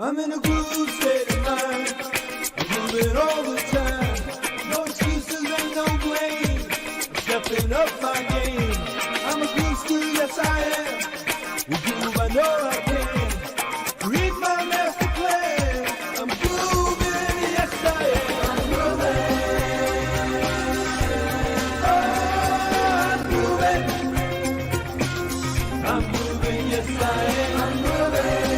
I'm in a groove state of mind. I'm moving all the time. No excuses and no blame. I'm stepping up my game. I'm a groovester, yes I am. With groove I know I can. Read my master plan. I'm grooving, yes I am. I'm grooving. Oh, I'm grooving, yes I am. I'm grooving.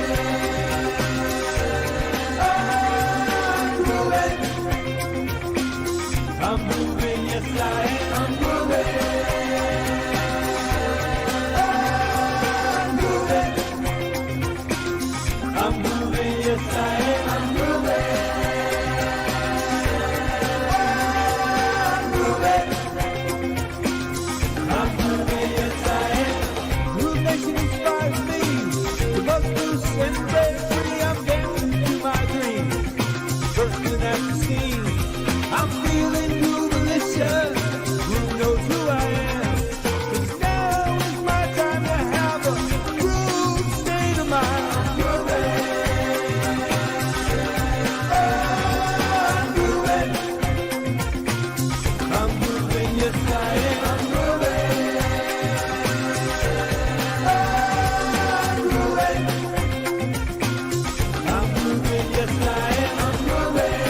I'm moving, yes I am. I'm moving. I'm moving, yes I am. I'm moving. I'm moving, yes I am. Groove Nation inspires me to bust loose and break free. I'm dancing to my dreams, bursting at the seams. I'm feeling groove-alicious. Groove knows who I am. 'Cause now is my time to have a groove state of mind. I'm grooving. Oh, I'm grooving. I'm grooving, yes I am. I'm grooving. Oh, I'm grooving. I'm grooving, yes I am. I'm grooving.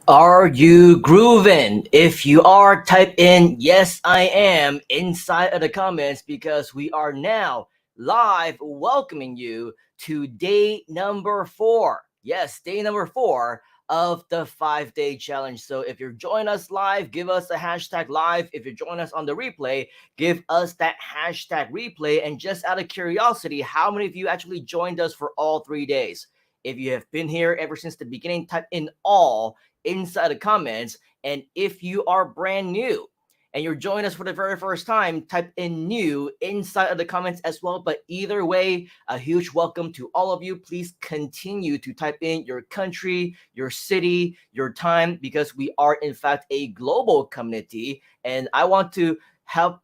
Are you grooving? If you are, type in yes I am inside of the comments, because we are now live welcoming you to day number 4. Yes, day number 4 of the 5-day challenge. So if you're joining us live, give us a hashtag live. If you're joining us on the replay, give us that hashtag replay. And just out of curiosity, how many of you actually joined us for all 3 days? If you have been here ever since the beginning, type in all inside the comments. And if you are brand new and you're joining us for the very first time, type in new inside of the comments as well. But either way, a huge welcome to all of you. Please continue to type in your country, your city, your time, because we are in fact a global community. And I want to help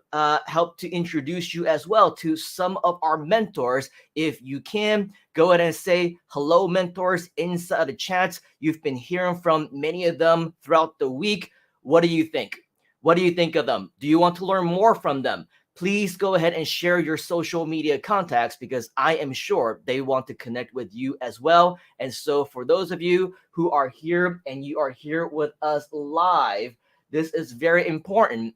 to introduce you as well to some of our mentors. If you can, go ahead and say hello, mentors, inside the chats. You've been hearing from many of them throughout the week. What do you think? What do you think of them? Do you want to learn more from them? Please go ahead and share your social media contacts, because I am sure they want to connect with you as well. And so for those of you who are here and you are here with us live, this is very important.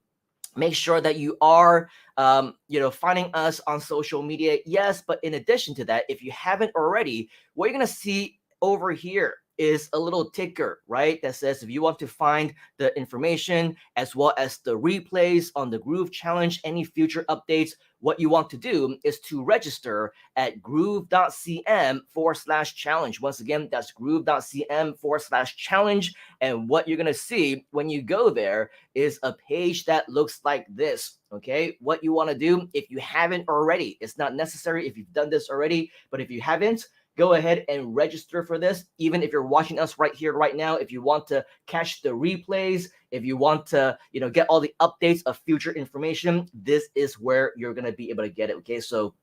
Make sure that you are, finding us on social media. Yes, but in addition to that, if you haven't already, what you're going to see over here is a little ticker, right? That says if you want to find the information as well as the replays on the Groove Challenge, any future updates, what you want to do is to register at groove.cm/challenge. Once again, that's groove.cm/challenge. And what you're going to see when you go there is a page that looks like this. Okay, what you want to do, if you haven't already, it's not necessary if you've done this already, but if you haven't, go ahead and register for this. Even if you're watching us right here, right now, if you want to catch the replays, if you want to, get all the updates of future information, this is where you're going to be able to get it. Okay, so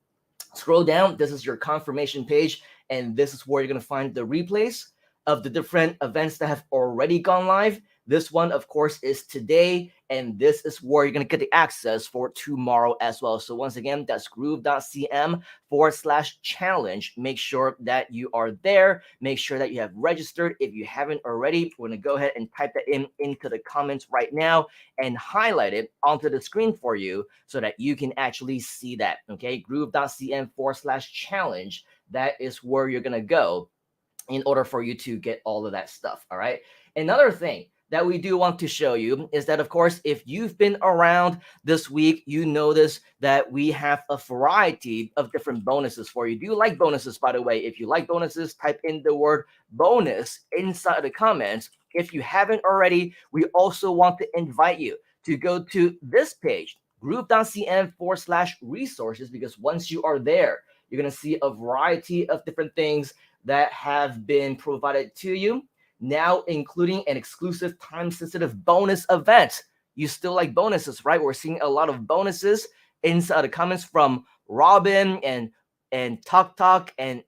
scroll down. This is your confirmation page, and this is where you're going to find the replays of the different events that have already gone live. This one, of course, is today, and this is where you're going to get the access for tomorrow as well. So once again, that's groove.cm/challenge. Make sure that you are there. Make sure that you have registered. If you haven't already, we're going to go ahead and type that into the comments right now and highlight it onto the screen for you so that you can actually see that. Okay, groove.cm/challenge. That is where you're going to go in order for you to get all of that stuff. All right. Another thing that we do want to show you is that, of course, if you've been around this week, you notice that we have a variety of different bonuses for you. Do you like bonuses, by the way? If you like bonuses, type in the word bonus inside the comments. If you haven't already, we also want to invite you to go to this page, groove.cm/resources, because once you are there, you're going to see a variety of different things that have been provided to you, now including an exclusive time-sensitive bonus event. You still like bonuses, right? We're seeing a lot of bonuses inside the comments from Robin and Tok and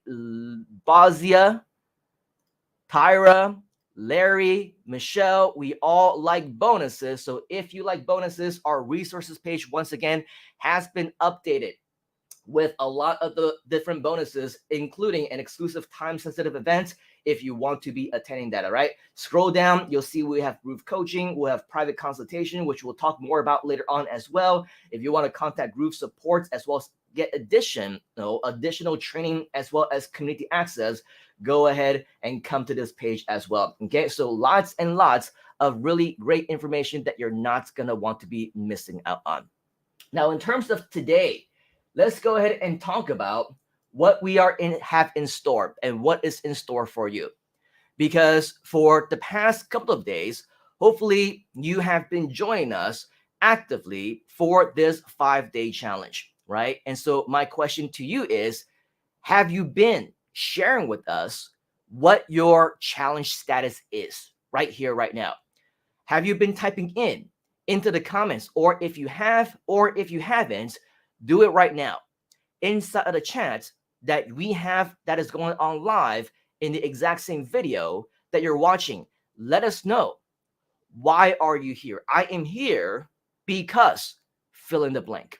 Bazia, Tyra, Larry, Michelle. We all like bonuses. So if you like bonuses, our resources page once again has been updated with a lot of the different bonuses, including an exclusive time-sensitive event if you want to be attending that. All right, scroll down, you'll see we have Groove Coaching, we'll have private consultation, which we'll talk more about later on as well. If you want to contact Groove Supports as well as get additional training as well as community access, go ahead and come to this page as well. Okay, so lots and lots of really great information that you're not going to want to be missing out on. Now, in terms of today, let's go ahead and talk about what we have in store and what is in store for you. Because for the past couple of days, hopefully you have been joining us actively for this 5-day challenge, right? And so my question to you is, have you been sharing with us what your challenge status is right here, right now? Have you been typing into the comments? Or if you have, or if you haven't, do it right now inside of the chat that we have that is going on live in the exact same video that you're watching. Let us know, why are you here? I am here because fill in the blank.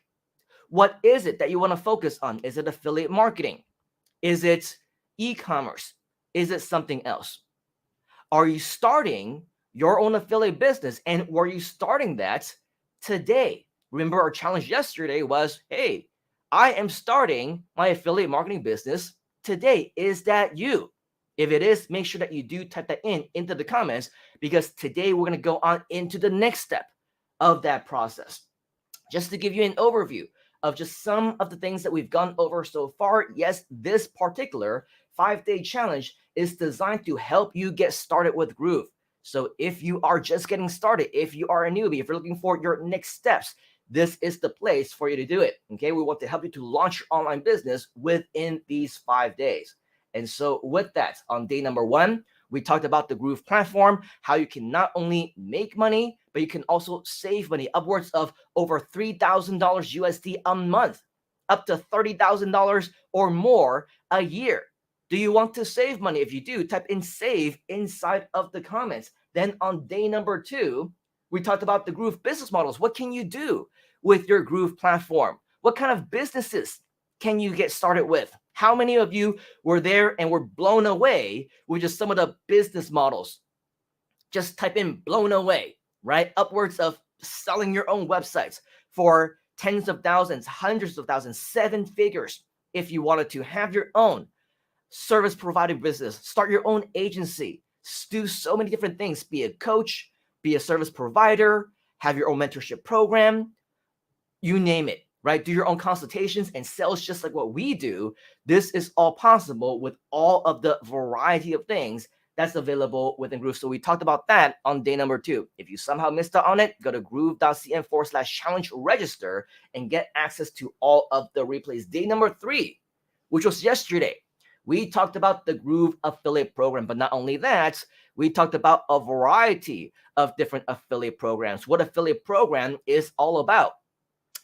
What is it that you want to focus on? Is it affiliate marketing? Is it e-commerce? Is it something else? Are you starting your own affiliate business, and were you starting that today? Remember, our challenge yesterday was, hey, I am starting my affiliate marketing business today. Is that you? If it is, make sure that you do type that into the comments, because today we're going to go on into the next step of that process. Just to give you an overview of just some of the things that we've gone over so far. Yes, this particular 5-day challenge is designed to help you get started with Groove. So if you are just getting started, if you are a newbie, if you're looking for your next steps, this is the place for you to do it. Okay, we want to help you to launch your online business within these 5 days. And so with that, on day number 1, we talked about the Groove platform, how you can not only make money, but you can also save money, upwards of over $3,000 USD a month, up to $30,000 or more a year. Do you want to save money? If you do, type in save inside of the comments. Then on day number 2, we talked about the Groove business models. What can you do with your Groove platform? What kind of businesses can you get started with? How many of you were there and were blown away with just some of the business models? Just type in blown away, right? Upwards of selling your own websites for tens of thousands, hundreds of thousands, 7 figures. If you wanted to have your own service providing business, start your own agency, do so many different things, be a coach, be a service provider, have your own mentorship program, you name it, right? Do your own consultations and sales just like what we do. This is all possible with all of the variety of things that's available within Groove. So we talked about that on day number 2. If you somehow missed out on it, go to groove.cm/challenge register and get access to all of the replays. Day number 3, which was yesterday, we talked about the Groove affiliate program, but not only that, we talked about a variety of different affiliate programs, what affiliate program is all about,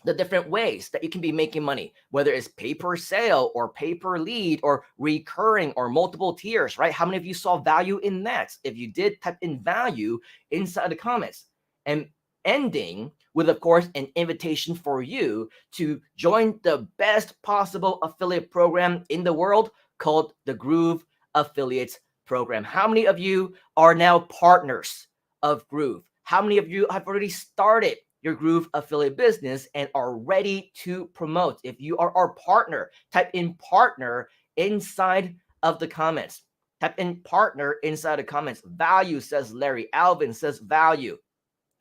the different ways that you can be making money, whether it's pay per sale or pay per lead or recurring or multiple tiers, right? How many of you saw value in that? If you did, type in value inside the comments. And ending with, of course, an invitation for you to join the best possible affiliate program in the world called the Groove Affiliates Program. How many of you are now partners of Groove? How many of you have already started your Groove affiliate business and are ready to promote? If you are our partner, type in partner inside of the comments. Type in partner inside the comments. Value, says Larry. Alvin says value,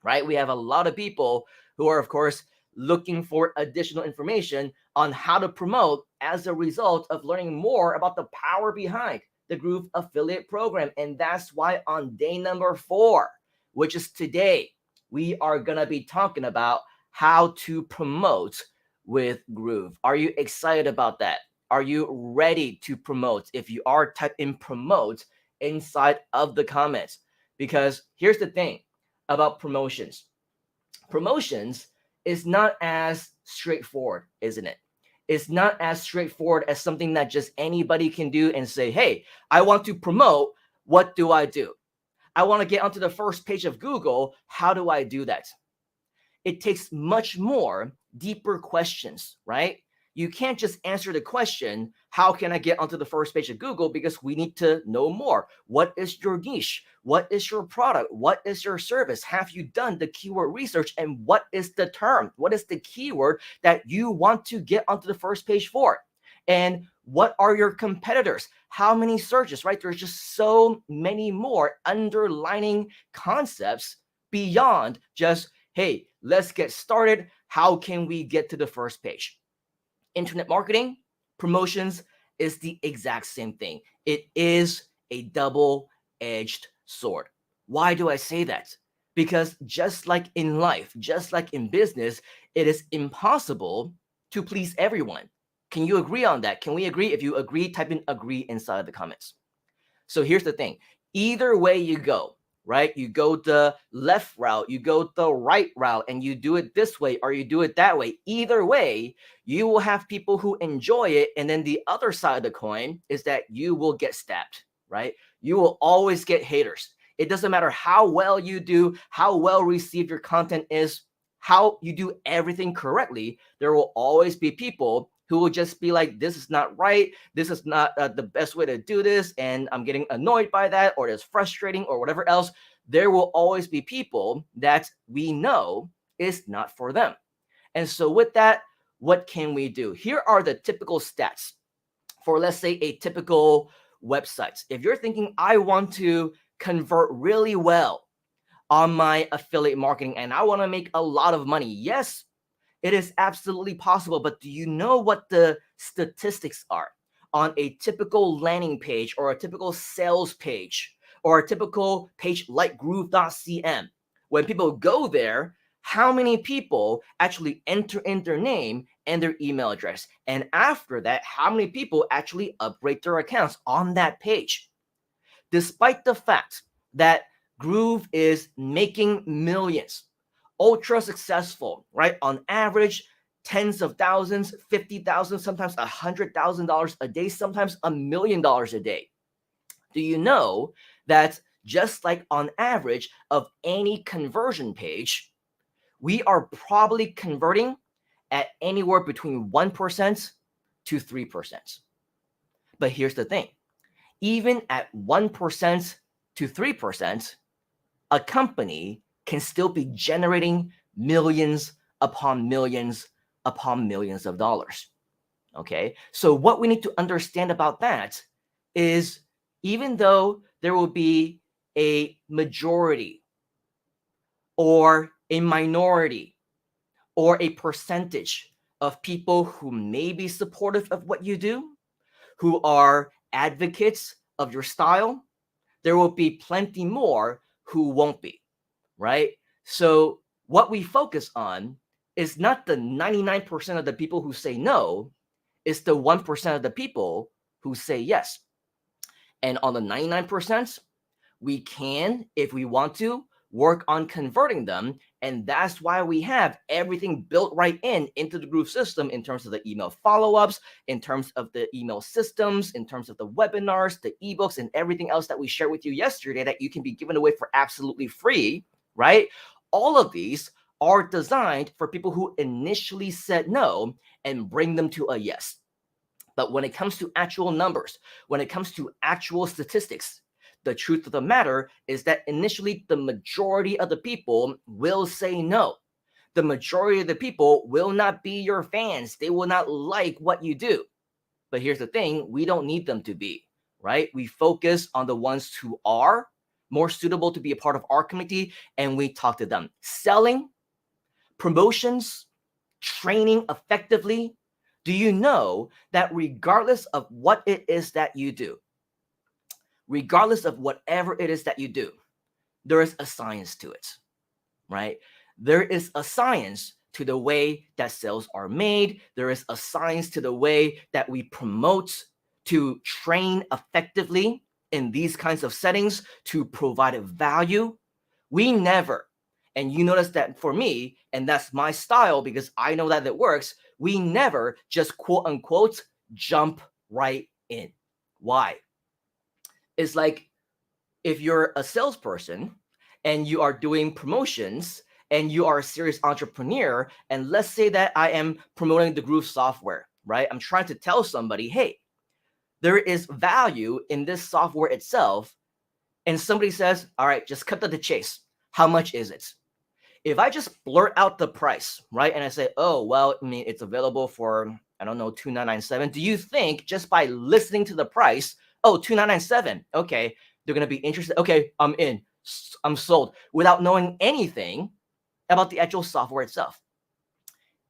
right? We have a lot of people who are, of course, looking for additional information on how to promote as a result of learning more about the power behind the Groove affiliate program. And that's why on day number 4, which is today, we are going to be talking about how to promote with Groove. Are you excited about that? Are you ready to promote? If you are, type in promote inside of the comments. Because here's the thing about promotions. Promotions is not as straightforward, isn't it? It's not as straightforward as something that just anybody can do and say, hey, I want to promote. What do I do? I want to get onto the first page of Google. How do I do that? It takes much more deeper questions, right? You can't just answer the question, how can I get onto the first page of Google? Because we need to know more. What is your niche? What is your product? What is your service? Have you done the keyword research? And what is the term? What is the keyword that you want to get onto the first page for? And what are your competitors? How many searches, right? There's just so many more underlining concepts beyond just, hey, let's get started. How can we get to the first page? Internet marketing, promotions is the exact same thing. It is a double-edged sword. Why do I say that? Because just like in life, just like in business, it is impossible to please everyone. Can you agree on that? Can we agree? If you agree, type in agree inside of the comments. So here's the thing. Either way you go, right? You go the left route, you go the right route, and you do it this way or you do it that way. Either way, you will have people who enjoy it. And then the other side of the coin is that you will get stabbed, right? You will always get haters. It doesn't matter how well you do, how well received your content is, how you do everything correctly. There will always be people who will just be like, this is not right. This is not the best way to do this. And I'm getting annoyed by that, or it's frustrating, or whatever else. There will always be people that we know is not for them. And so with that, what can we do? Here are the typical stats for, let's say, a typical website. If you're thinking, I want to convert really well on my affiliate marketing and I want to make a lot of money. Yes, it is absolutely possible, but do you know what the statistics are on a typical landing page or a typical sales page or a typical page like groove.cm? When people go there, how many people actually enter in their name and their email address? And after that, how many people actually upgrade their accounts on that page? Despite the fact that Groove is making millions, ultra successful, right? On average, tens of thousands, 50,000, sometimes $100,000 a day, sometimes $1 million a day. Do you know that just like on average of any conversion page, we are probably converting at anywhere between 1% to 3%. But here's the thing. Even at 1% to 3%, a company can still be generating millions upon millions upon millions of dollars. Okay, so what we need to understand about that is, even though there will be a majority or a minority or a percentage of people who may be supportive of what you do, who are advocates of your style, there will be plenty more who won't be, right? So what we focus on is not the 99% of the people who say no, it's the 1% of the people who say yes. And on the 99%, we can, if we want to, work on converting them. And that's why we have everything built right into the Groove system, in terms of the email follow-ups, in terms of the email systems, in terms of the webinars, the ebooks, and everything else that we shared with you yesterday that you can be given away for absolutely free, right? All of these are designed for people who initially said no and bring them to a yes. But when it comes to actual numbers, when it comes to actual statistics, the truth of the matter is that initially the majority of the people will say no. The majority of the people will not be your fans. They will not like what you do. But here's the thing, we don't need them to be. right? We focus on the ones who are more suitable to be a part of our community, and we talk to them. Selling, promotions, training effectively. Do you know that regardless of what it is that you do, regardless of whatever it is that you do, there is a science to it, right? There is a science to the way that sales are made. There is a science to the way that we promote, to train effectively in these kinds of settings, to provide value. We never, and you notice that for me, and that's my style because I know that it works, we never just quote unquote jump right in. Why? It's like if you're a salesperson and you are doing promotions and you are a serious entrepreneur, and let's say that I am promoting the Groove software, right? I'm trying to tell somebody, hey, there is value in this software itself. And somebody says, all right, just cut to the chase. How much is it? If I just blurt out the price, right? And I say, oh, well, I mean, it's available for, I don't know, $2,997. Do you think just by listening to the price, oh, $2,997, okay, they're going to be interested. Okay, I'm in. I'm sold without knowing anything about the actual software itself.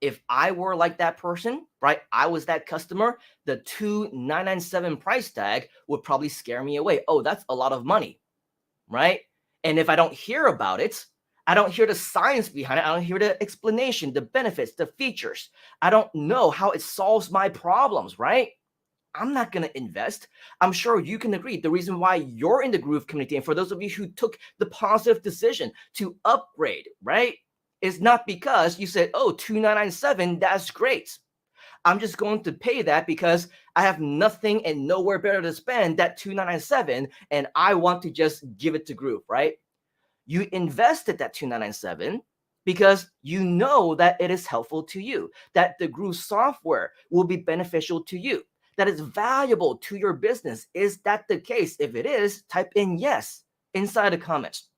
If I were like that person, right, I was that customer, the $2,997 price tag would probably scare me away. Oh, that's a lot of money, right? And if I don't hear about it, I don't hear the science behind it. I don't hear the explanation, the benefits, the features. I don't know how it solves my problems, right? I'm not going to invest. I'm sure you can agree. The reason why you're in the Groove community, and for those of you who took the positive decision to upgrade, right, is not because you said, oh, $2,997, that's great. I'm just going to pay that because I have nothing and nowhere better to spend that $2,997, and I want to just give it to Groove, right? You invested that $2,997 because you know that it is helpful to you, that the Groove software will be beneficial to you, that is valuable to your business. Is that the case? If it is, type in yes inside the comments.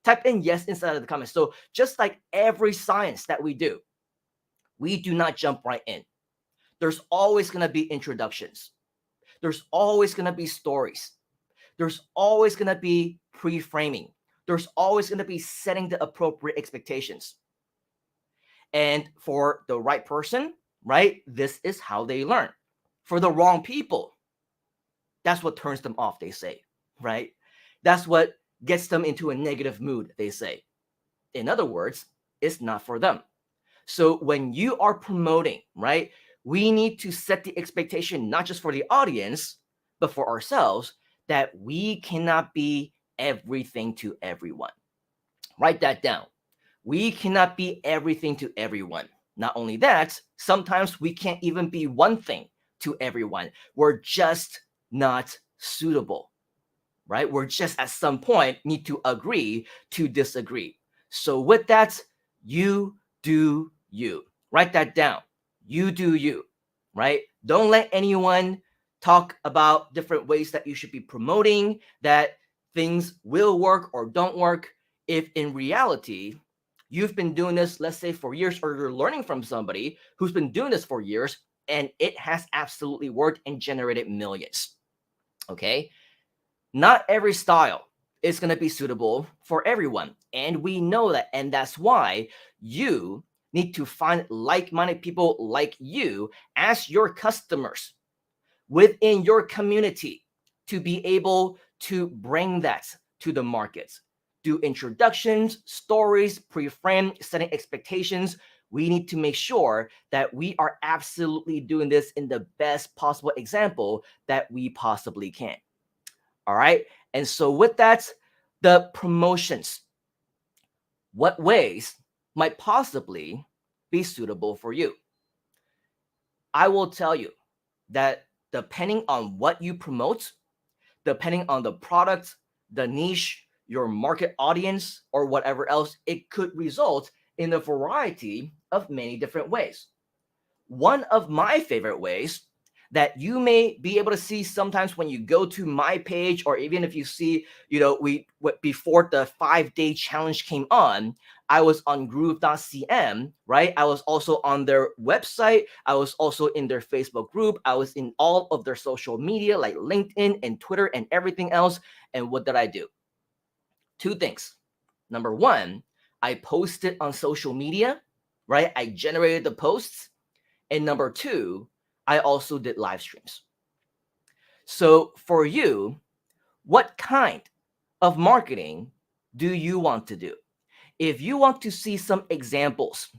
Type in yes inside of the comments. So just like every science that we do not jump right in. There's always going to be introductions. There's always going to be stories. There's always going to be pre-framing. There's always going to be setting the appropriate expectations. And for the right person, right, this is how they learn. For the wrong people, that's what turns them off, they say, right? That's what gets them into a negative mood, they say. In other words, it's not for them. So when you are promoting, right, we need to set the expectation not just for the audience, but for ourselves, that we cannot be everything to everyone. Write that down. We cannot be everything to everyone. Not only that, sometimes we can't even be one thing to everyone. We're just not suitable, right? We're just at some point need to agree to disagree. So with that, you do you. Write that down. You do you, right? Don't let anyone talk about different ways that you should be promoting, that things will work or don't work, if in reality, you've been doing this, let's say, for years, or you're learning from somebody who's been doing this for years, and it has absolutely worked and generated millions, okay? Not every style is going to be suitable for everyone, and we know that, and that's why you need to find like-minded people like you as your customers within your community to be able to bring that to the market. Do introductions, stories, pre-frame, setting expectations. We need to make sure that we are absolutely doing this in the best possible example that we possibly can. All right. And so with that, the promotions, what ways might possibly be suitable for you? I will tell you that depending on what you promote, depending on the product, the niche, your market audience, or whatever else, it could result in a variety of many different ways. One of my favorite ways that you may be able to see sometimes when you go to my page, or even if you see, before the 5-day challenge came on, I was on groove.cm, right? I was also on their website. I was also in their Facebook group. I was in all of their social media like LinkedIn and Twitter and everything else. And what did I do? Two things. Number one, I posted on social media, right? I generated the posts. And number two, I also did live streams. So for you, what kind of marketing do you want to do? If you want to see some examples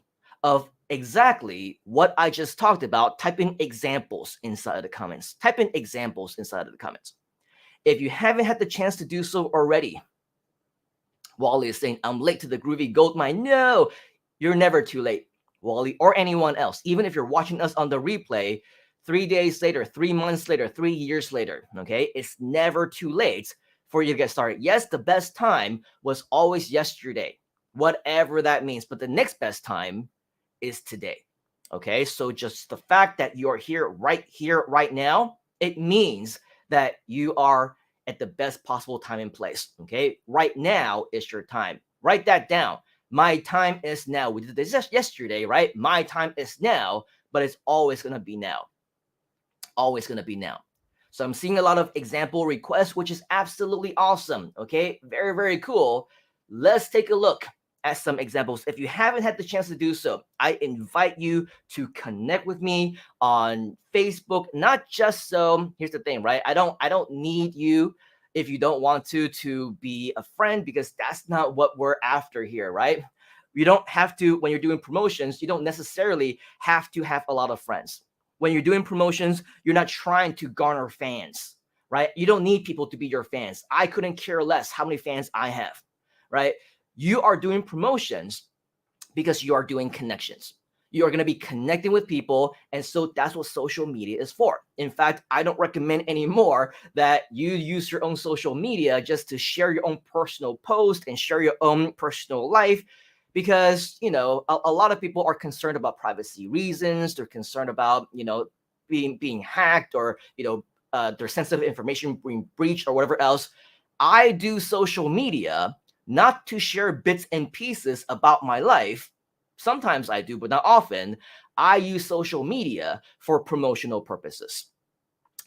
of exactly what I just talked about, type in examples inside of the comments. Type in examples inside of the comments. If you haven't had the chance to do so already, Wally is saying, I'm late to the groovy gold mine. No, you're never too late, Wally, or anyone else. Even if you're watching us on the replay 3 days later, 3 months later, 3 years later, okay? It's never too late for you to get started. Yes, the best time was always yesterday, whatever that means. But the next best time is today, okay? So just the fact that you're here, right now, it means that you are at the best possible time and place. Okay, right now is your time. Write that down. My time is now. We did this just yesterday, right? My time is now, but it's always going to be now. Always going to be now. So I'm seeing a lot of example requests, which is absolutely awesome. Okay, very, very cool. Let's take a look at some examples. If you haven't had the chance to do so, I invite you to connect with me on Facebook. Not just so, here's the thing, right? I don't need you if you don't want to be a friend, because that's not what we're after here, right? You don't have to, when you're doing promotions, you don't necessarily have to have a lot of friends. When you're doing promotions, you're not trying to garner fans, right? You don't need people to be your fans. I couldn't care less how many fans I have, right? You are doing promotions because you are doing connections. You are going to be connecting with people. And so that's what social media is for. In fact, I don't recommend anymore that you use your own social media just to share your own personal post and share your own personal life, because, you know, a lot of people are concerned about privacy reasons. They're concerned about, you know, being hacked, or, you know, their sensitive information being breached or whatever else. I do social media not to share bits and pieces about my life. Sometimes I do, but not often. I use social media for promotional purposes.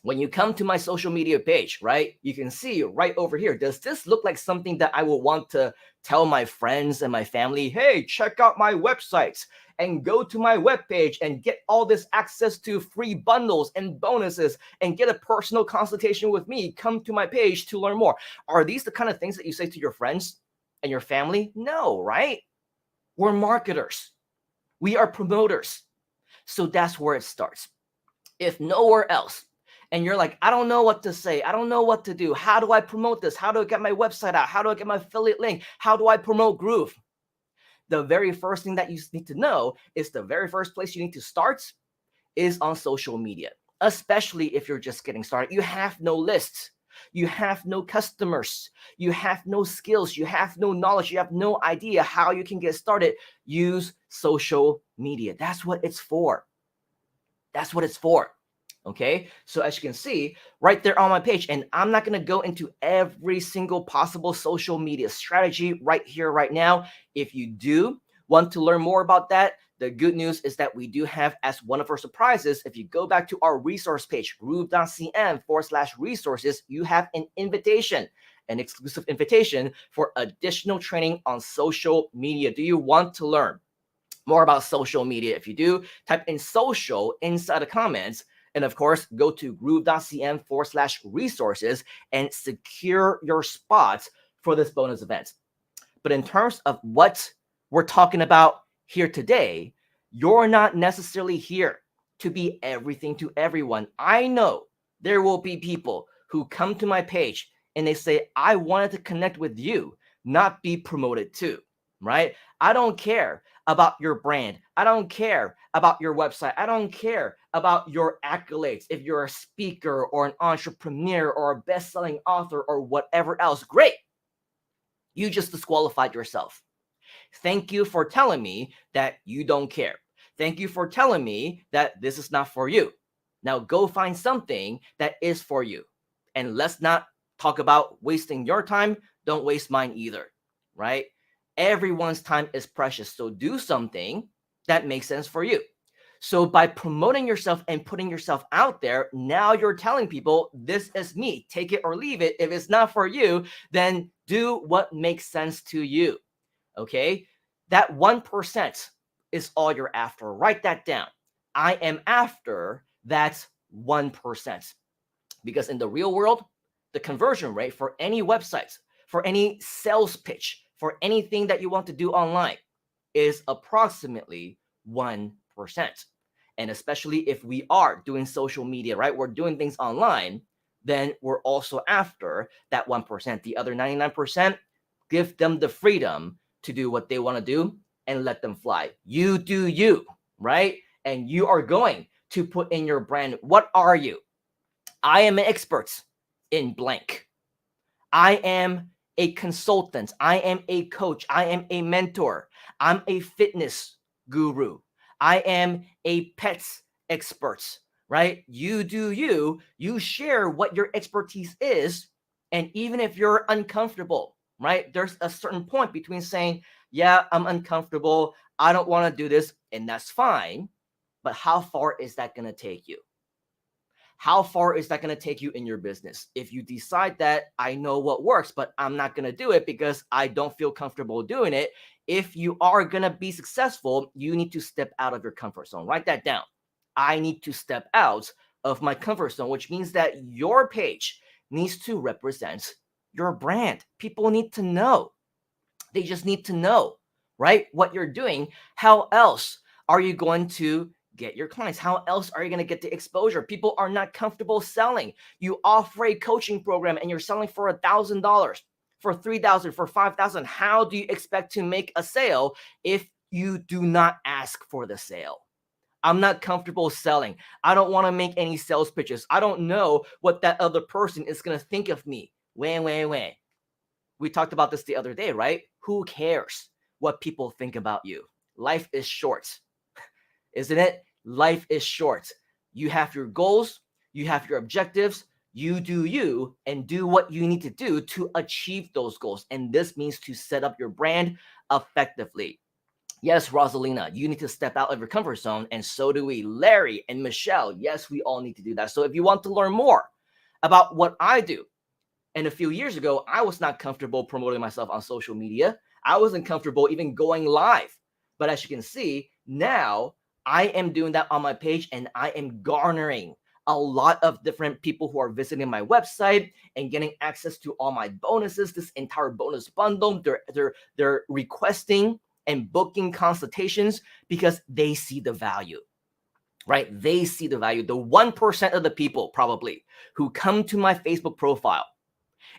When you come to my social media page, right, you can see right over here, does this look like something that I will want to tell my friends and my family, hey, check out my websites and go to my webpage and get all this access to free bundles and bonuses and get a personal consultation with me? Come to my page to learn more. Are these the kind of things that you say to your friends and your family? No, right? We're marketers. We are promoters. So that's where it starts. If nowhere else, and you're like, I don't know what to say, I don't know what to do, how do I promote this? How do I get my website out? How do I get my affiliate link? How do I promote Groove? The very first thing that you need to know is the very first place you need to start is on social media, especially if you're just getting started. You have no lists. You have no customers. You have no skills. You have no knowledge. You have no idea how you can get started. Use social media. That's what it's for. That's what it's for. Okay, so as you can see right there on my page, and I'm not going to go into every single possible social media strategy right here, right now. If you do want to learn more about that, the good news is that we do have, as one of our surprises, if you go back to our resource page, groove.cm/resources, you have an invitation, an exclusive invitation for additional training on social media. Do you want to learn more about social media? If you do, type in social inside the comments. And of course, go to groove.cm/resources and secure your spots for this bonus event. But in terms of what we're talking about here today, you're not necessarily here to be everything to everyone. I know there will be people who come to my page and they say, I wanted to connect with you, not be promoted to, right? I don't care about your brand. I don't care about your website. I don't care about your accolades. If you're a speaker or an entrepreneur or a best-selling author or whatever else, great. You just disqualified yourself. Thank you for telling me that you don't care. Thank you for telling me that this is not for you. Now go find something that is for you. And let's not talk about wasting your time. Don't waste mine either, right? Everyone's time is precious. So do something that makes sense for you. So by promoting yourself and putting yourself out there, now you're telling people, this is me. Take it or leave it. If it's not for you, then do what makes sense to you. Okay? That 1% is all you're after. Write that down. I am after that 1%. Because in the real world, the conversion rate for any websites, for any sales pitch, for anything that you want to do online is approximately 1%. And especially if we are doing social media, right? We're doing things online, then we're also after that 1%. The other 99%, give them the freedom to do what they want to do and let them fly. You do you, right? And you are going to put in your brand. What are you? I am an expert in blank. I am a consultant. I am a coach. I am a mentor. I'm a fitness guru. I am a pets expert, right? You do you. You share what your expertise is. And even if you're uncomfortable, right? There's a certain point between saying, yeah, I'm uncomfortable. I don't want to do this. And that's fine. But how far is that going to take you? How far is that going to take you in your business? If you decide that I know what works, but I'm not going to do it because I don't feel comfortable doing it, if you are going to be successful, you need to step out of your comfort zone. Write that down. I need to step out of my comfort zone, which means that your page needs to represent your brand. People need to know. They just need to know, right, what you're doing. How else are you going to get your clients? How else are you going to get the exposure? People are not comfortable selling. You offer a coaching program and you're selling for $1,000, for $3,000, for $5,000. How do you expect to make a sale if you do not ask for the sale? I'm not comfortable selling. I don't want to make any sales pitches. I don't know what that other person is going to think of me. Wait. We talked about this the other day, right? Who cares what people think about you? Life is short, isn't it? Life is short. You have your goals, you have your objectives, you do you, and do what you need to do to achieve those goals. And this means to set up your brand effectively. Yes, Rosalina, you need to step out of your comfort zone, and so do we. Larry and Michelle, yes, we all need to do that. So if you want to learn more about what I do, and a few years ago, I was not comfortable promoting myself on social media. I wasn't comfortable even going live. But as you can see, now I am doing that on my page and I am garnering a lot of different people who are visiting my website and getting access to all my bonuses, this entire bonus bundle. They're requesting and booking consultations because they see the value. Right? They see the value. The 1% of the people probably who come to my Facebook profile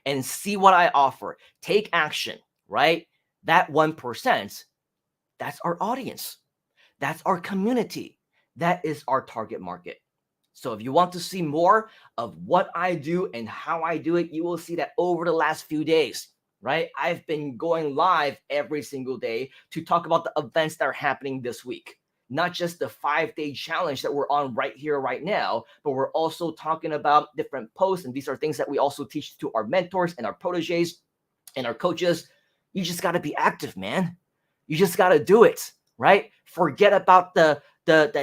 and see what I offer, take action, right? That 1%, that's our audience. That's our community. That is our target market. So if you want to see more of what I do and how I do it, you will see that over the last few days, right? I've been going live every single day to talk about the events that are happening this week. Not just the 5-day challenge that we're on right here, right now, but we're also talking about different posts. And these are things that we also teach to our mentors and our proteges and our coaches. You just got to be active, man. You just got to do it, right? Forget about the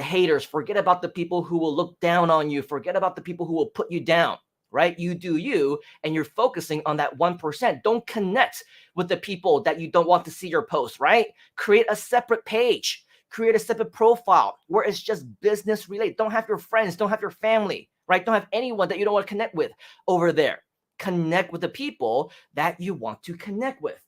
haters. Forget about the people who will look down on you. Forget about the people who will put you down, right? You do you, and you're focusing on that 1%. Don't connect with the people that you don't want to see your post, right? Create a separate page. Create a separate profile where it's just business related. Don't have your friends, don't have your family, right? Don't have anyone that you don't want to connect with over there. Connect with the people that you want to connect with.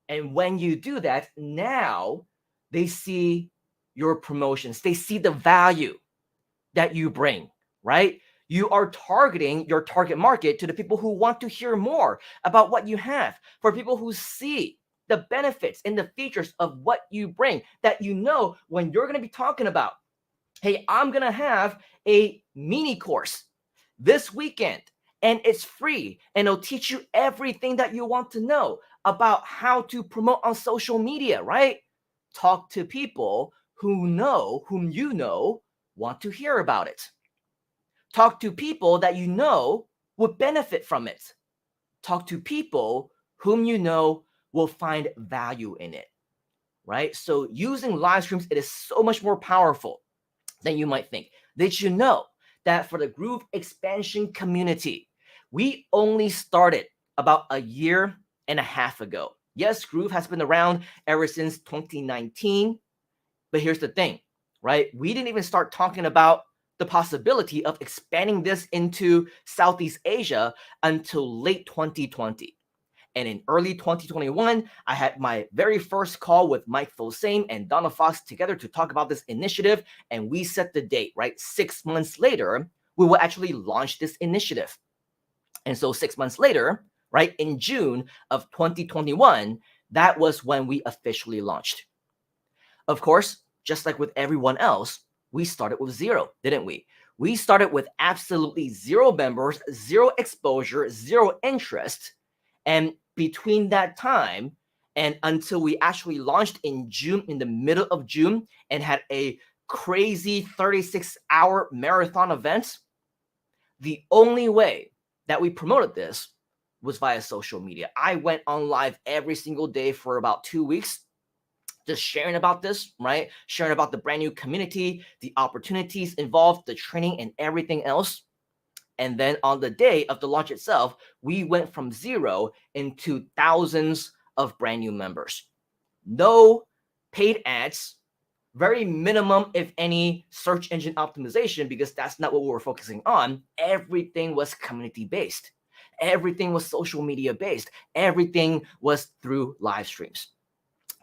And when you do that, now they see your promotions. They see the value that you bring, right? You are targeting your target market to the people who want to hear more about what you have, for people who see the benefits and the features of what you bring, that you know when you're going to be talking about, hey, I'm going to have a mini course this weekend and it's free and it'll teach you everything that you want to know about how to promote on social media, right? Talk to people whom you know want to hear about it. Talk to people that you know would benefit from it. Talk to people whom you know will find value in it, right? So using live streams, it is so much more powerful than you might think. Did you know that for the Groove expansion community, we only started about a year and a half ago? Yes, Groove has been around ever since 2019, but here's the thing, right? We didn't even start talking about the possibility of expanding this into Southeast Asia until late 2020. And in early 2021, I had my very first call with Mike Fosame and Donna Fox together to talk about this initiative. And we set the date, right? 6 months later, we will actually launch this initiative. And so 6 months later, right, in June of 2021, that was when we officially launched. Of course, just like with everyone else, we started with zero, didn't we? We started with absolutely zero members, zero exposure, zero interest. And between that time and until we actually launched in June, in the middle of June, and had a crazy 36-hour marathon event, the only way that we promoted this was via social media. I went on live every single day for about 2 weeks, just sharing about this, right? Sharing about the brand new community, the opportunities involved, the training, and everything else. And then on the day of the launch itself, we went from zero into thousands of brand new members. No paid ads, very minimum, if any, search engine optimization, because that's not what we were focusing on. Everything was community based. Everything was social media based. Everything was through live streams.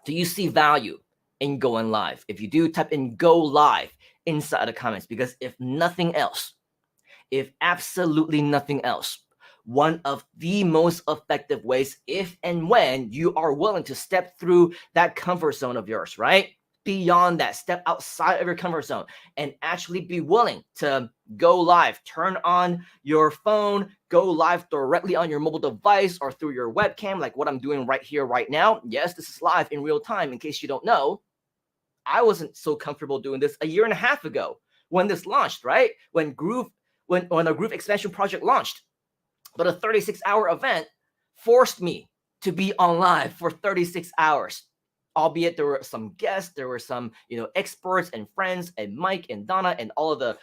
Do you see value in going live? If you do, type in go live inside the comments, because if nothing else, if absolutely nothing else, one of the most effective ways, if and when you are willing to step through that comfort zone of yours, right? Beyond that, step outside of your comfort zone and actually be willing to go live, turn on your phone, go live directly on your mobile device or through your webcam, like what I'm doing right here, right now. Yes, this is live in real time. In case you don't know, I wasn't so comfortable doing this a year and a half ago when this launched, right? When the Groove expansion project launched. But a 36-hour event forced me to be on live for 36 hours. Albeit there were some guests, there were some, experts and friends, and Mike and Donna and all of the,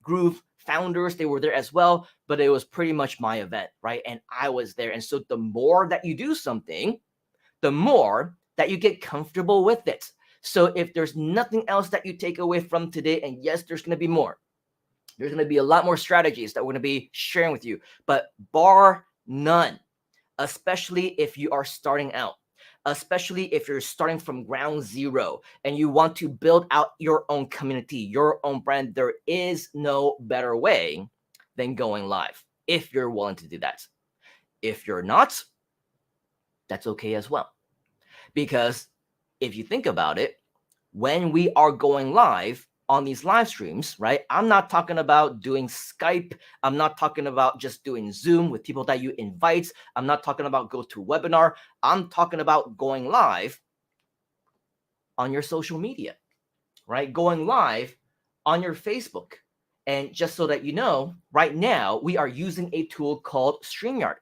Groove founders, they were there as well. But it was pretty much my event, right? And I was there. And so the more that you do something, the more that you get comfortable with it. So if there's nothing else that you take away from today, and yes, there's going to be more. There's going to be a lot more strategies that we're going to be sharing with you, but bar none, especially if you are starting out, especially if you're starting from ground zero and you want to build out your own community, your own brand, there is no better way than going live if you're willing to do that. If you're not, that's okay as well. Because if you think about it, when we are going live on these live streams, right? I'm not talking about doing Skype. I'm not talking about just doing Zoom with people that you invite. I'm not talking about go to webinar. I'm talking about going live on your social media, right? Going live on your Facebook. And just so that you know, right now we are using a tool called StreamYard.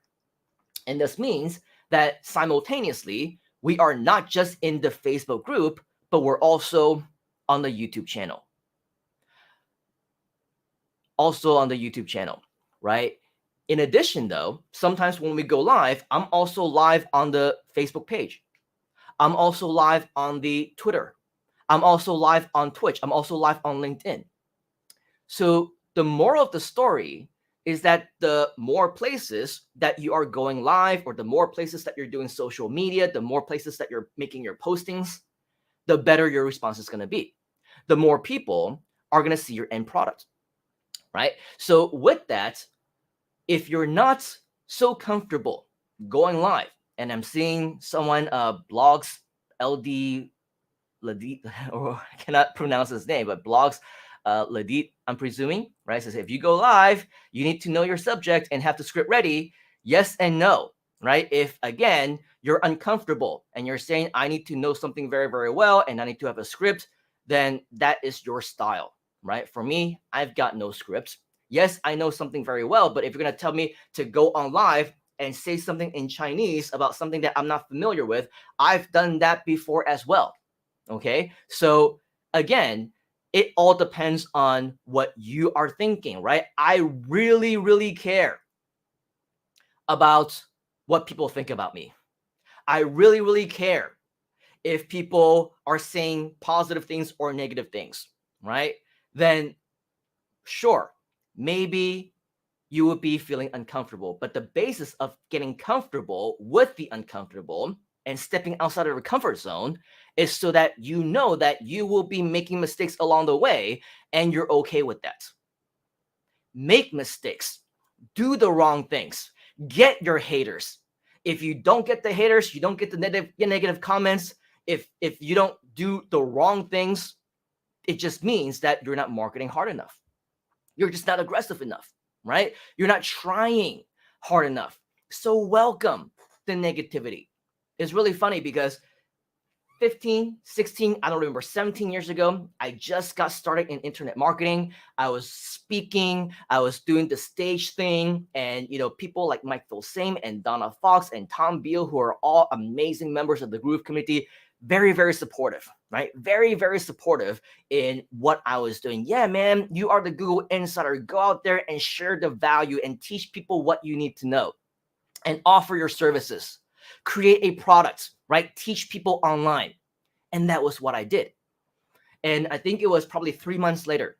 And this means that simultaneously, we are not just in the Facebook group, but we're also on the YouTube channel. Right? In addition, though, sometimes when we go live, I'm also live on the Facebook page. I'm also live on the Twitter. I'm also live on Twitch. I'm also live on LinkedIn. So the moral of the story is that the more places that you are going live, or the more places that you're doing social media, the more places that you're making your postings, the better your response is going to be. The more people are going to see your end product, right? So with that, if you're not so comfortable going live, and I'm seeing someone blogs LD Ladit, or I cannot pronounce his name, but blogs Ladit, I'm presuming, right? Says if you go live, you need to know your subject and have the script ready. Yes and no, right? If again you're uncomfortable and you're saying I need to know something very, very well and I need to have a script, then that is your style, right? For me, I've got no scripts. Yes, I know something very well, but if you're going to tell me to go on live and say something in Chinese about something that I'm not familiar with. I've done that before as well. Okay. So again, it all depends on what you are thinking, right? I really, really care about what people think about me. I really, really care if people are saying positive things or negative things, right? Then sure, maybe you would be feeling uncomfortable. But the basis of getting comfortable with the uncomfortable and stepping outside of your comfort zone is so that you know that you will be making mistakes along the way and you're okay with that. Make mistakes, do the wrong things, get your haters. If you don't get the haters, you don't get the negative comments. If you don't do the wrong things, it just means that you're not marketing hard enough. You're just not aggressive enough, right? You're not trying hard enough. So welcome the negativity. It's really funny because 15, 16, I don't remember, 17 years ago, I just got started in internet marketing. I was speaking, I was doing the stage thing, and people like Mike Filsame and Donna Fox and Tom Beal, who are all amazing members of the Groove community, very, very supportive, right? Very, very supportive in what I was doing. Yeah, man, you are the Google Insider. Go out there and share the value and teach people what you need to know and offer your services. Create a product, right? Teach people online. And that was what I did. And I think it was probably 3 months later.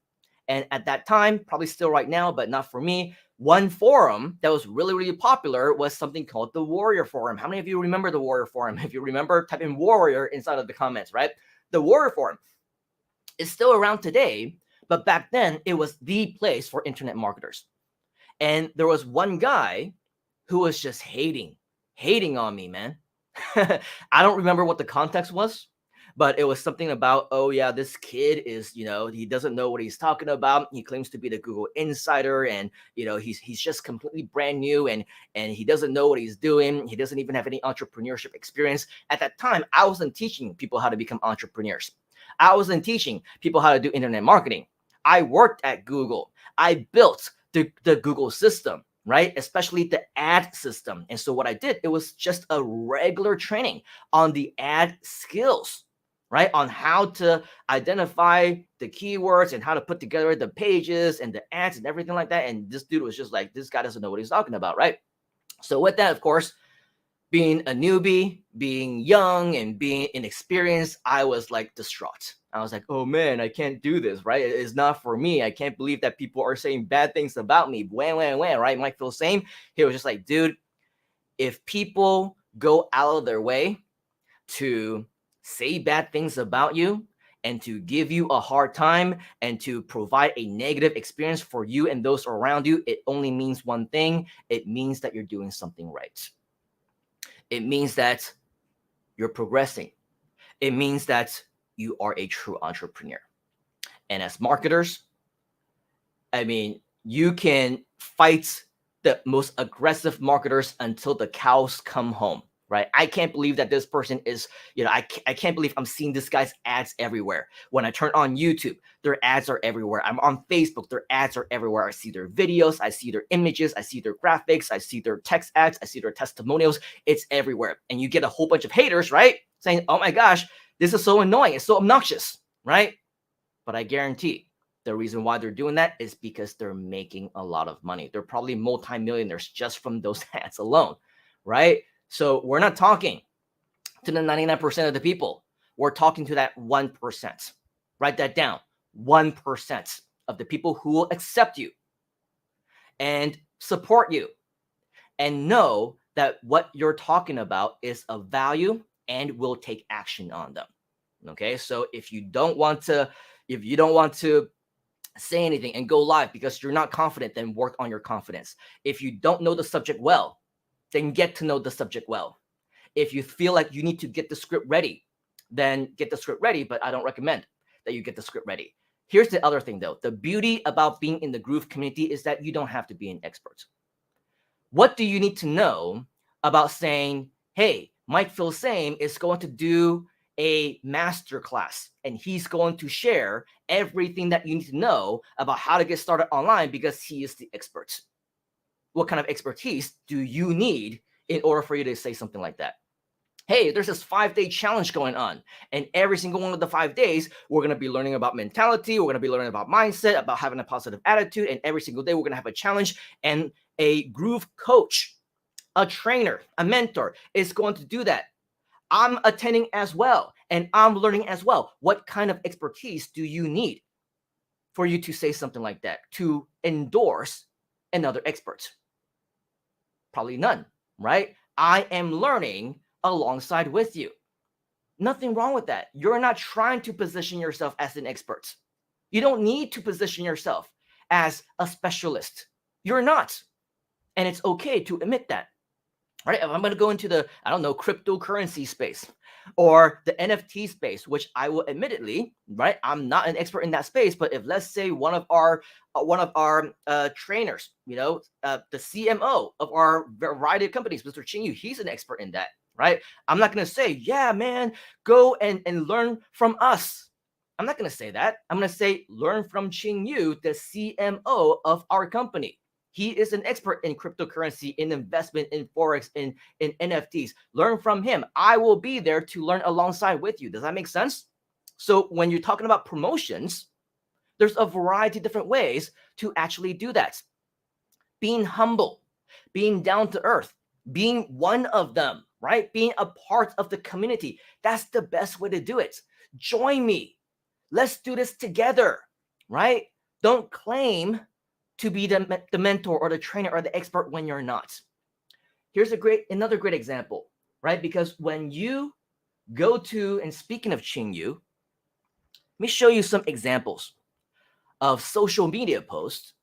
And at that time, probably still right now, but not for me, one forum that was really, really popular was something called the Warrior Forum. How many of you remember the Warrior Forum? If you remember, type in Warrior inside of the comments, right? The Warrior Forum is still around today, but back then it was the place for internet marketers. And there was one guy who was just hating on me, man. I don't remember what the context was, but it was something about, oh yeah, this kid is, he doesn't know what he's talking about. He claims to be the Google Insider, and he's just completely brand new, and he doesn't know what he's doing. He doesn't even have any entrepreneurship experience. At that time, I wasn't teaching people how to become entrepreneurs. I wasn't teaching people how to do internet marketing. I worked at Google. I built the Google system, right? Especially the ad system. And so what I did, it was just a regular training on the ad skills, right? On how to identify the keywords and how to put together the pages and the ads and everything like that. And this dude was just like, this guy doesn't know what he's talking about, right? So with that, of course, being a newbie, being young and being inexperienced, I was like distraught. I was like, oh man, I can't do this, right? It's not for me. I can't believe that people are saying bad things about me. When, right? Mike Filsame, he was just like, dude, if people go out of their way to say bad things about you and to give you a hard time and to provide a negative experience for you and those around you, it only means one thing. It means that you're doing something right. It means that you're progressing. It means that you are a true entrepreneur. And as marketers, I mean, you can fight the most aggressive marketers until the cows come home, right? I can't believe that this person is, I can't believe I'm seeing this guy's ads everywhere. When I turn on YouTube, their ads are everywhere. I'm on Facebook, their ads are everywhere. I see their videos, I see their images, I see their graphics, I see their text ads, I see their testimonials. It's everywhere. And you get a whole bunch of haters, right? Saying, oh my gosh, this is so annoying. It's so obnoxious, right? But I guarantee the reason why they're doing that is because they're making a lot of money. They're probably multimillionaires just from those ads alone, right? So we're not talking to the 99% of the people. We're talking to that 1%. Write that down. 1% of the people who will accept you and support you and know that what you're talking about is of value and will take action on them. Okay, so if you don't want to say anything and go live because you're not confident, then work on your confidence. If you don't know the subject well, then get to know the subject well. If you feel like you need to get the script ready, then get the script ready, but I don't recommend that you get the script ready. Here's the other thing though. The beauty about being in the Groove community is that you don't have to be an expert. What do you need to know about saying, hey, Mike Filsame is going to do a masterclass and he's going to share everything that you need to know about how to get started online because he is the expert. what kind of expertise do you need in order for you to say something like that? Hey, there's this 5-day challenge going on. And every single one of the 5 days, we're going to be learning about mentality. We're going to be learning about mindset, about having a positive attitude. And every single day, we're going to have a challenge. And a groove coach, a trainer, a mentor is going to do that. I'm attending as well. And I'm learning as well. What kind of expertise do you need for you to say something like that, to endorse another expert? Probably none, right? I am learning alongside with you. Nothing wrong with that. You're not trying to position yourself as an expert. You don't need to position yourself as a specialist. You're not. And it's okay to admit that. Right? If I'm going to go into the, I don't know, cryptocurrency space or the NFT space, which I will admittedly, right, I'm not an expert in that space, but if let's say one of our trainers, the CMO of our variety of companies, Mr. Ching Yu, he's an expert in that, right? I'm not going to say, yeah, man, go and learn from us. I'm not going to say that. I'm going to say, learn from Ching Yu, the CMO of our company. He is an expert in cryptocurrency, in investment, in Forex, in NFTs. Learn from him. I will be there to learn alongside with you. Does that make sense? So when you're talking about promotions, there's a variety of different ways to actually do that. Being humble, being down to earth, being one of them, right? Being a part of the community. That's the best way to do it. Join me. Let's do this together, right? Don't claim to be the mentor or the trainer or the expert when you're not. Here's another great example, right? Because when you go to, and speaking of Ching Yu, let me show you some examples of social media posts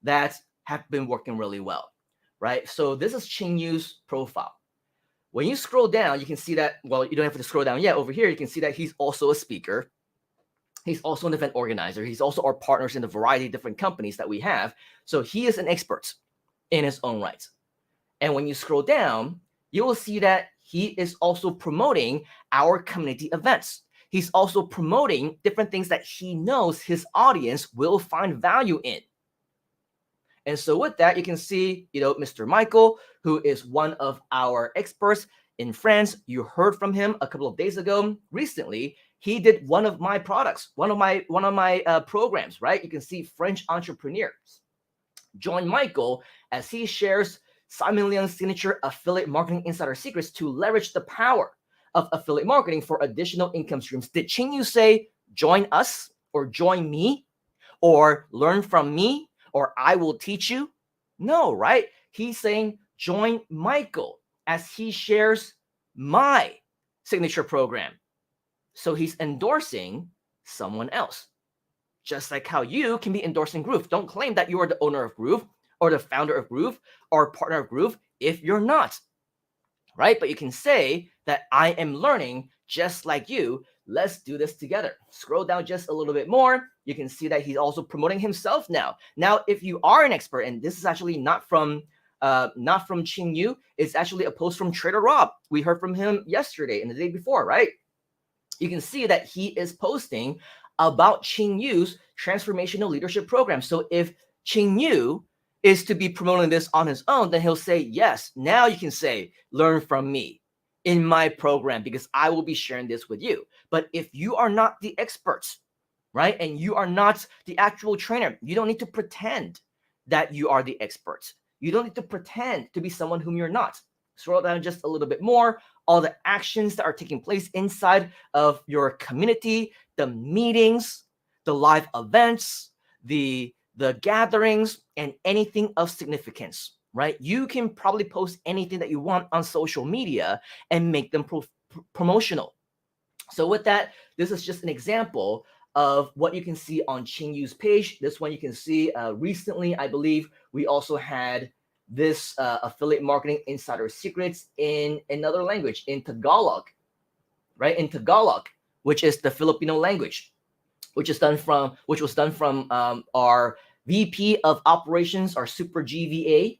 that have been working really well, right? So this is Ching Yu's profile. When you scroll down, you can see that, well, you don't have to scroll down yet. Over here, you can see that he's also a speaker. He's also an event organizer. He's also our partners in the variety of different companies that we have. So he is an expert in his own right. And when you scroll down, you will see that he is also promoting our community events. He's also promoting different things that he knows his audience will find value in. And so with that, you can see, Mr. Michael, who is one of our experts in France. You heard from him a couple of days ago. Recently, he did one of my products, one of my programs, right? You can see French entrepreneurs. Join Michael as he shares Simon Leon's signature affiliate marketing insider secrets to leverage the power of affiliate marketing for additional income streams. Did Ching Yu say, join us or join me or learn from me or I will teach you? No, right? He's saying, join Michael as he shares my signature program. So he's endorsing someone else. Just like how you can be endorsing Groove. Don't claim that you are the owner of Groove or the founder of Groove or partner of Groove if you're not, right? But you can say that I am learning just like you. Let's do this together. Scroll down just a little bit more. You can see that he's also promoting himself now. Now, if you are an expert, and this is actually not from Ching Yu, it's actually a post from Trader Rob. We heard from him yesterday and the day before, right? You can see that he is posting about Ching Yu's transformational leadership program. So if Ching Yu is to be promoting this on his own, then he'll say, yes, now you can say, learn from me in my program because I will be sharing this with you. But if you are not the experts, right, and you are not the actual trainer, you don't need to pretend that you are the experts. You don't need to pretend to be someone whom you're not. Scroll down just a little bit more. All the actions that are taking place inside of your community, the meetings, the live events, the gatherings, and anything of significance, right? You can probably post anything that you want on social media and make them promotional. So with that, this is just an example of what you can see on Ching Yu's page. This one you can see recently, I believe we also had this affiliate marketing insider secrets in another language, in Tagalog, right? In Tagalog, which is the Filipino language, which was done from our VP of Operations, our Super GVA,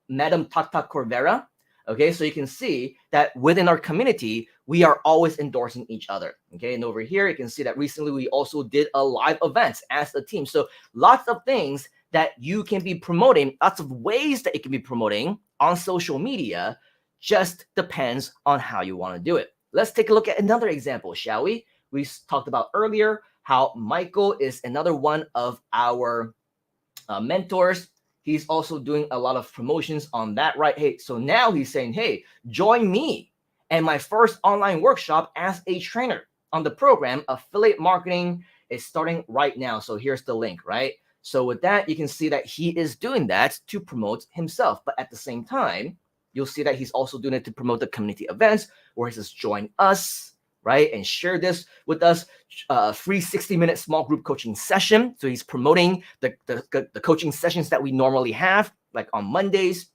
Madam Tata Corvera. Okay, so you can see that within our community, we are always endorsing each other. Okay, and over here, you can see that recently we also did a live event as a team. So lots of things that you can be promoting, lots of ways that you can be promoting on social media. Just depends on how you want to do it. Let's take a look at another example, shall we? We talked about earlier how Michael is another one of our mentors. He's also doing a lot of promotions on that, right? Hey, so now he's saying, hey, join me and my first online workshop as a trainer on the program. Affiliate marketing is starting right now. So here's the link, right? So with that, you can see that he is doing that to promote himself. But at the same time, you'll see that he's also doing it to promote the community events where he says, join us, right? And share this with us. Free 60-minute small group coaching session. So he's promoting the coaching sessions that we normally have, like on Mondays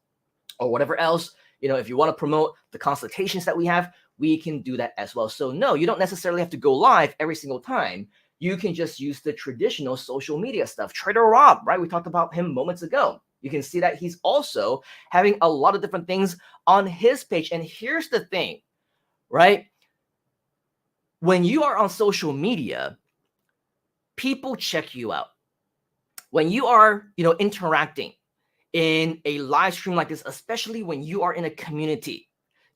or whatever else. If you want to promote the consultations that we have, we can do that as well. So no, you don't necessarily have to go live every single time. You can just use the traditional social media stuff. Trader Rob, right? We talked about him moments ago. You can see that he's also having a lot of different things on his page. And here's the thing, right? When you are on social media, people check you out. When you are, interacting in a live stream like this, especially when you are in a community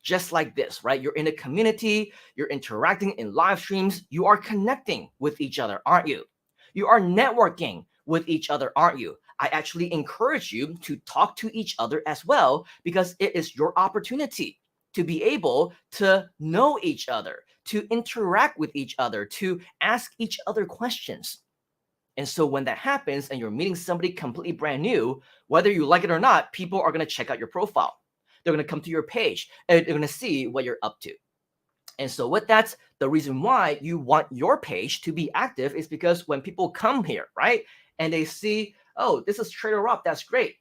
just like this, right? You're in a community, you're interacting in live streams, you are connecting with each other, aren't you? You are networking with each other, aren't you? I actually encourage you to talk to each other as well, because it is your opportunity to be able to know each other, to interact with each other, to ask each other questions. And so when that happens and you're meeting somebody completely brand new, whether you like it or not, people are going to check out your profile. They're going to come to your page and they're going to see what you're up to. And so with that, the reason why you want your page to be active is because when people come here, right, and they see, oh, this is Trader Rob, that's great.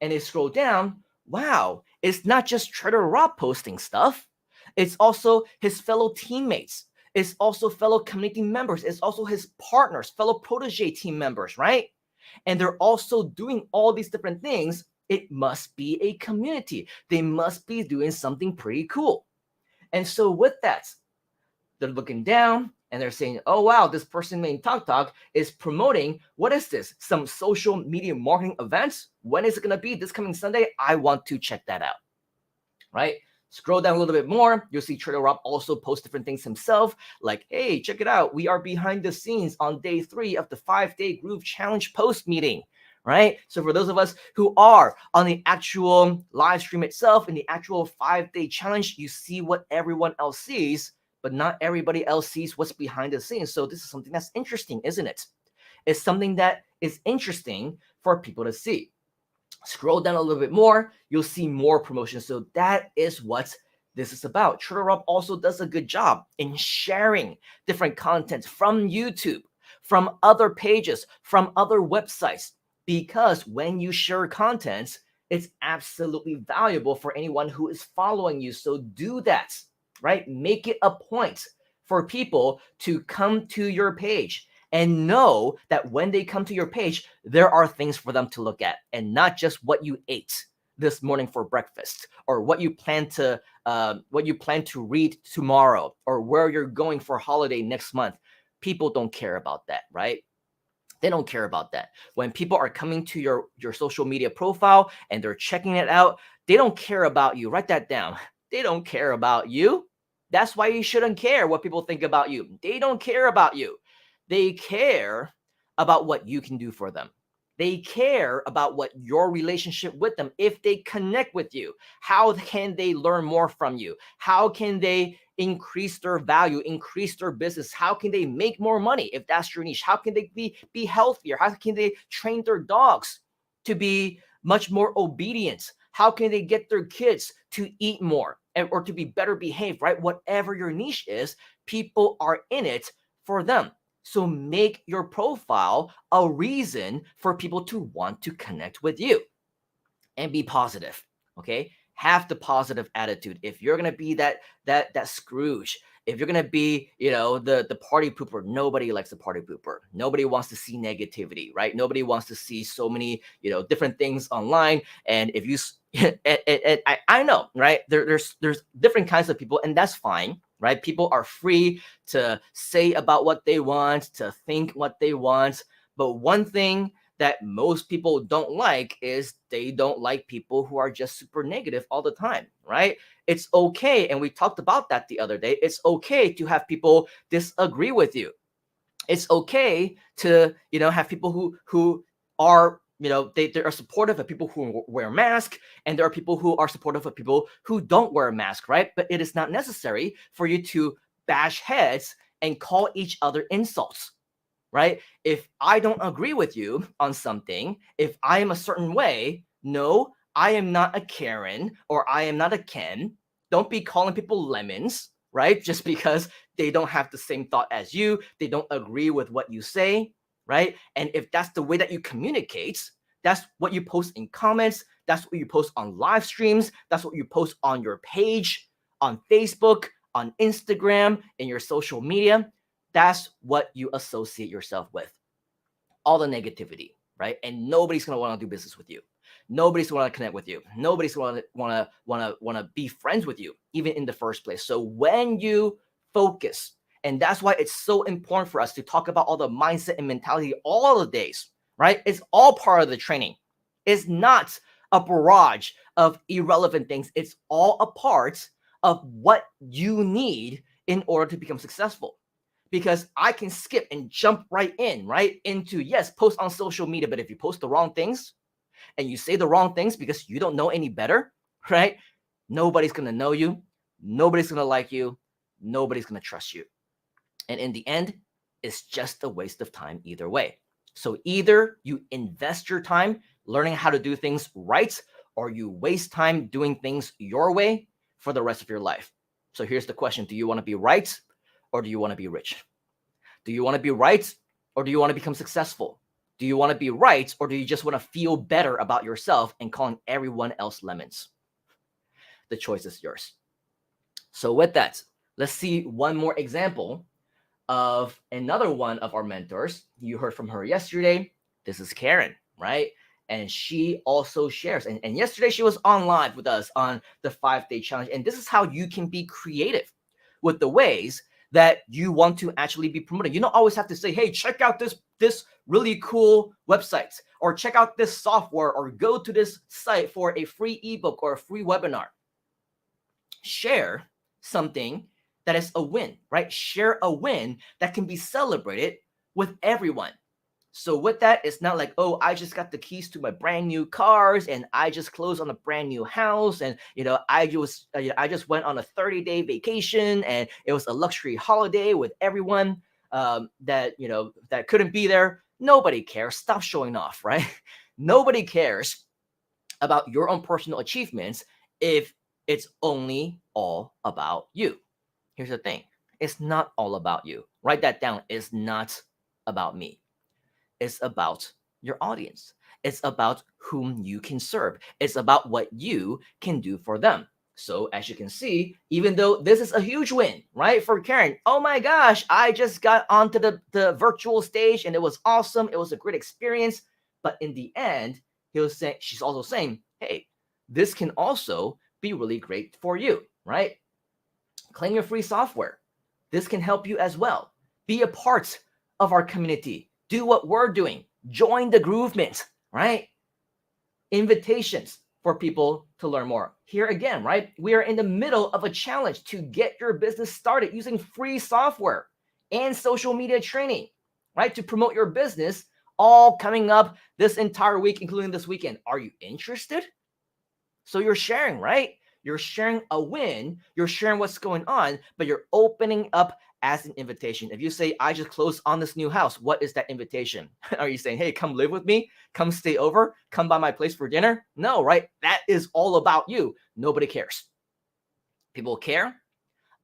And they scroll down, wow, it's not just Trader Rob posting stuff. It's also his fellow teammates. It's also fellow community members. It's also his partners, fellow protege team members, right? And they're also doing all these different things. It must be a community. They must be doing something pretty cool. And so with that, they're looking down and they're saying, oh, wow, this person named Talk is promoting, what is this? Some social media marketing events? When is it going to be? This coming Sunday? I want to check that out, right? Scroll down a little bit more. You'll see Trader Rob also post different things himself, like, hey, check it out. We are behind the scenes on day 3 of the 5-day Groove Challenge post meeting, right? So for those of us who are on the actual live stream itself, in the actual 5-day challenge, you see what everyone else sees, but not everybody else sees what's behind the scenes. So this is something that's interesting, isn't it? It's something that is interesting for people to see. Scroll down a little bit more, you'll see more promotions. So that is what this is about. Trader Rob also does a good job in sharing different content from YouTube, from other pages, from other websites, because when you share content, it's absolutely valuable for anyone who is following you. So do that, right? Make it a point for people to come to your page and know that when they come to your page, there are things for them to look at, and not just what you ate this morning for breakfast, or what you plan to read tomorrow, or where you're going for holiday next month. People don't care about that, right? They don't care about that. When people are coming to your social media profile and they're checking it out, they don't care about you. Write that down. They don't care about you. That's why you shouldn't care what people think about you. They don't care about you. They care about what you can do for them. They care about what your relationship with them, if they connect with you, how can they learn more from you? How can they increase their value, increase their business? How can they make more money if that's your niche? How can they be healthier? How can they train their dogs to be much more obedient? How can they get their kids to eat more or to be better behaved, right? Whatever your niche is, people are in it for them. So make your profile a reason for people to want to connect with you, and be positive, okay? Have the positive attitude. If you're going to be that Scrooge, if you're going to be, the party pooper, nobody likes the party pooper. Nobody wants to see negativity, right? Nobody wants to see so many, different things online. And if you, I know, right? There's different kinds of people, and that's fine. Right? People are free to say about what they want, to think what they want. But one thing that most people don't like is they don't like people who are just super negative all the time, right? It's okay. And we talked about that the other day. It's okay to have people disagree with you. It's okay to, have people who are, they are supportive of people who wear masks, and there are people who are supportive of people who don't wear a mask, right? But it is not necessary for you to bash heads and call each other insults, right? If I don't agree with you on something, if I am a certain way, no, I am not a Karen or I am not a Ken. Don't be calling people lemons, right? Just because they don't have the same thought as you, they don't agree with what you say, right? And if that's the way that you communicate, that's what you post in comments, that's what you post on live streams, that's what you post on your page, on Facebook, on Instagram, in your social media. That's what you associate yourself with. All the negativity, right? And nobody's gonna want to do business with you. Nobody's gonna want to connect with you. Nobody's gonna want to be friends with you, even in the first place. So when you focus, and that's why it's so important for us to talk about all the mindset and mentality all the days, right? It's all part of the training. It's not a barrage of irrelevant things. It's all a part of what you need in order to become successful. Because I can skip and jump right into, yes, post on social media. But if you post the wrong things and you say the wrong things because you don't know any better, right? Nobody's going to know you. Nobody's going to like you. Nobody's going to trust you. And in the end, it's just a waste of time either way. So either you invest your time learning how to do things right, or you waste time doing things your way for the rest of your life. So here's the question. Do you want to be right, or do you want to be rich? Do you want to be right, or do you want to become successful? Do you want to be right, or do you just want to feel better about yourself and calling everyone else lemons? The choice is yours. So with that, let's see one more example of another one of our mentors. You heard from her yesterday. This is Karen, right? And she also shares. And yesterday she was on live with us on the 5-day challenge. And this is how you can be creative with the ways that you want to actually be promoting. You don't always have to say, hey, check out this really cool website, or check out this software, or go to this site for a free ebook or a free webinar. Share something that is a win, right? Share a win that can be celebrated with everyone. So with that, it's not like, oh, I just got the keys to my brand new cars, and I just closed on a brand new house, and I just went on a 30-day vacation, and it was a luxury holiday with everyone that couldn't be there. Nobody cares. Stop showing off, right? Nobody cares about your own personal achievements if it's only all about you. Here's the thing. It's not all about you. Write that down. It's not about me. It's about your audience. It's about whom you can serve. It's about what you can do for them. So as you can see, even though this is a huge win, right, for Karen, oh my gosh, I just got onto the virtual stage and it was awesome. It was a great experience. But in the end, she's also saying, hey, this can also be really great for you, right? Claim your free software. This can help you as well. Be a part of our community. Do what we're doing. Join the groovement, right? Invitations for people to learn more. Here again, right? We are in the middle of a challenge to get your business started using free software and social media training, right? To promote your business, all coming up this entire week, including this weekend. Are you interested? So you're sharing, right? You're sharing a win. You're sharing what's going on, but you're opening up as an invitation. If you say, I just closed on this new house, what is that invitation? Are you saying, hey, come live with me? Come stay over? Come by my place for dinner? No, right? That is all about you. Nobody cares. People care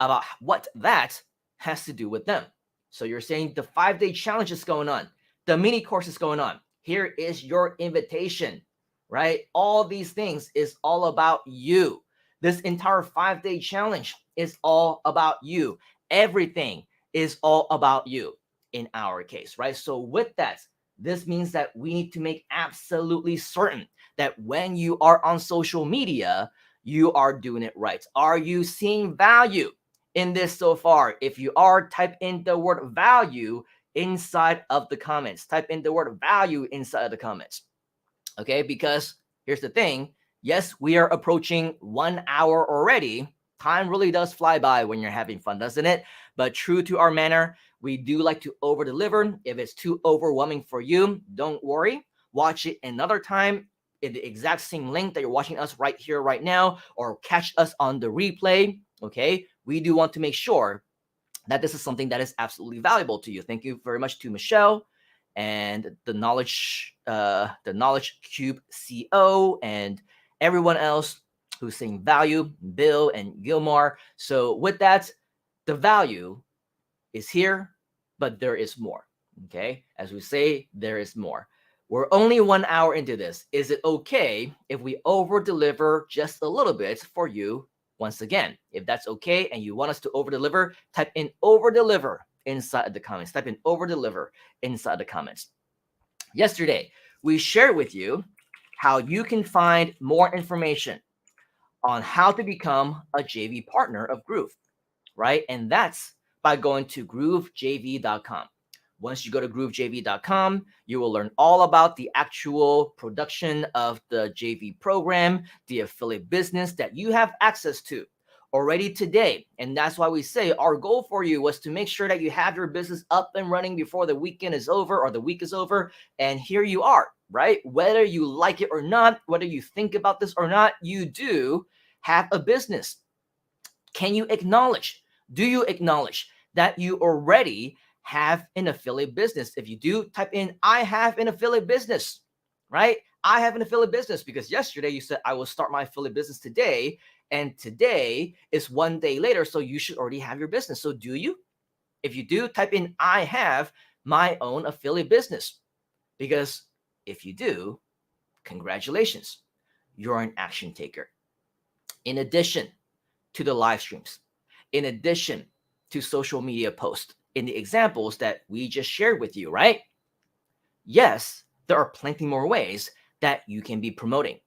about what that has to do with them. So you're saying the 5-day challenge is going on. The mini course is going on. Here is your invitation, right? All these things is all about you. This entire 5-day challenge is all about you. Everything is all about you in our case, right? So with that, this means that we need to make absolutely certain that when you are on social media, you are doing it right. Are you seeing value in this so far? If you are, type in the word value inside of the comments. Type in the word value inside of the comments. Okay, because here's the thing. Yes, we are approaching 1 hour already. Time really does fly by when you're having fun, doesn't it? But true to our manner, we do like to over deliver. If it's too overwhelming for you, don't worry. Watch it another time in the exact same link that you're watching us right here, right now, or catch us on the replay. Okay, we do want to make sure that this is something that is absolutely valuable to you. Thank you very much to Michelle and the Knowledge Cube CO and everyone else who's saying value, Bill and Gilmar. So with that, the value is here, but there is more. Okay, as we say, there is more. We're only 1 hour into this. Is it okay if we over deliver just a little bit for you? Once again, if that's okay and you want us to over deliver, type in over deliver inside the comments. Type in over deliver inside the comments. Yesterday, we shared with you how you can find more information on how to become a JV partner of Groove, right? And that's by going to groovejv.com. Once you go to groovejv.com, you will learn all about the actual production of the JV program, the affiliate business that you have access to already today. And that's why we say our goal for you was to make sure that you have your business up and running before the weekend is over or the week is over. And here you are, right? Whether you like it or not, whether you think about this or not, you do have a business. Can you acknowledge? Do you acknowledge that you already have an affiliate business? If you do, type in, I have an affiliate business, right? I have an affiliate business because yesterday you said, I will start my affiliate business today. And today is 1 day later. So you should already have your business. So do you? If you do, type in, I have my own affiliate business. Because if you do, congratulations, you're an action taker. In addition to the live streams, in addition to social media posts, in the examples that we just shared with you, right? Yes, there are plenty more ways that you can be promoting.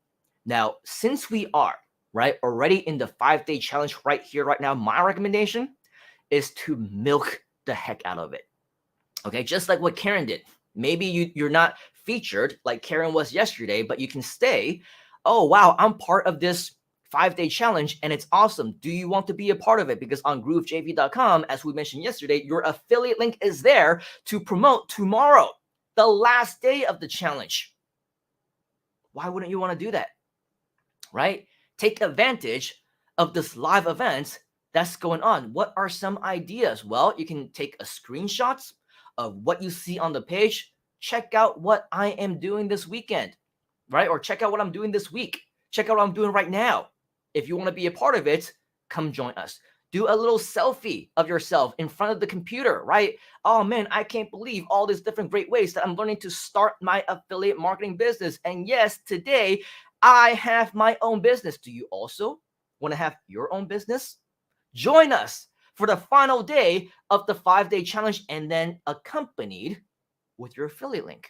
Now, since we are, right, already in the 5-day challenge right here, right now, my recommendation is to milk the heck out of it. Okay, just like what Karen did. Maybe you're not featured like Karen was yesterday, but you can stay. Oh, wow, I'm part of this 5-day challenge and it's awesome. Do you want to be a part of it? Because on groovejv.com, as we mentioned yesterday, your affiliate link is there to promote tomorrow, the last day of the challenge. Why wouldn't you want to do that? Right? Take advantage of this live event that's going on. What are some ideas? Well, you can take a screenshot of what you see on the page. Check out what I am doing this weekend, right? Or check out what I'm doing this week. Check out what I'm doing right now. If you want to be a part of it, come join us. Do a little selfie of yourself in front of the computer, right? Oh man, I can't believe all these different great ways that I'm learning to start my affiliate marketing business. And yes, today I have my own business. Do you also want to have your own business? Join us for the final day of the 5-day challenge and then accompanied with your affiliate link,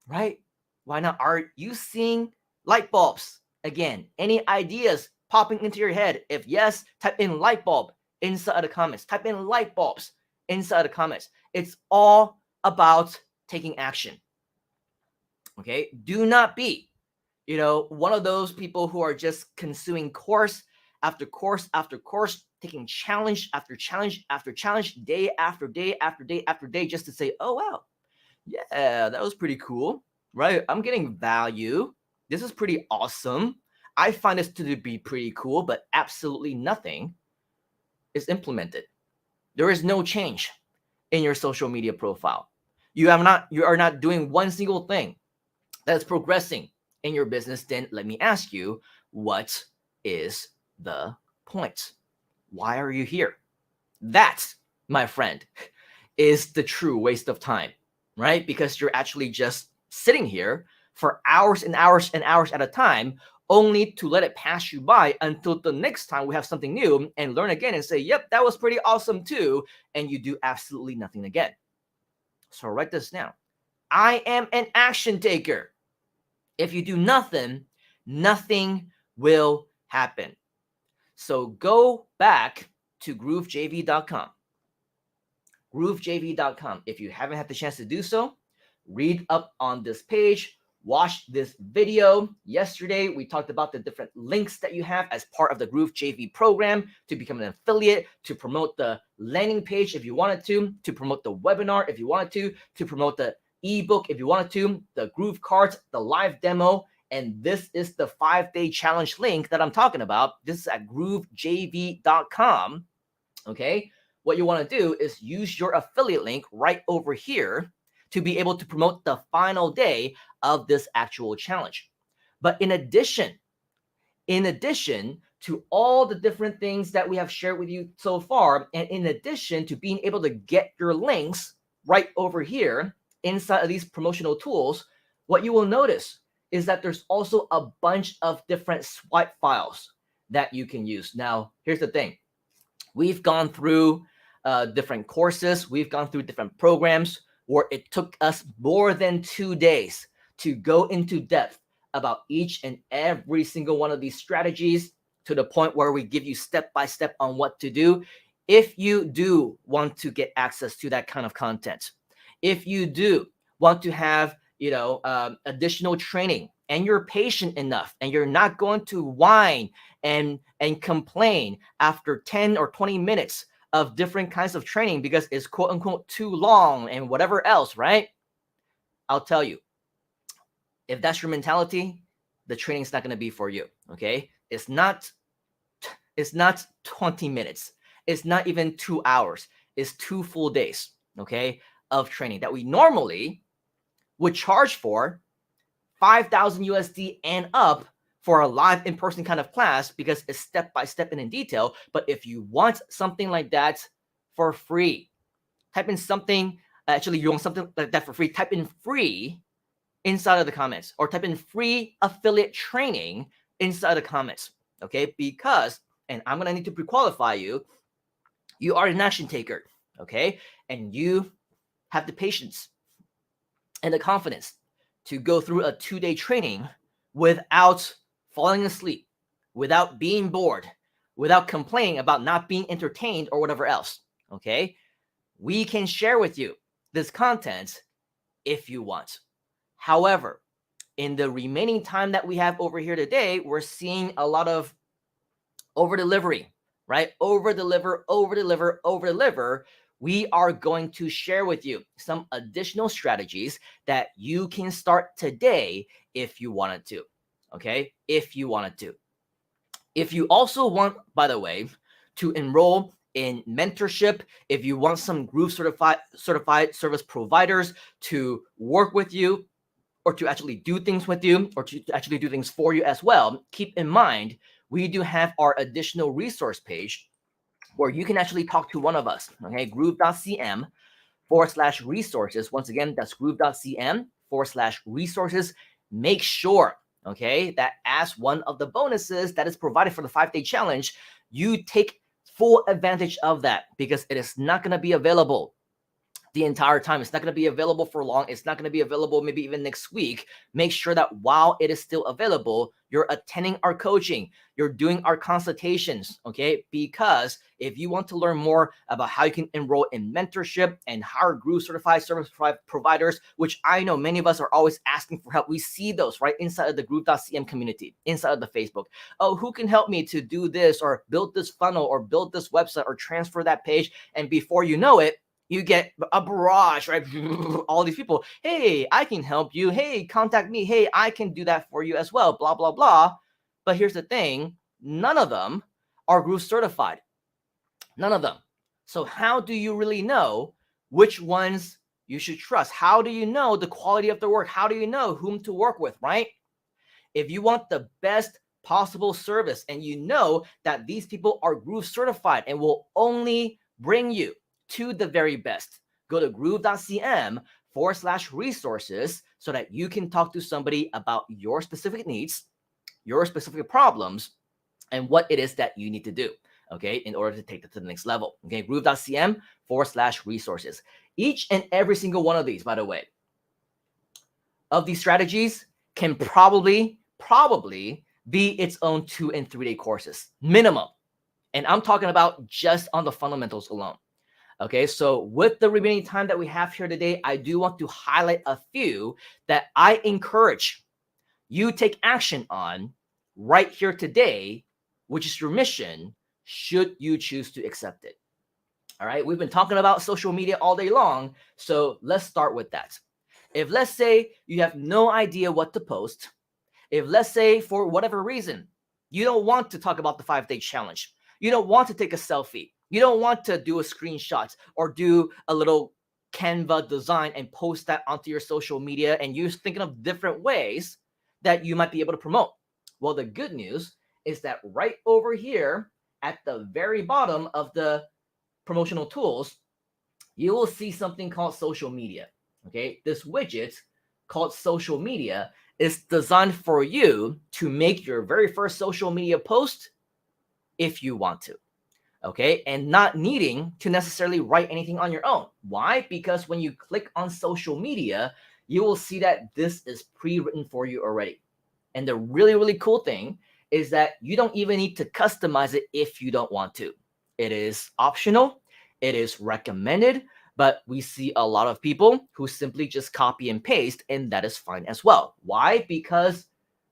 right? Why not? Are you seeing light bulbs? Again, any ideas popping into your head? If yes, type in light bulb inside the comments. Type in light bulbs inside the comments. It's all about taking action. Okay? Do not be, one of those people who are just consuming course after course after course, taking challenge after challenge after challenge, day after day after day after day, just to say, oh, wow, yeah, that was pretty cool, right? I'm getting value. This is pretty awesome. I find this to be pretty cool, but absolutely nothing is implemented. There is no change in your social media profile. You are not doing one single thing that's progressing in your business. Then let me ask you, what is the point? Why are you here? That, my friend, is the true waste of time, right? Because you're actually just sitting here for hours and hours and hours at a time, only to let it pass you by until the next time we have something new and learn again and say, yep, that was pretty awesome too. And you do absolutely nothing again. So write this down. I am an action taker. If you do nothing, nothing will happen. So go back to groovejv.com. groovejv.com. If you haven't had the chance to do so, read up on this page, watch this video. Yesterday, we talked about the different links that you have as part of the Groove JV program to become an affiliate, to promote the landing page if you wanted to promote the webinar if you wanted to promote the ebook if you wanted to, the Groove cards, the live demo. And this is the 5-day challenge link that I'm talking about. This is at groovejv.com. Okay. What you want to do is use your affiliate link right over here to be able to promote the final day of this actual challenge. But in addition to all the different things that we have shared with you so far, and in addition to being able to get your links right over here inside of these promotional tools, what you will notice is that there's also a bunch of different swipe files that you can use. Now, here's the thing. We've gone through different courses. We've gone through different programs where it took us more than 2 days to go into depth about each and every single one of these strategies, to the point where we give you step-by-step on what to do. If you do want to get access to that kind of content, if you do want to have additional training, and you're patient enough, and you're not going to whine and complain after 10 or 20 minutes of different kinds of training because it's quote unquote too long and whatever else, right? I'll tell you, if that's your mentality, the training's not going to be for you. Okay. It's not 20 minutes. It's not even 2 hours. It's 2 full days, okay, of training that we normally would charge for 5,000 USD and up for a live in-person kind of class, because it's step-by-step and in detail. But if you want something like that for free, type in something, actually you want something like that for free, type in free inside of the comments, or type in free affiliate training inside the comments, okay? Because, and I'm gonna need to pre-qualify you, you are an action taker, okay? And you have the patience and the confidence to go through a 2-day training without falling asleep, without being bored, without complaining about not being entertained or whatever else, okay? We can share with you this content if you want. However, in the remaining time that we have over here today, we're seeing a lot of over delivery, right? Over deliver. We are going to share with you some additional strategies that you can start today if you wanted to, okay? If you wanted to. If you also want, by the way, to enroll in mentorship, if you want some Groove certified service providers to work with you, or to actually do things with you, or to actually do things for you as well, keep in mind, we do have our additional resource page where you can actually talk to one of us, okay? groove.cm/resources. Once again, that's groove.cm/resources. Make sure, okay, that as one of the bonuses that is provided for the 5-day challenge, you take full advantage of that, because it is not going to be available the entire time. It's not going to be available for long. It's not going to be available maybe even next week. Make sure that while it is still available, you're attending our coaching, you're doing our consultations, okay? Because if you want to learn more about how you can enroll in mentorship and hire Groove certified service providers, which I know many of us are always asking for help. We see those right inside of the Groove.cm community, inside of the Facebook. Oh, who can help me to do this, or build this funnel, or build this website, or transfer that page? And before you know it, you get a barrage, right? All these people, hey, I can help you. Hey, contact me. Hey, I can do that for you as well, blah, blah, blah. But here's the thing. None of them are Groove certified. None of them. So how do you really know which ones you should trust? How do you know the quality of their work? How do you know whom to work with, right? If you want the best possible service, and you know that these people are Groove certified and will only bring you to the very best, go to groove.cm/resources so that you can talk to somebody about your specific needs, your specific problems, and what it is that you need to do, okay, in order to take it to the next level. Okay, groove.cm/resources. Each and every single one of these, by the way, of these strategies can probably be its own 2 and 3 day courses minimum. And I'm talking about just on the fundamentals alone. Okay, so with the remaining time that we have here today, I do want to highlight a few that I encourage you take action on right here today, which is your mission, should you choose to accept it. All right, we've been talking about social media all day long, so let's start with that. If let's say you have no idea what to post, if let's say for whatever reason, you don't want to talk about the 5-day challenge, you don't want to take a selfie, you don't want to do a screenshot or do a little Canva design and post that onto your social media, and you're thinking of different ways that you might be able to promote. Well, the good news is that right over here at the very bottom of the promotional tools, you will see something called social media. Okay, this widget called social media is designed for you to make your very first social media post if you want to. Okay, and not needing to necessarily write anything on your own. Why? Because when you click on social media, you will see that this is pre-written for you already. And the really, really cool thing is that you don't even need to customize it if you don't want to. It is optional, it is recommended, but we see a lot of people who simply just copy and paste, and that is fine as well. Why? Because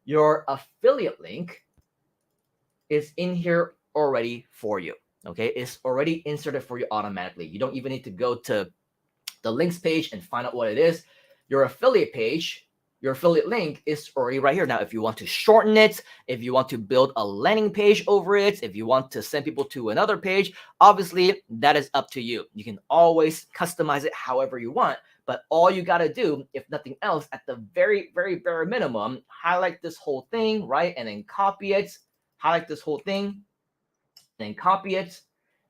your affiliate link is in here already for you. Okay, it's already inserted for you automatically. You don't even need to go to the links page and find out what it is. Your affiliate page, your affiliate link is already right here. Now, if you want to shorten it, if you want to build a landing page over it, if you want to send people to another page, obviously that is up to you. You can always customize it however you want, but all you got to do, if nothing else, at the very, very bare minimum, highlight this whole thing, right? And then copy it, highlight this whole thing, then copy it,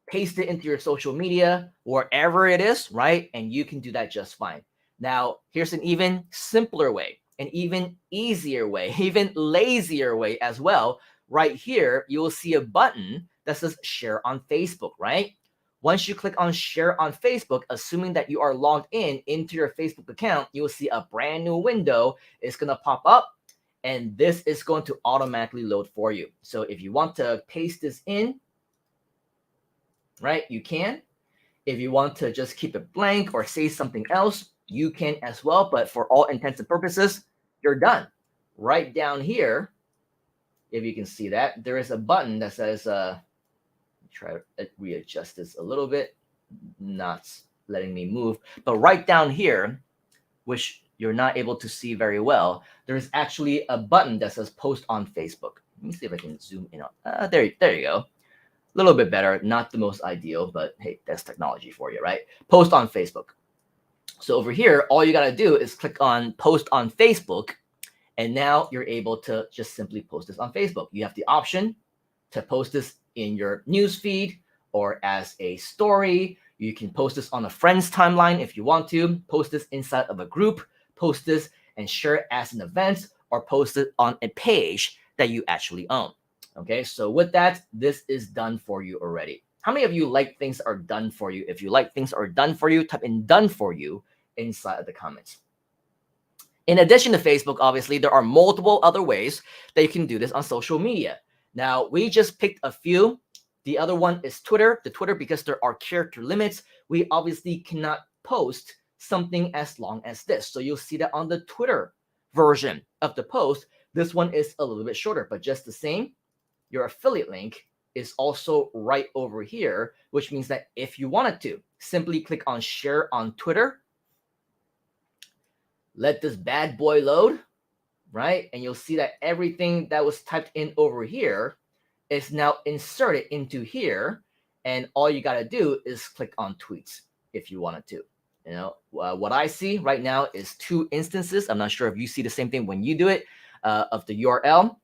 paste it into your social media, wherever it is, right? And you can do that just fine. Now, here's an even simpler way, an even easier way, even lazier way as well. Right here, you will see a button that says share on Facebook, right? Once you click on share on Facebook, assuming that you are logged in into your Facebook account, you will see a brand new window. It's going to pop up, and this is going to automatically load for you. So if you want to paste this in, right, you can. If you want to just keep it blank or say something else, you can as well. But for all intents and purposes, you're done. Right down here, if you can see that, there is a button that says, try to readjust this a little bit, not letting me move. But right down here, which you're not able to see very well, there's actually a button that says post on Facebook. Let me see if I can zoom in on. There you go. A little bit better, not the most ideal, but hey, that's technology for you, right? Post on Facebook. So over here, all you got to do is click on post on Facebook, and now you're able to just simply post this on Facebook. You have the option to post this in your news feed or as a story. You can post this on a friend's timeline if you want to, post this inside of a group, post this and share it as an event, or post it on a page that you actually own. Okay, so with that, this is done for you already. How many of you like things that are done for you? If you like things that are done for you, type in done for you inside of the comments. In addition to Facebook, obviously, there are multiple other ways that you can do this on social media. Now, we just picked a few. The other one is Twitter. The Twitter, because there are character limits, we obviously cannot post something as long as this. So you'll see that on the Twitter version of the post, this one is a little bit shorter, but just the same, your affiliate link is also right over here, which means that if you wanted to, simply click on share on Twitter, let this bad boy load, right? And you'll see that everything that was typed in over here is now inserted into here. And all you got to do is click on tweets if you wanted to. You know, what I see right now is 2 instances. I'm not sure if you see the same thing when you do it, of the URL.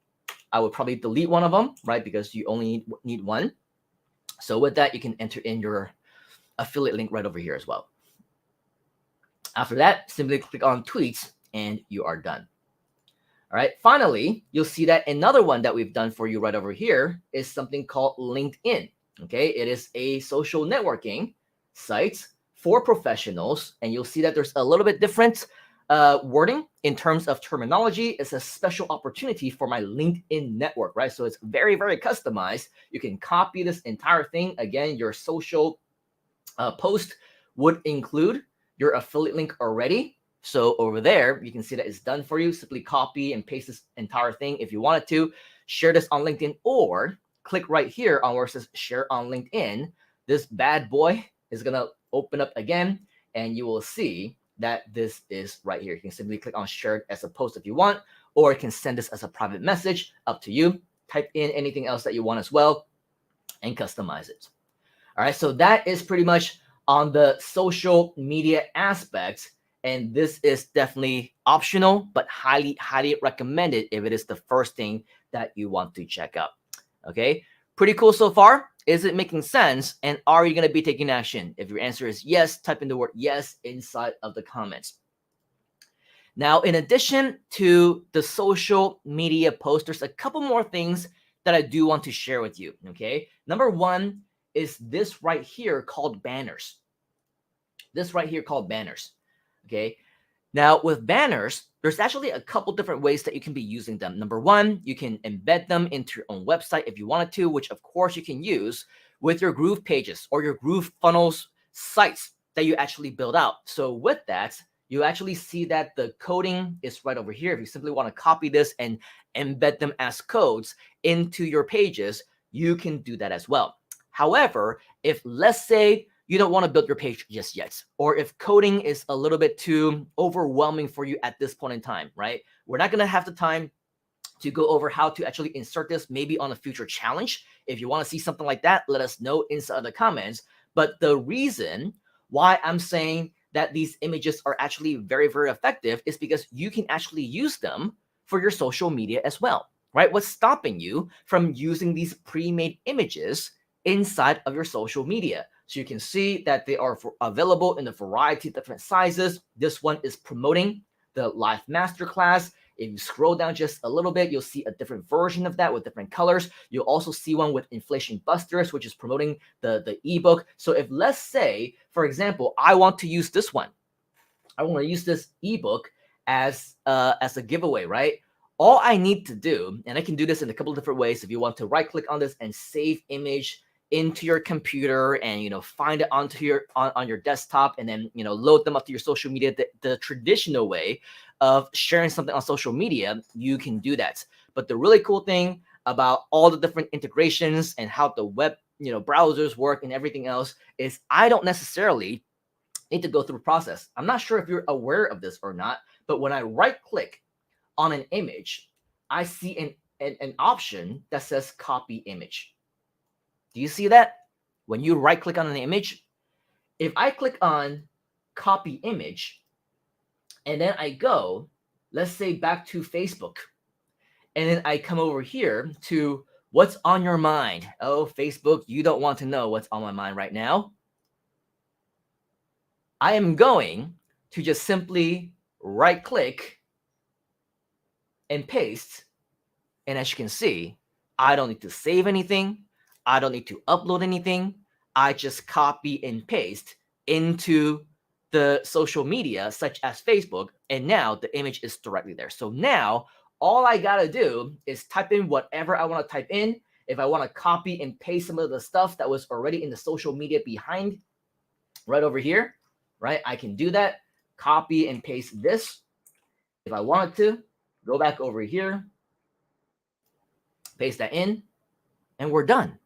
I would probably delete one of them, right? Because you only need one. So with that, you can enter in your affiliate link right over here as well. After that, simply click on tweets and you are done. All right. Finally, you'll see that another one that we've done for you right over here is something called LinkedIn. Okay. It is a social networking site for professionals. And you'll see that there's a little bit different wording in terms of terminology. It's a special opportunity for my LinkedIn network, right? So it's very, very customized. You can copy this entire thing. Again, your social post would include your affiliate link already. So over there, you can see that it's done for you. Simply copy and paste this entire thing if you wanted to. Share this on LinkedIn, or click right here on where it says share on LinkedIn. This bad boy is going to open up again, and you will see that this is right here. You can simply click on share it as a post if you want, or you can send this as a private message, up to you. Type in anything else that you want as well and customize it. All right, so that is pretty much on the social media aspects. And this is definitely optional, but highly, highly recommended if it is the first thing that you want to check out. Okay, pretty cool so far. Is it making sense? And are you going to be taking action? If your answer is yes, type in the word yes inside of the comments. Now, in addition to the social media posts, there's a couple more things that I do want to share with you. Okay, number one is this right here called banners. This right here called banners. Okay, now with banners, there's actually a couple different ways that you can be using them. Number one, you can embed them into your own website if you wanted to, which of course you can use with your Groove pages or your Groove funnels sites that you actually build out. So with that, you actually see that the coding is right over here. If you simply want to copy this and embed them as codes into your pages, you can do that as well. However, if let's say you don't want to build your page just yet, or if coding is a little bit too overwhelming for you at this point in time, right? We're not going to have the time to go over how to actually insert this maybe on a future challenge. If you want to see something like that, let us know inside the comments. But the reason why I'm saying that these images are actually very, very effective is because you can actually use them for your social media as well, right? What's stopping you from using these pre-made images inside of your social media? So you can see that they are available in a variety of different sizes. This one is promoting the live masterclass. If you scroll down just a little bit, you'll see a different version of that with different colors. You'll also see one with Inflation Busters, which is promoting the ebook. So if, let's say, for example, I want to use this one. I want to use this ebook as a giveaway, right? All I need to do, and I can do this in a couple of different ways. If you want to right click on this and save image into your computer and find it onto your on your desktop and then load them up to your social media, the traditional way of sharing something on social media, you can do that. But the really cool thing about all the different integrations and how the web browsers work and everything else is I don't necessarily need to go through a process. I'm not sure if you're aware of this or not, but when I right click on an image, I see an option that says copy image. Do you see that? When you right click on an image, if I click on copy image and then I go, let's say back to Facebook, and then I come over here to what's on your mind. Oh, Facebook, you don't want to know what's on my mind right now. I am going to just simply right click and paste. And as you can see, I don't need to save anything. I don't need to upload anything. I just copy and paste into the social media such as Facebook. And now the image is directly there. So now all I got to do is type in whatever I want to type in. If I want to copy and paste some of the stuff that was already in the social media behind right over here, right? I can do that. Copy and paste this. If I wanted to, go back over here, paste that in, and we're done,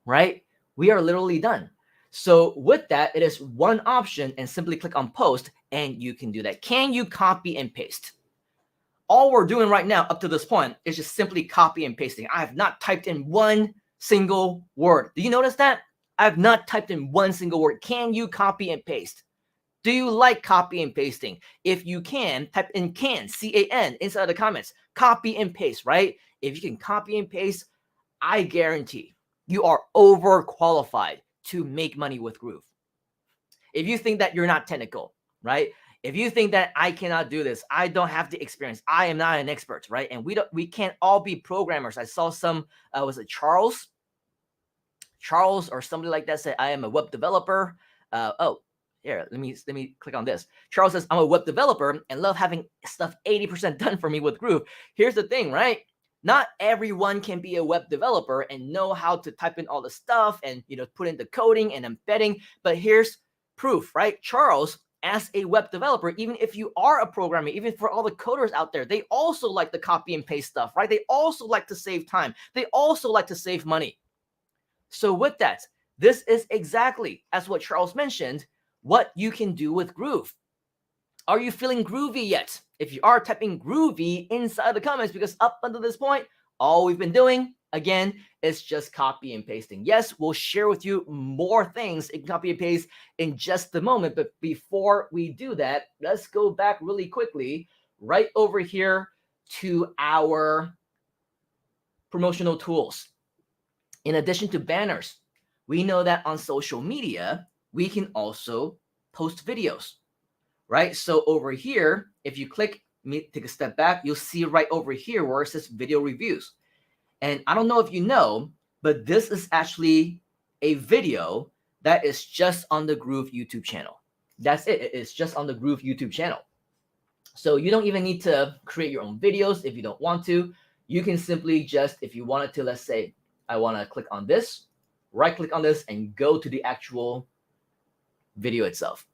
right? We are literally done. So with that, it is one option and simply click on post and you can do that. Can you copy and paste? All we're doing right now up to this point is just simply copy and pasting. I have not typed in one single word. Do you notice that? I have not typed in one single word. Can you copy and paste? Do you like copy and pasting? If you can, type in can, C-A-N, inside the comments. Copy and paste, right? If you can copy and paste, I guarantee you are overqualified to make money with Groove. If you think that you're not technical, right? If you think that I cannot do this, I don't have the experience, I am not an expert, right? And we can't all be programmers. I saw some, was it Charles or somebody like that said, I am a web developer. Here, let me click on this. Charles says, I'm a web developer and love having stuff 80% done for me with Groove. Here's the thing, right? Not everyone can be a web developer and know how to type in all the stuff and put in the coding and embedding. But here's proof, right? Charles, as a web developer, even if you are a programmer, even for all the coders out there, they also like to copy and paste stuff, right? They also like to save time. They also like to save money. So with that, this is exactly, as what Charles mentioned, what you can do with Groove. Are you feeling groovy yet? If you are, typing groovy inside the comments, because up until this point, all we've been doing, again, is just copy and pasting. Yes, we'll share with you more things in copy and paste in just a moment. But before we do that, let's go back really quickly right over here to our promotional tools. In addition to banners, we know that on social media, we can also post videos, right? So over here, if you click, take a step back, you'll see right over here where it says video reviews. And I don't know if you know, but this is actually a video that is just on the Groove YouTube channel. That's it. It's just on the Groove YouTube channel. So you don't even need to create your own videos if you don't want to. You can simply just, if you wanted to, let's say, I want to click on this, right click on this and go to the actual video itself.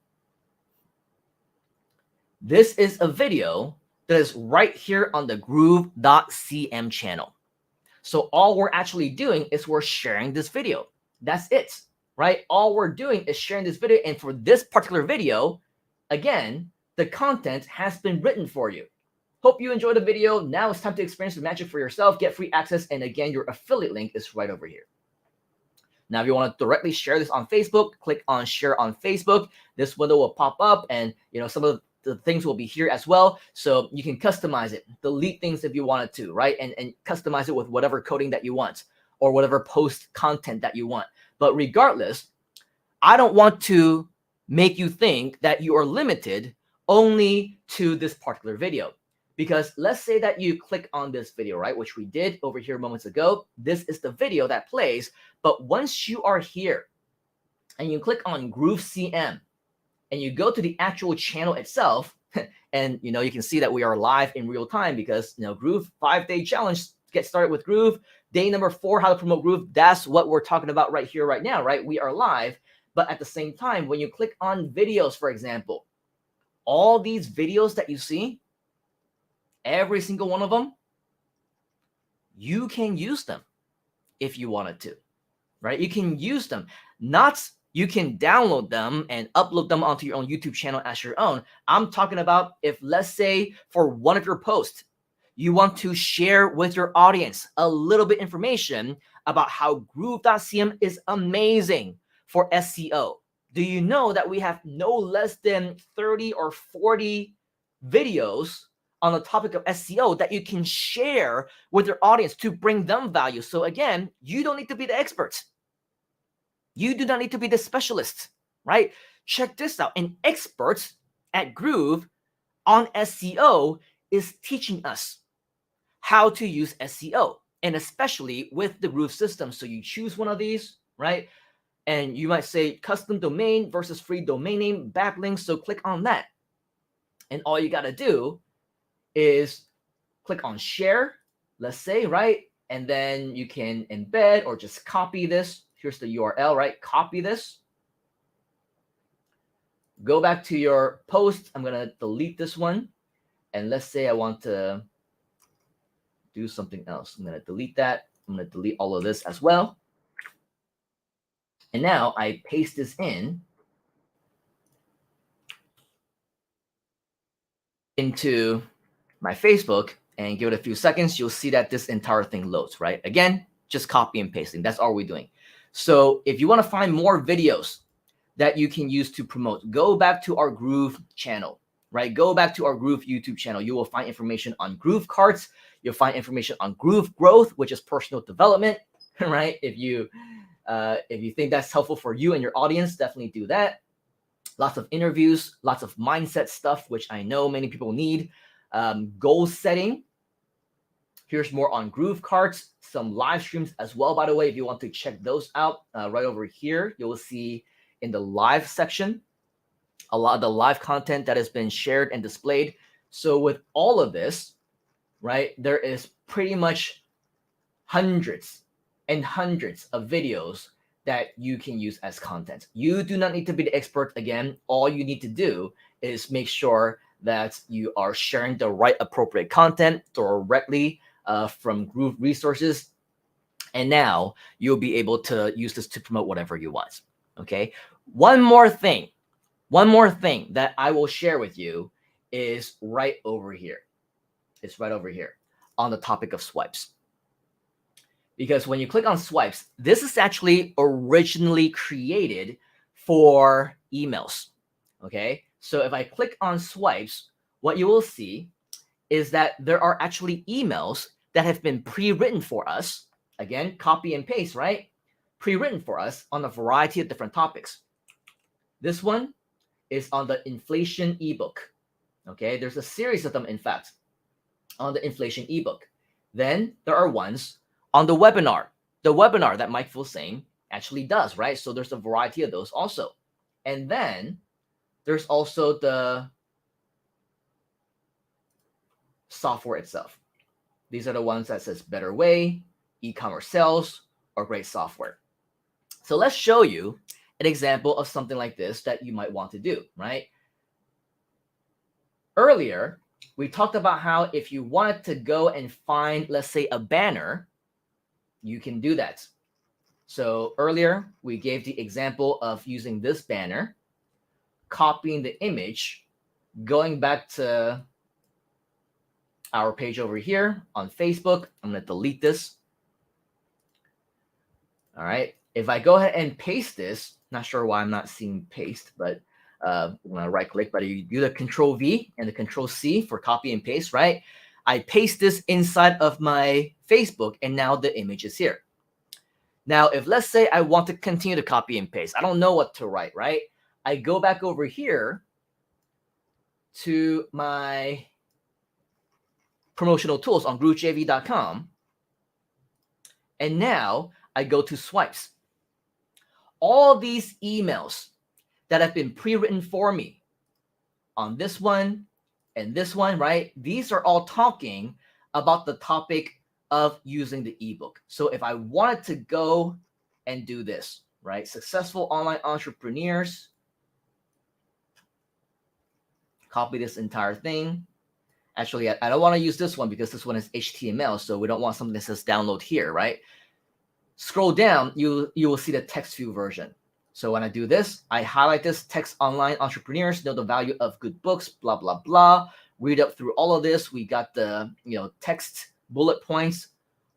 This is a video that is right here on the groove.cm channel. So all we're actually doing is we're sharing this video. That's it, right? All we're doing is sharing this video. And for this particular video, again, the content has been written for you. Hope you enjoyed the video. Now it's time to experience the magic for yourself, get free access. And again, your affiliate link is right over here. Now, if you want to directly share this on Facebook, click on share on Facebook. This window will pop up and some of the things will be here as well. So you can customize it, delete things if you wanted to, right? And customize it with whatever coding that you want or whatever post content that you want. But regardless, I don't want to make you think that you are limited only to this particular video. Because let's say that you click on this video, right, which we did over here moments ago. This is the video that plays. But once you are here and you click on Groove CM and you go to the actual channel itself, and you can see that we are live in real time because Groove 5-day challenge, get started with Groove. Day number 4, how to promote Groove. That's what we're talking about right here, right now, right? We are live. But at the same time, when you click on videos, for example, all these videos that you see, every single one of them, you can use them if you wanted to, right? You can use them. You can download them and upload them onto your own YouTube channel as your own. I'm talking about if, let's say, for one of your posts, you want to share with your audience a little bit information about how Groove.cm is amazing for SEO. Do you know that we have no less than 30 or 40 videos on the topic of SEO that you can share with your audience to bring them value? So again, you don't need to be the expert. You do not need to be the specialist, right? Check this out. An expert at Groove on SEO is teaching us how to use SEO, and especially with the Groove system. So you choose one of these, right? And you might say custom domain versus free domain name, backlinks. So click on that. And all you got to do is click on share, let's say, right? And then you can embed or just copy this. Here's the URL, right? Copy this. Go back to your post. I'm going to delete this one. And let's say I want to do something else. I'm going to delete that. I'm going to delete all of this as well. And now I paste this into my Facebook and give it a few seconds. You'll see that this entire thing loads, right? Again, just copy and pasting. That's all we're doing. So if you want to find more videos that you can use to promote, go back to our Groove channel, right? Go back to our Groove YouTube channel. You will find information on Groove carts. You'll find information on Groove growth, which is personal development, right? If you think that's helpful for you and your audience, definitely do that. Lots of interviews, lots of mindset stuff, which I know many people need. Goal setting. Here's more on Groove carts, some live streams as well, by the way, if you want to check those out. Right over here, you will see in the live section a lot of the live content that has been shared and displayed. So with all of this, right? There is pretty much hundreds and hundreds of videos that you can use as content. You do not need to be the expert again. All you need to do is make sure that you are sharing the right appropriate content directly from group resources. And now you'll be able to use this to promote whatever you want. Okay. One more thing that I will share with you is right over here. It's right over here on the topic of swipes. Because when you click on swipes, this is actually originally created for emails. Okay. So if I click on swipes, what you will see is that there are actually emails that have been pre-written for us. Again, copy and paste, right? Pre-written for us on a variety of different topics. This one is on the inflation ebook. Okay, there's a series of them, in fact, on the inflation ebook. Then there are ones on the webinar that Mike Filsaime actually does, right? So there's a variety of those also. And then there's also the software itself. These are the ones that says better way, e-commerce sales, or great software. So let's show you an example of something like this that you might want to do, right? Earlier, we talked about how if you wanted to go and find, let's say, a banner, you can do that. So earlier, we gave the example of using this banner, copying the image, going back to our page over here on Facebook. I'm going to delete this. All right. If I go ahead and paste this, not sure why I'm not seeing paste, but I'm going to right click, but you do the Control V and the Control C for copy and paste, right? I paste this inside of my Facebook and now the image is here. Now, if let's say I want to continue to copy and paste, I don't know what to write, right? I go back over here to my promotional tools on groovejv.com. And now I go to swipes. All these emails that have been pre-written for me on this one and this one, right? These are all talking about the topic of using the ebook. So if I wanted to go and do this, right? Successful online entrepreneurs, copy this entire thing. Actually, I don't want to use this one because this one is HTML, so we don't want something that says download here, right? Scroll down, you will see the text view version. So when I do this, I highlight this text online entrepreneurs, know the value of good books, blah, blah, blah. Read up through all of this. We got the text bullet points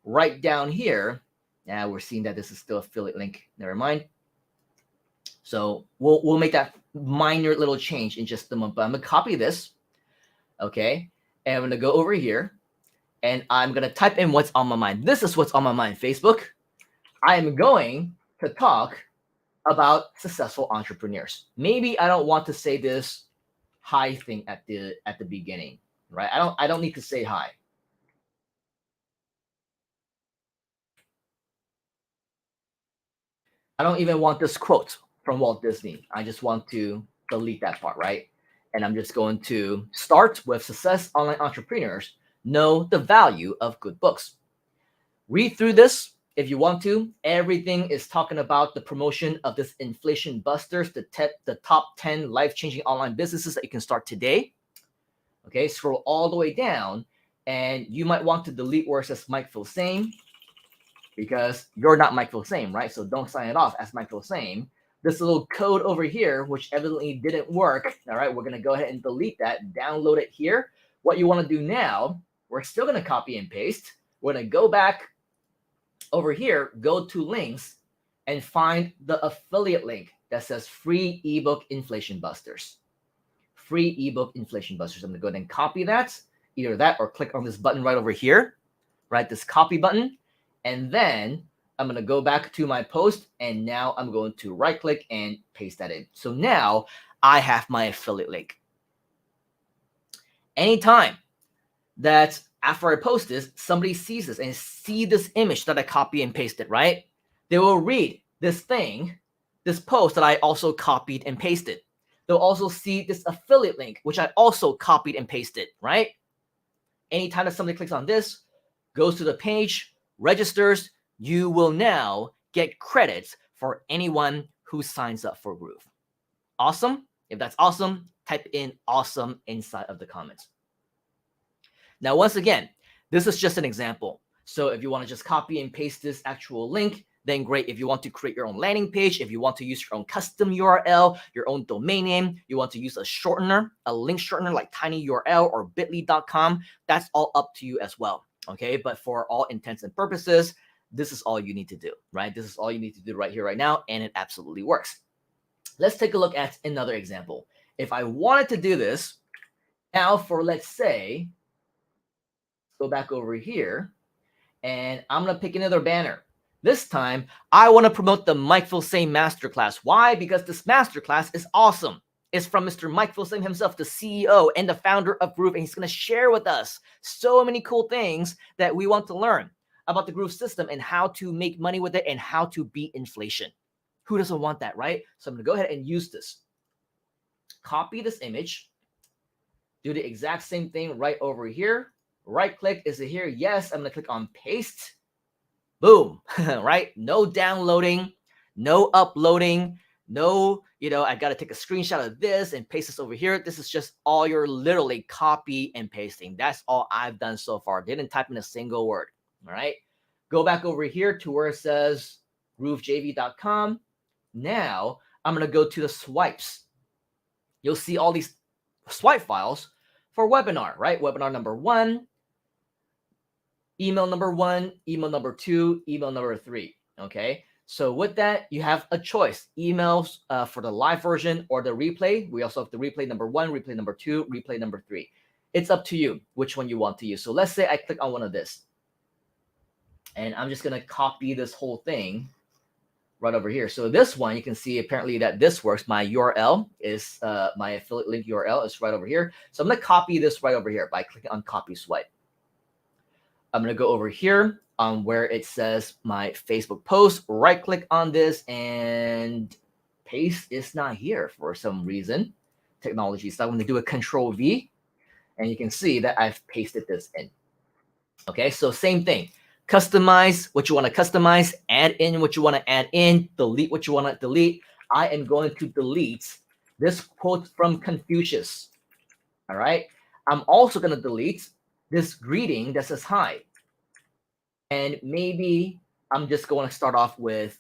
right down here. Now we're seeing that this is still affiliate link. Never mind. So we'll make that minor little change in just a moment. But I'm gonna copy this, okay? And I'm gonna go over here and I'm gonna type in what's on my mind. This is what's on my mind, Facebook. I am going to talk about successful entrepreneurs. Maybe I don't want to say this hi thing at the beginning, right? I don't need to say hi. I don't even want this quote from Walt Disney. I just want to delete that part, right? And I'm just going to start with success online entrepreneurs know the value of good books. Read through this if you want to. Everything is talking about the promotion of this Inflation Busters, the top 10 life-changing online businesses that you can start today. Okay, scroll all the way down, and you might want to delete where it says Mike Filsaime, because you're not Mike Filsaime, right? So don't sign it off as Mike Filsaime. This little code over here, which evidently didn't work, all right, we're going to go ahead and delete that, download it here. What you want to do now, we're still going to copy and paste. We're going to go back over here, go to links, and find the affiliate link that says free ebook Inflation Busters. Free ebook Inflation Busters. I'm going to go ahead and copy that, either that or click on this button right over here, right? This copy button. And then I'm going to go back to my post, and now I'm going to right click and paste that in. So now I have my affiliate link. Anytime that after I post this, somebody sees this and see this image that I copy and pasted, right? They will read this thing, this post that I also copied and pasted. They'll also see this affiliate link, which I also copied and pasted, right? anytime that somebody clicks on this, goes to the page, registers, you will now get credits for anyone who signs up for Groove. Awesome? If that's awesome, type in awesome inside of the comments. Now, once again, this is just an example. So if you want to just copy and paste this actual link, then great. If you want to create your own landing page, if you want to use your own custom URL, your own domain name, you want to use a shortener, a link shortener like tinyurl or bit.ly.com, that's all up to you as well. Okay, but for all intents and purposes, this is all you need to do, right? This is all you need to do right here, right now, and it absolutely works. Let's take a look at another example. If I wanted to do this now for, let's say, go back over here, and I'm going to pick another banner. This time, I want to promote the Mike Filsaime Masterclass. Why? Because this masterclass is awesome. It's from Mr. Mike Filsaime himself, the CEO and the founder of Groove, and he's going to share with us so many cool things that we want to learn about the Groove system and how to make money with it and how to beat inflation. Who doesn't want that, right? So I'm going to go ahead and use this. Copy this image. Do the exact same thing right over here. Right click, is it here? Yes, I'm going to click on paste. Boom, right? No downloading, no uploading, no, I got to take a screenshot of this and paste this over here. This is just all you're literally copy and pasting. That's all I've done so far. Didn't type in a single word, all right? Go back over here to where it says groovejv.com. Now, I'm going to go to the swipes. You'll see all these swipe files for webinar, right? Webinar number 1, email number 1, email number 2, email number 3, okay? So with that, you have a choice. Emails for the live version or the replay. We also have the replay number 1, replay number 2, replay number 3. It's up to you which one you want to use. So let's say I click on one of this. And I'm just going to copy this whole thing right over here. So this one, you can see apparently that this works. My URL is, my affiliate link URL is right over here. So I'm going to copy this right over here by clicking on copy swipe. I'm going to go over here on where it says my Facebook post, right click on this and paste is not here for some reason. Technology. So I'm going to do a Control V and you can see that I've pasted this in. Okay, so same thing. Customize what you want to customize, add in what you want to add in, delete what you want to delete. I am going to delete this quote from Confucius. All right. I'm also going to delete this greeting that says hi. And maybe I'm just going to start off with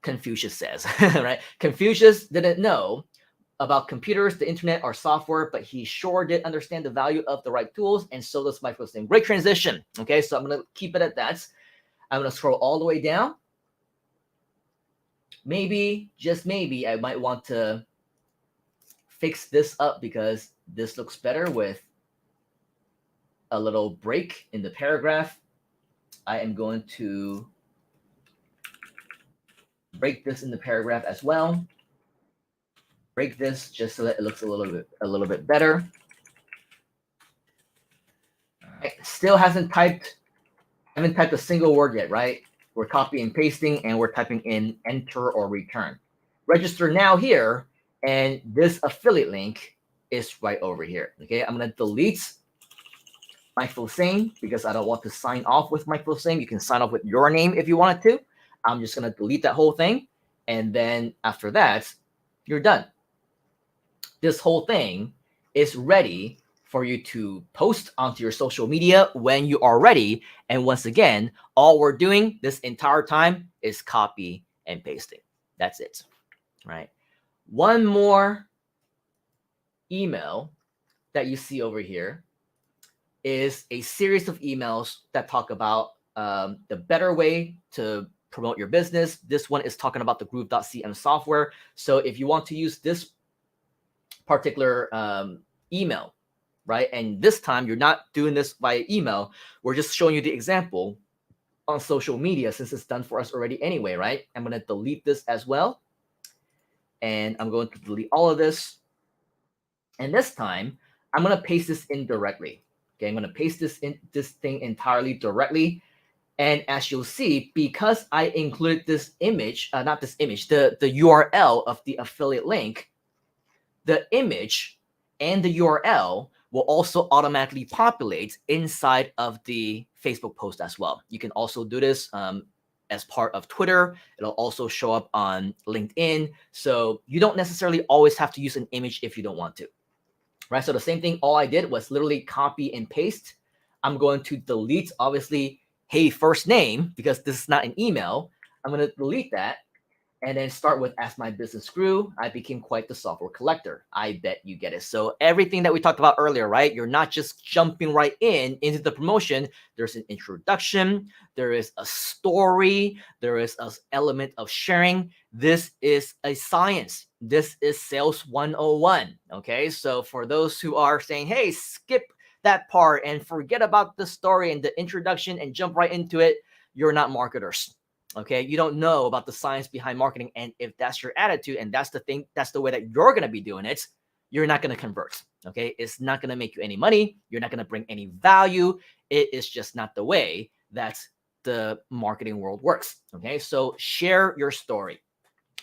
Confucius says, right? Confucius didn't know about computers, the internet, or software, but he sure did understand the value of the right tools, and so does Mike Filsaime. Great transition. Okay, so I'm going to keep it at that. I'm going to scroll all the way down. Maybe, just maybe, I might want to fix this up because this looks better with a little break in the paragraph. I am going to break this in the paragraph as well. Break this just so that it looks a little bit better. All right. Still haven't typed a single word yet, right? We're copying and pasting and we're typing in enter or return. Register now here, and this affiliate link is right over here. Okay, I'm gonna delete Mike Filsaime because I don't want to sign off with Mike Filsaime. You can sign off with your name if you wanted to. I'm just gonna delete that whole thing, and then after that, you're done. This whole thing is ready for you to post onto your social media when you are ready. And once again, all we're doing this entire time is copy and pasting. That's it, right? One more email that you see over here is a series of emails that talk about the better way to promote your business. This one is talking about the Groove.cm software. So if you want to use this particular email, right? And this time you're not doing this via email. We're just showing you the example on social media since it's done for us already anyway, right? I'm going to delete this as well. And I'm going to delete all of this. And this time I'm going to paste this in directly. Okay, I'm going to paste this thing entirely directly. And as you'll see, because I included this image, not this image, the URL of the affiliate link, the image and the URL will also automatically populate inside of the Facebook post as well. You can also do this as part of Twitter. It'll also show up on LinkedIn. So you don't necessarily always have to use an image if you don't want to, right? So the same thing, all I did was literally copy and paste. I'm going to delete, obviously, hey, first name, because this is not an email. I'm going to delete that and then start with, as my business grew, I became quite the software collector. I bet you get it. So everything that we talked about earlier, right? You're not just jumping right into the promotion. There's an introduction. There is a story. There is an element of sharing. This is a science. This is sales 101. Okay. So for those who are saying, hey, skip that part and forget about the story and the introduction and jump right into it, you're not marketers. Okay, you don't know about the science behind marketing. And if that's your attitude and that's the thing, that's the way that you're going to be doing it, you're not going to convert. Okay, it's not going to make you any money. You're not going to bring any value. It is just not the way that the marketing world works. Okay, so share your story,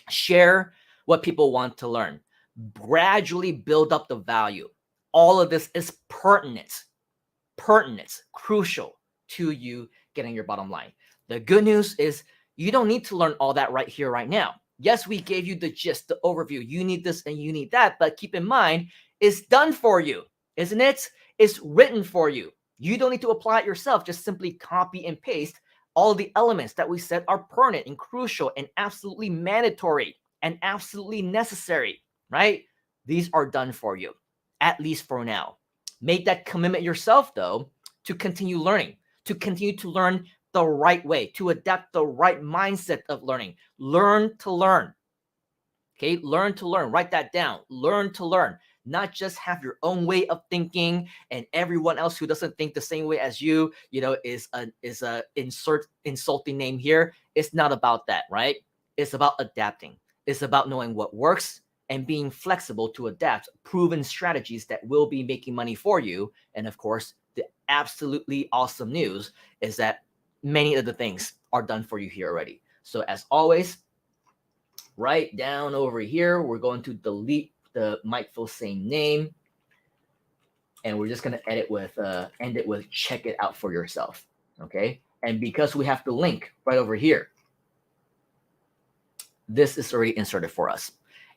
share what people want to learn, gradually build up the value. All of this is pertinent, crucial to you getting your bottom line. The good news is you don't need to learn all that right here, right now. Yes, we gave you the gist, the overview. You need this and you need that, but keep in mind, it's done for you, isn't it? It's written for you. You don't need to apply it yourself. Just simply copy and paste all the elements that we said are pertinent and crucial and absolutely mandatory and absolutely necessary, right? These are done for you, at least for now. Make that commitment yourself, though, to continue learning, to continue to learn the right way, to adapt the right mindset of learning. Learn to learn. Okay, learn to learn. Write that down. Learn to learn. Not just have your own way of thinking, and everyone else who doesn't think the same way as you, is a insulting name here. It's not about that, right? It's about adapting. It's about knowing what works and being flexible to adapt proven strategies that will be making money for you. And of course, the absolutely awesome news is that many of the things are done for you here already. So as always, right down over here, we're going to delete the might feel same name. And we're just going to end it with check it out for yourself. Okay. And because we have the link right over here, this is already inserted for us.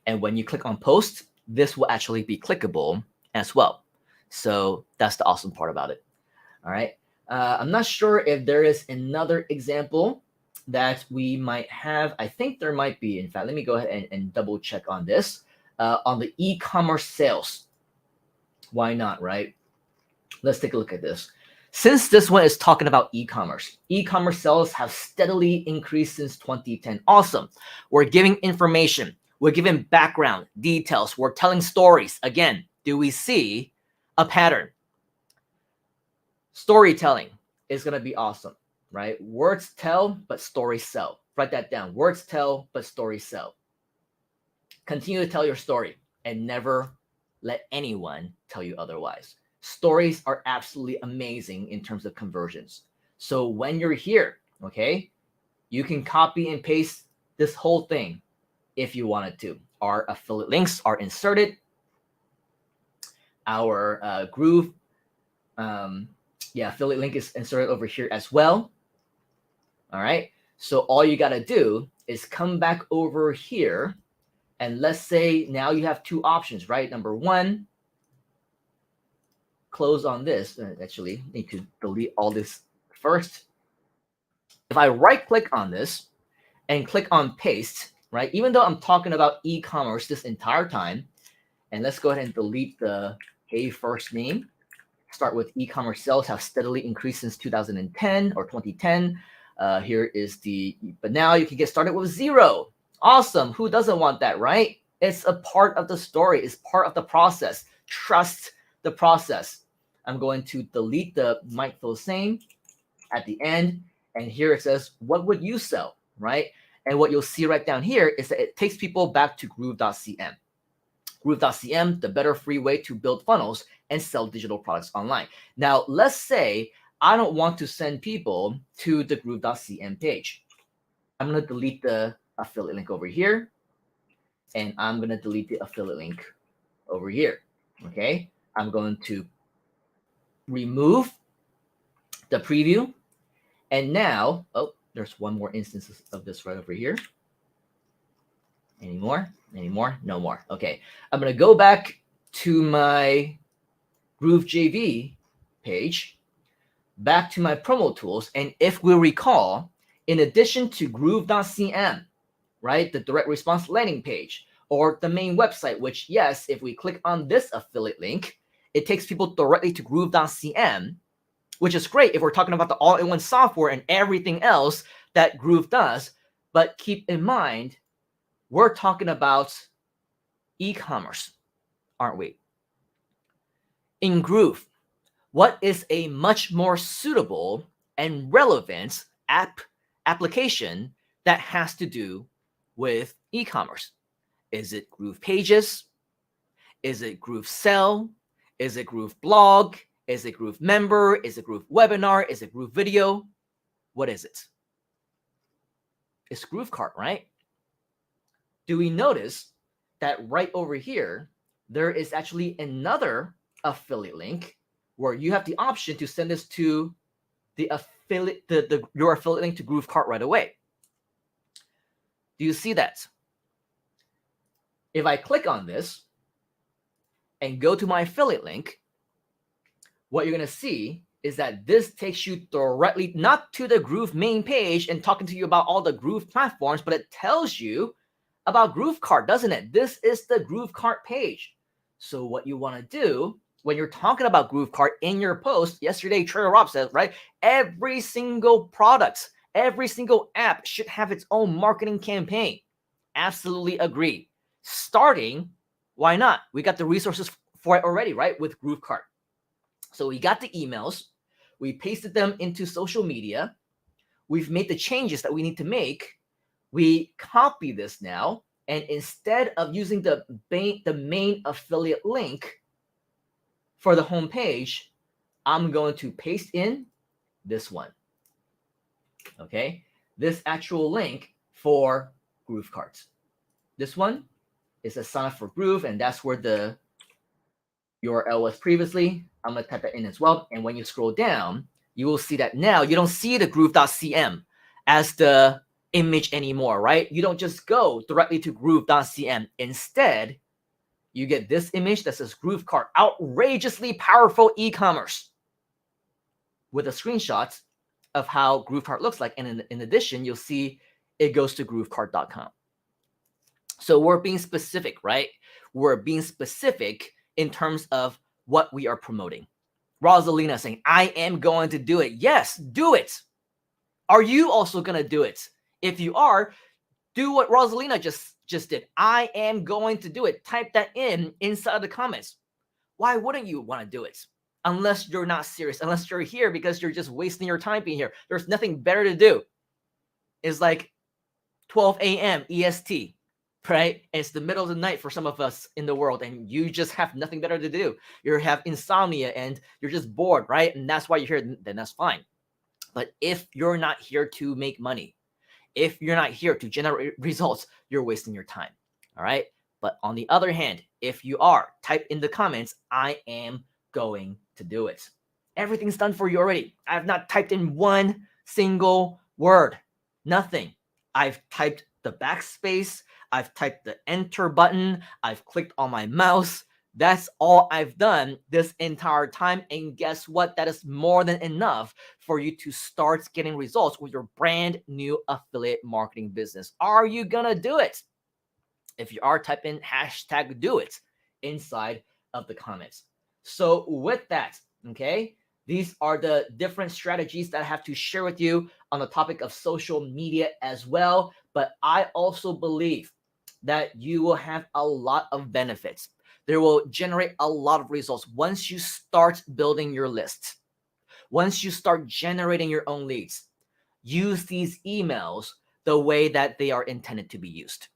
And when you click on post, this will actually be clickable as well. So that's the awesome part about it. All right. I'm not sure if there is another example that we might have. I think there might be. In fact, let me go ahead and double check on this. On the e-commerce sales. Why not, right? Let's take a look at this. Since this one is talking about e-commerce sales have steadily increased since 2010. Awesome. We're giving information. We're giving background details. We're telling stories. Again, do we see a pattern? Storytelling is going to be awesome, right? Words tell, but stories sell. Write that down. Words tell, but stories sell. Continue to tell your story and never let anyone tell you otherwise. Stories are absolutely amazing in terms of conversions. So when you're here, okay, you can copy and paste this whole thing if you wanted to. Our affiliate links are inserted. Our Groove, affiliate link is inserted over here as well. All right. So all you got to do is come back over here. And let's say now you have two options, right? Number one, close on this. Actually, you could delete all this first. If I right click on this and click on paste, right? Even though I'm talking about e-commerce this entire time, and let's go ahead and delete the hey first name. Start with e-commerce sales have steadily increased since 2010 or 2010. Here is but now you can get started with 0. Awesome. Who doesn't want that, right? It's a part of the story. It's part of the process. Trust the process. I'm going to delete the might feel same at the end. And here it says, what would you sell, right? And what you'll see right down here is that it takes people back to groove.cm. Groove.cm, the better free way to build funnels and sell digital products online. Now, let's say I don't want to send people to the groove.cm page. I'm going to delete the affiliate link over here. And I'm going to delete the affiliate link over here. Okay. I'm going to remove the preview. And now, oh, there's one more instance of this right over here. Any more? Any more? No more. Okay. I'm going to go back to my Groove JV page, back to my promo tools. And if we recall, in addition to groove.cm, right, the direct response landing page or the main website, which, yes, if we click on this affiliate link, it takes people directly to groove.cm, which is great if we're talking about the all-in-one software and everything else that Groove does. But keep in mind, we're talking about e-commerce, aren't we? In Groove, what is a much more suitable and relevant application that has to do with e-commerce? Is it Groove Pages? Is it Groove Sell? Is it Groove Blog? Is it Groove Member? Is it Groove Webinar? Is it Groove Video? What is it? It's Groove Cart, right? Do we notice that right over here, there is actually another affiliate link where you have the option to send this to the affiliate, your affiliate link to Groove Cart right away. Do you see that? If I click on this and go to my affiliate link, what you're going to see is that this takes you directly, not to the Groove main page and talking to you about all the Groove platforms, but it tells you about Groove Cart, doesn't it? This is the Groove Cart page. So what you want to do when you're talking about Groove Cart in your post, yesterday, Trader Rob said, right? Every single product, every single app should have its own marketing campaign. Absolutely agree. Starting, why not? We got the resources for it already, right? With Groove Cart. So we got the emails, we pasted them into social media, we've made the changes that we need to make. We copy this now, and instead of using the main affiliate link for the home page, I'm going to paste in this one. Okay, this actual link for Groove Carts. This one is a sign up for Groove, and that's where the URL was previously. I'm going to type that in as well. And when you scroll down, you will see that now you don't see the groove.cm as the image anymore, right? You don't just go directly to groove.cm. Instead, you get this image that says Groove Cart, outrageously powerful e-commerce, with a screenshot of how Groove Cart looks like. And in addition, you'll see it goes to groovecart.com. So we're being specific, right? We're being specific in terms of what we are promoting. Rosalina saying, I am going to do it. Yes, do it. Are you also going to do it? If you are, do what Rosalina just did. I am going to do it. Type that in inside the comments. Why wouldn't you want to do it? Unless you're not serious, unless you're here because you're just wasting your time being here. There's nothing better to do. It's like 12 a.m. EST, right? And it's the middle of the night for some of us in the world, and you just have nothing better to do. You have insomnia and you're just bored, right? And that's why you're here, then that's fine. But if you're not here to make money, if you're not here to generate results, you're wasting your time, all right? But on the other hand, if you are, type in the comments, I am going to do it. Everything's done for you already. I have not typed in one single word, nothing. I've typed the backspace, I've typed the enter button, I've clicked on my mouse. That's all I've done this entire time. And guess what? That is more than enough for you to start getting results with your brand new affiliate marketing business. Are you going to do it? If you are, type in hashtag do it inside of the comments. So with that, okay, these are the different strategies that I have to share with you on the topic of social media as well. But I also believe that you will have a lot of benefits. There will generate a lot of results once you start building your list. Once you start generating your own leads, use these emails the way that they are intended to be used.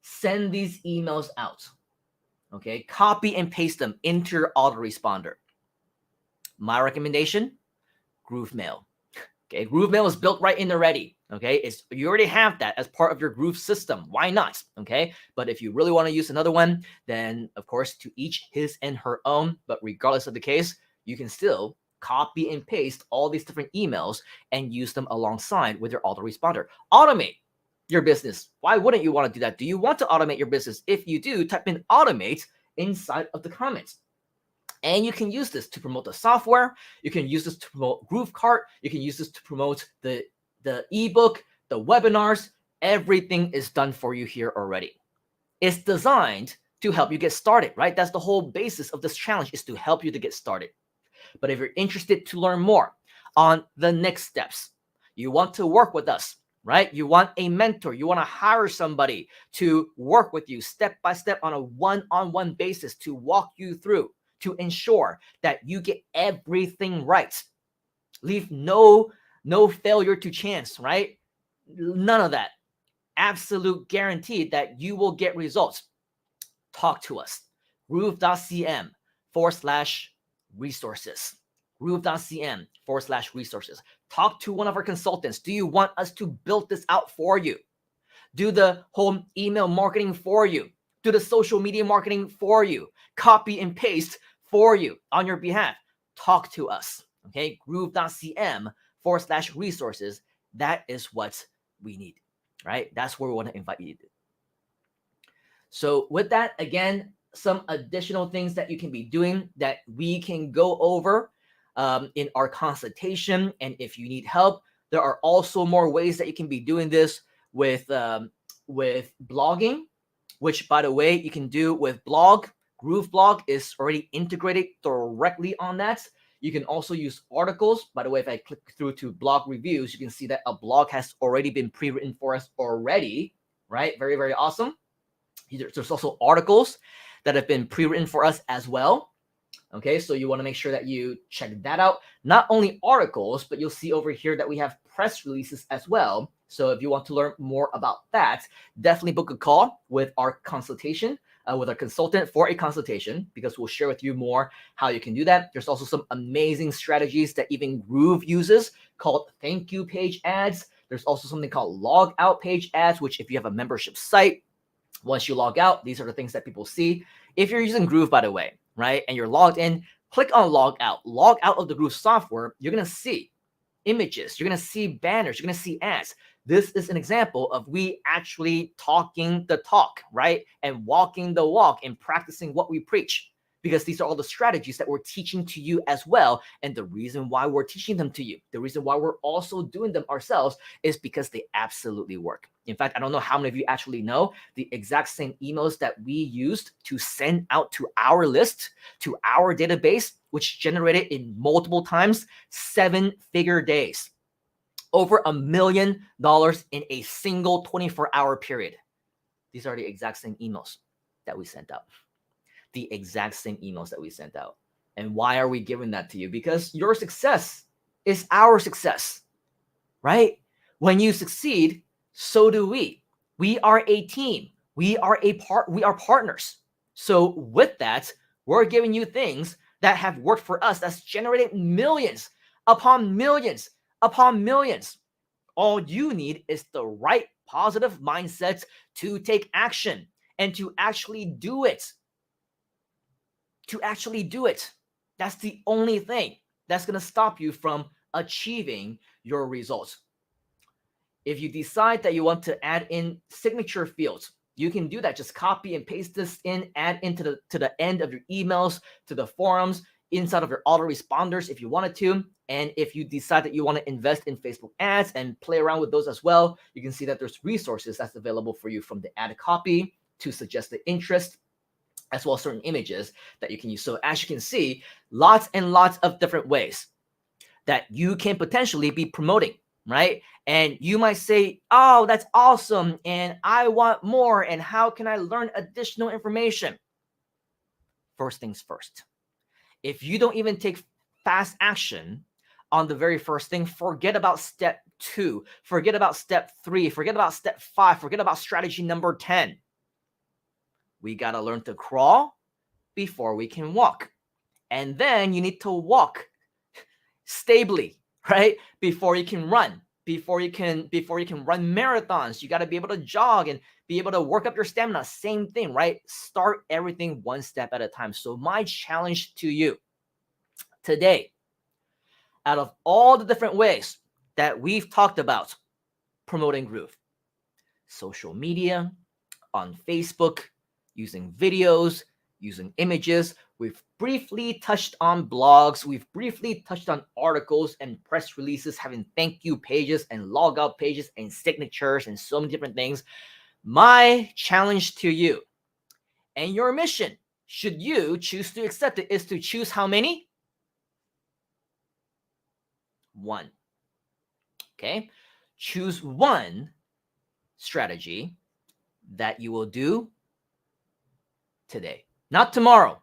Send these emails out. Okay, copy and paste them into your autoresponder. My recommendation, Groove Mail. Okay, Groove Mail is built right in already. Okay, you already have that as part of your Groove system. Why not? Okay, but if you really want to use another one, then of course to each his and her own. But regardless of the case, you can still copy and paste all these different emails and use them alongside with your autoresponder. Automate your business. Why wouldn't you want to do that? Do you want to automate your business? If you do, type in automate inside of the comments. And you can use this to promote the software. You can use this to promote GrooveCart. You can use this to promote the ebook, the webinars. Everything is done for you here already. It's designed to help you get started, right? That's the whole basis of this challenge, is to help you to get started. But if you're interested to learn more on the next steps, you want to work with us, right? You want a mentor. You want to hire somebody to work with you step by step on a one-on-one basis to walk you through, to ensure that you get everything right. Leave no failure to chance, right? None of that. Absolute guaranteed that you will get results. Talk to us. Groove.cm/resources. Groove.cm/resources. Talk to one of our consultants. Do you want us to build this out for you? Do the whole email marketing for you. Do the social media marketing for you. Copy and paste for you on your behalf. Talk to us. Okay, groove.cm/resources. That is what we need, right? That's where we want to invite you to. So with that, again, some additional things that you can be doing that we can go over in our consultation. And if you need help, there are also more ways that you can be doing this with blogging, which, by the way, you can do with blog. GrooveBlog is already integrated directly on that. You can also use articles. By the way, if I click through to blog reviews, you can see that a blog has already been pre-written for us already, right? Very, very awesome. There's also articles that have been pre-written for us as well. Okay, so you want to make sure that you check that out. Not only articles, but you'll see over here that we have press releases as well. So if you want to learn more about that, definitely book a call with our consultation, with our consultant for a consultation, because we'll share with you more how you can do that. There's also some amazing strategies that even Groove uses called thank you page ads. There's also something called log out page ads, which if you have a membership site, once you log out, these are the things that people see. If you're using Groove, by the way, right, and you're logged in, click on log out. Log out of the Groove software. You're going to see images. You're going to see banners. You're going to see ads. This is an example of we actually talking the talk, right, and walking the walk and practicing what we preach, because these are all the strategies that we're teaching to you as well. And the reason why we're teaching them to you, the reason why we're also doing them ourselves, is because they absolutely work. In fact, I don't know how many of you actually know the exact same emails that we used to send out to our list, to our database, which generated in multiple times 7-figure days, over $1 million in a single 24-hour period. These are the exact same emails that we sent out. The exact same emails that we sent out. And why are we giving that to you? Because your success is our success, right? When you succeed, so do we. We are a team. We are partners. So with that, we're giving you things that have worked for us, that's generated millions upon millions upon millions. All you need is the right positive mindset to take action and to actually do it. That's the only thing that's going to stop you from achieving your results. If you decide that you want to add in signature fields, you can do that. Just copy and paste this in, add into the end of your emails, to the forums, inside of your autoresponders if you wanted to. And if you decide that you want to invest in Facebook ads and play around with those as well, you can see that there's resources that's available for you, from the ad copy to suggest the interest, as well as certain images that you can use. So as you can see, lots and lots of different ways that you can potentially be promoting, right? And you might say, oh, that's awesome, and I want more, and how can I learn additional information? First things first. If you don't even take fast action on the very first thing, forget about step 2, forget about step 3, forget about step 5, forget about strategy number 10. We got to learn to crawl before we can walk. And then you need to walk stably, right? Before you can run, before you can run marathons. You got to be able to jog and be able to work up your stamina. Same thing, right? Start everything one step at a time. So my challenge to you, today, out of all the different ways that we've talked about promoting Groove, social media, on Facebook, using videos, using images, we've briefly touched on blogs, we've briefly touched on articles and press releases, having thank you pages and logout pages and signatures and so many different things. My challenge to you and your mission, should you choose to accept it, is to choose how many? 1. Okay? Choose one strategy that you will do today. Not tomorrow.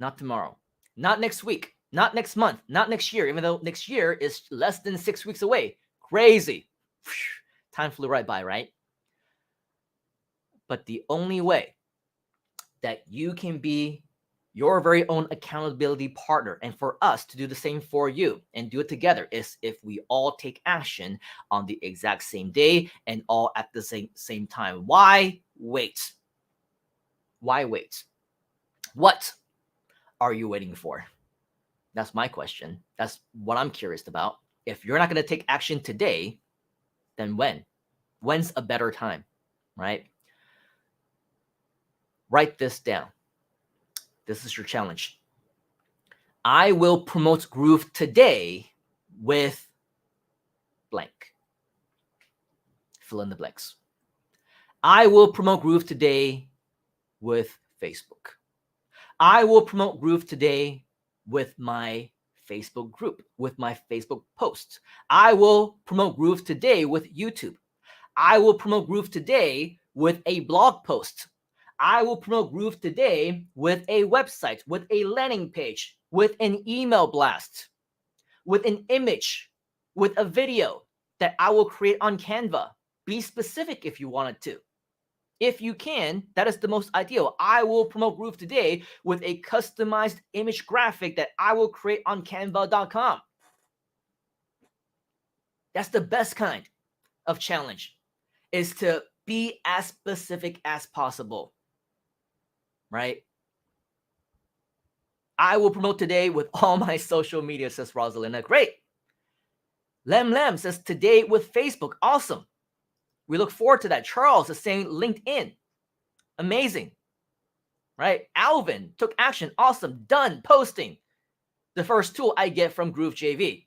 Not tomorrow. Not next week. Not next month. Not next year, even though next year is less than 6 weeks away. Crazy. Time flew right by, right? But the only way that you can be your very own accountability partner, and for us to do the same for you and do it together, is if we all take action on the exact same day and all at the same time. Why wait? Why wait? What are you waiting for? That's my question. That's what I'm curious about. If you're not going to take action today, then when? When's a better time, right? Write this down. This is your challenge. I will promote Groove today with blank. Fill in the blanks. I will promote Groove today with Facebook. I will promote Groove today with my Facebook group, with my Facebook posts. I will promote Groove today with YouTube. I will promote Groove today with a blog post. I will promote Groove today with a website, with a landing page, with an email blast, with an image, with a video that I will create on Canva. Be specific if you wanted to. If you can, that is the most ideal. I will promote Groove today with a customized image graphic that I will create on canva.com. That's the best kind of challenge, is to be as specific as possible, right? I will promote today with all my social media, says Rosalina. Great. Lem says today with Facebook. Awesome. We look forward to that. Charles is saying LinkedIn. Amazing. Right? Alvin took action. Awesome. Done posting. The first tool I get from Groove JV.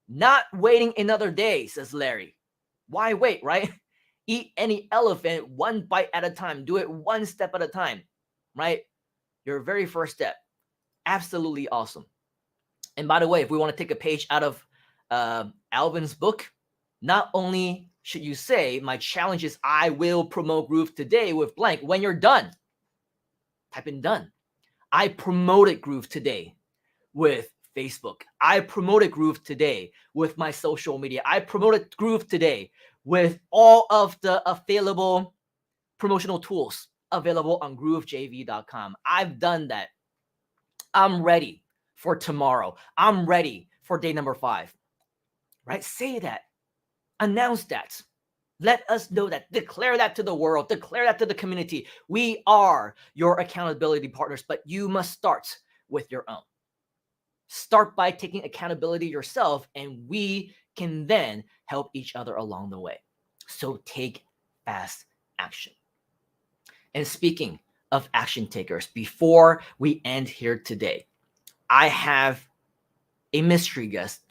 Not waiting another day, says Larry. Why wait, right? Eat any elephant one bite at a time. Do it one step at a time, right? Your very first step. Absolutely awesome. And by the way, if we want to take a page out of Alvin's book, not only should you say, my challenge is I will promote Groove today with blank. When you're done, type in done. I promoted Groove today with Facebook. I promoted Groove today with my social media. I promoted Groove today with all of the available promotional tools available on groovejv.com. I've done that. I'm ready for tomorrow. I'm ready for day number 5. Right? Say that. Announce that. Let us know that. Declare that to the world. Declare that to the community. We are your accountability partners, but you must start with your own. Start by taking accountability yourself, and we can then help each other along the way. So take fast action. And speaking of action takers, before we end here today, I have a mystery guest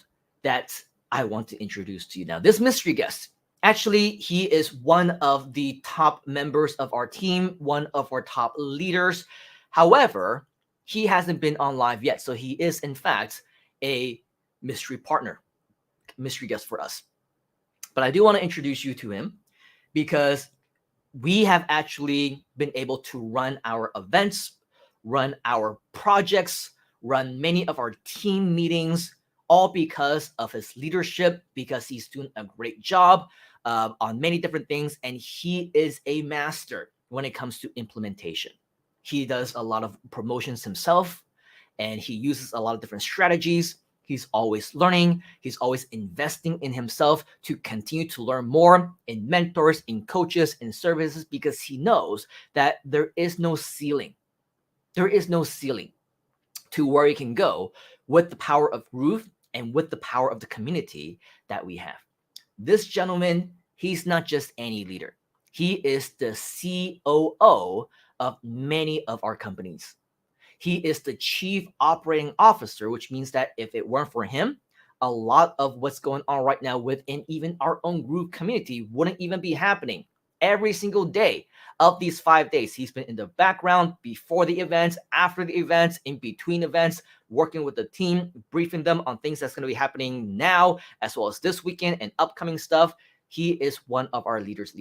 that I want to introduce to you now. This mystery guest, actually, he is one of the top members of our team, one of our top leaders. However, he hasn't been on live yet. So he is, in fact, a mystery partner, mystery guest for us. But I do want to introduce you to him because we have actually been able to run our events, run our projects, run many of our team meetings, all because of his leadership, because he's doing a great job on many different things. And he is a master when it comes to implementation. He does a lot of promotions himself, and he uses a lot of different strategies. He's always learning. He's always investing in himself to continue to learn more in mentors, in coaches, in services, because he knows that there is no ceiling. There is no ceiling to where you can go with the power of Groove and with the power of the community that we have. This gentleman, he's not just any leader. He is the COO of many of our companies. He is the chief operating officer, which means that if it weren't for him, a lot of what's going on right now within even our own Groove community wouldn't even be happening. Every single day of these 5 days, he's been in the background before the events, after the events, in between events, working with the team, briefing them on things that's going to be happening now, as well as this weekend and upcoming stuff. He is one of our leaders.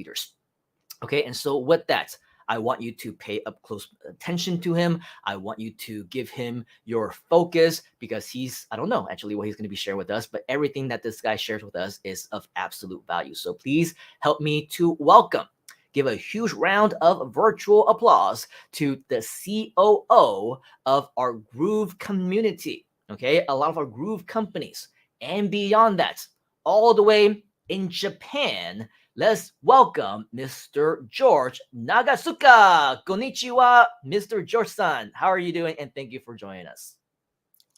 Okay, and so with that, I want you to pay up close attention to him. I want you to give him your focus because I don't know actually what he's going to be sharing with us, but everything that this guy shares with us is of absolute value. So please help me to welcome, give a huge round of virtual applause to the COO of our Groove community. Okay, a lot of our Groove companies and beyond that, all the way in Japan. Let's welcome Mr. George Nagasuka. Konnichiwa, Mr. George-san. How are you doing? And thank you for joining us.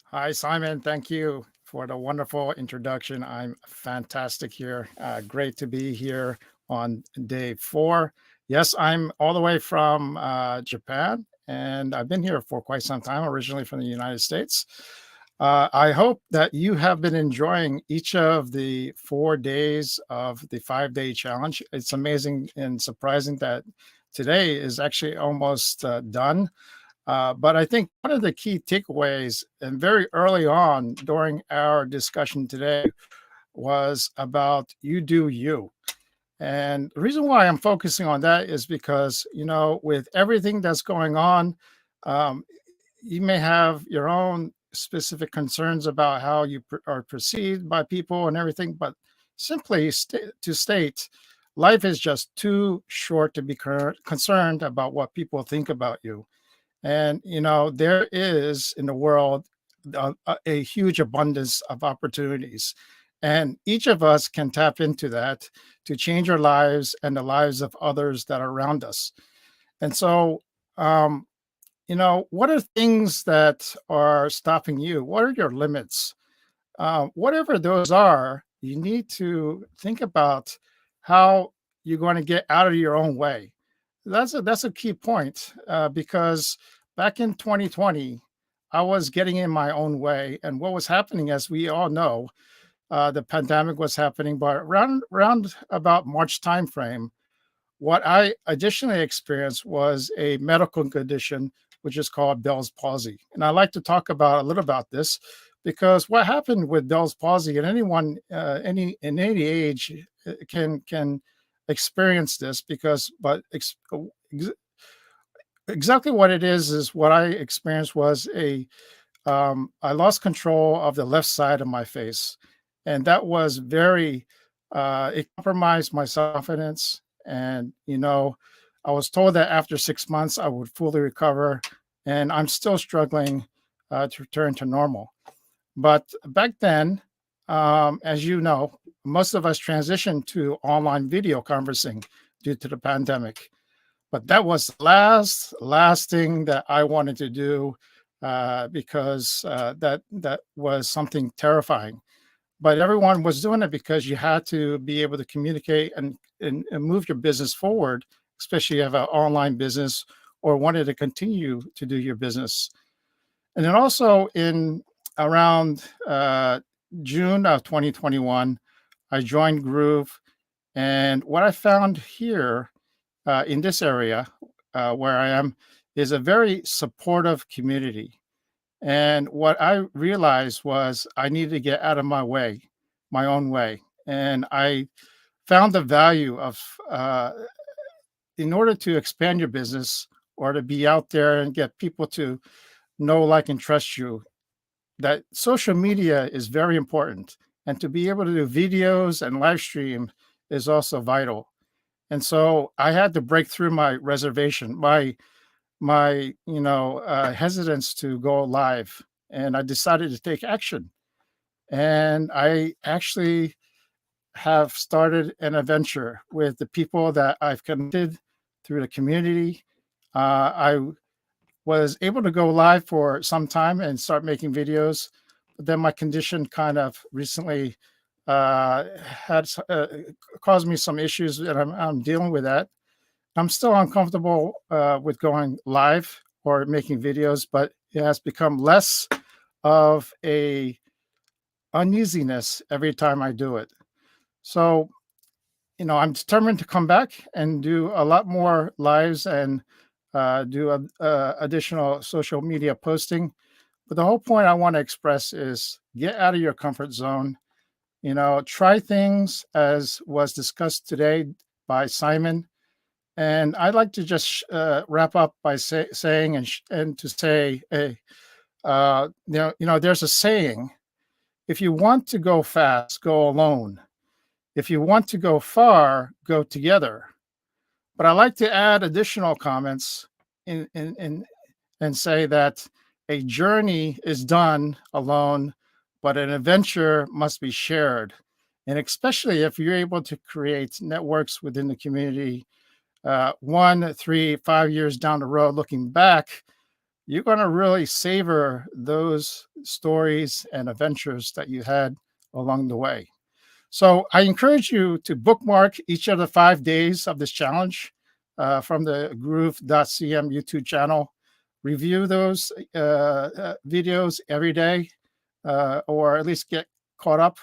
Hi, Simon. Thank you for the wonderful introduction. I'm fantastic here. Great to be here on day 4. Yes, I'm all the way from Japan, and I've been here for quite some time, originally from the United States. I hope that you have been enjoying each of the 4 days of the 5-day challenge. It's amazing and surprising that today is actually almost done. But I think one of the key takeaways, and very early on during our discussion today, was about you do you. And the reason why I'm focusing on that is because, with everything that's going on, you may have your own specific concerns about how you are perceived by people and everything, but simply to state, life is just too short to be concerned about what people think about you. And, there is in the world a huge abundance of opportunities. And each of us can tap into that to change our lives and the lives of others that are around us. And so, what are things that are stopping you? What are your limits? Whatever those are, you need to think about how you're going to get out of your own way. That's a key point because back in 2020, I was getting in my own way, and what was happening, as we all know, the pandemic was happening. But around about March timeframe, what I additionally experienced was a medical condition which is called Bell's palsy, and I'd like to talk about a little about this because what happened with Bell's palsy, and anyone in any age can experience this exactly what it is what I experienced was I lost control of the left side of my face, and that was it compromised my confidence. And I was told that after 6 months I would fully recover, and I'm still struggling to return to normal. But back then, as you know, most of us transitioned to online video conferencing due to the pandemic. But that was the last thing that I wanted to do because that was something terrifying. But everyone was doing it because you had to be able to communicate and move your business forward, especially if you have an online business or wanted to continue to do your business. And then also in around June of 2021, I joined Groove. And what I found here in this area where I am is a very supportive community. And what I realized was I needed to get out of my own way. And I found the value of, in order to expand your business or to be out there and get people to know, like, and trust you, that social media is very important. And to be able to do videos and live stream is also vital. And so I had to break through my reservation, my hesitance to go live, and I decided to take action. And I actually have started an adventure with the people that I've connected through the community. I was able to go live for some time and start making videos. But then my condition kind of recently had caused me some issues, and I'm dealing with that. I'm still uncomfortable with going live or making videos, but it has become less of a uneasiness every time I do it. So, I'm determined to come back and do a lot more lives and do additional social media posting. But the whole point I want to express is get out of your comfort zone. Try things as was discussed today by Simon. And I'd like to just wrap up by saying and to say, hey, there's a saying: if you want to go fast, go alone. If you want to go far, go together. But I like to add additional comments and say that a journey is done alone, but an adventure must be shared. And especially if you're able to create networks within the community, 1, 3, 5 years down the road, looking back, you're going to really savor those stories and adventures that you had along the way. So I encourage you to bookmark each of the 5 days of this challenge from the groove.cm YouTube channel. Review those videos every day, or at least get caught up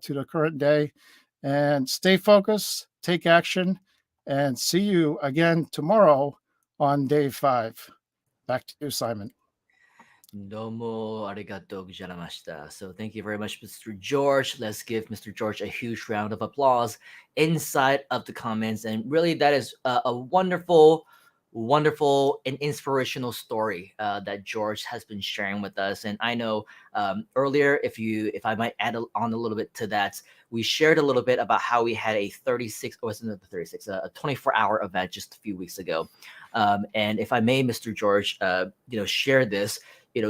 to the current day, and stay focused, take action, and see you again tomorrow on day 5. Back to you, Simon. Domo arigatou gozaimashita. So thank you very much, Mr. George. Let's give Mr. George a huge round of applause inside of the comments. And really, that is a wonderful, wonderful and inspirational story that George has been sharing with us. And I know earlier, if I might add on a little bit to that, we shared a little bit about how we had a 36, or wasn't it the 36, a 24-hour event just a few weeks ago. And if I may, Mr. George, share this.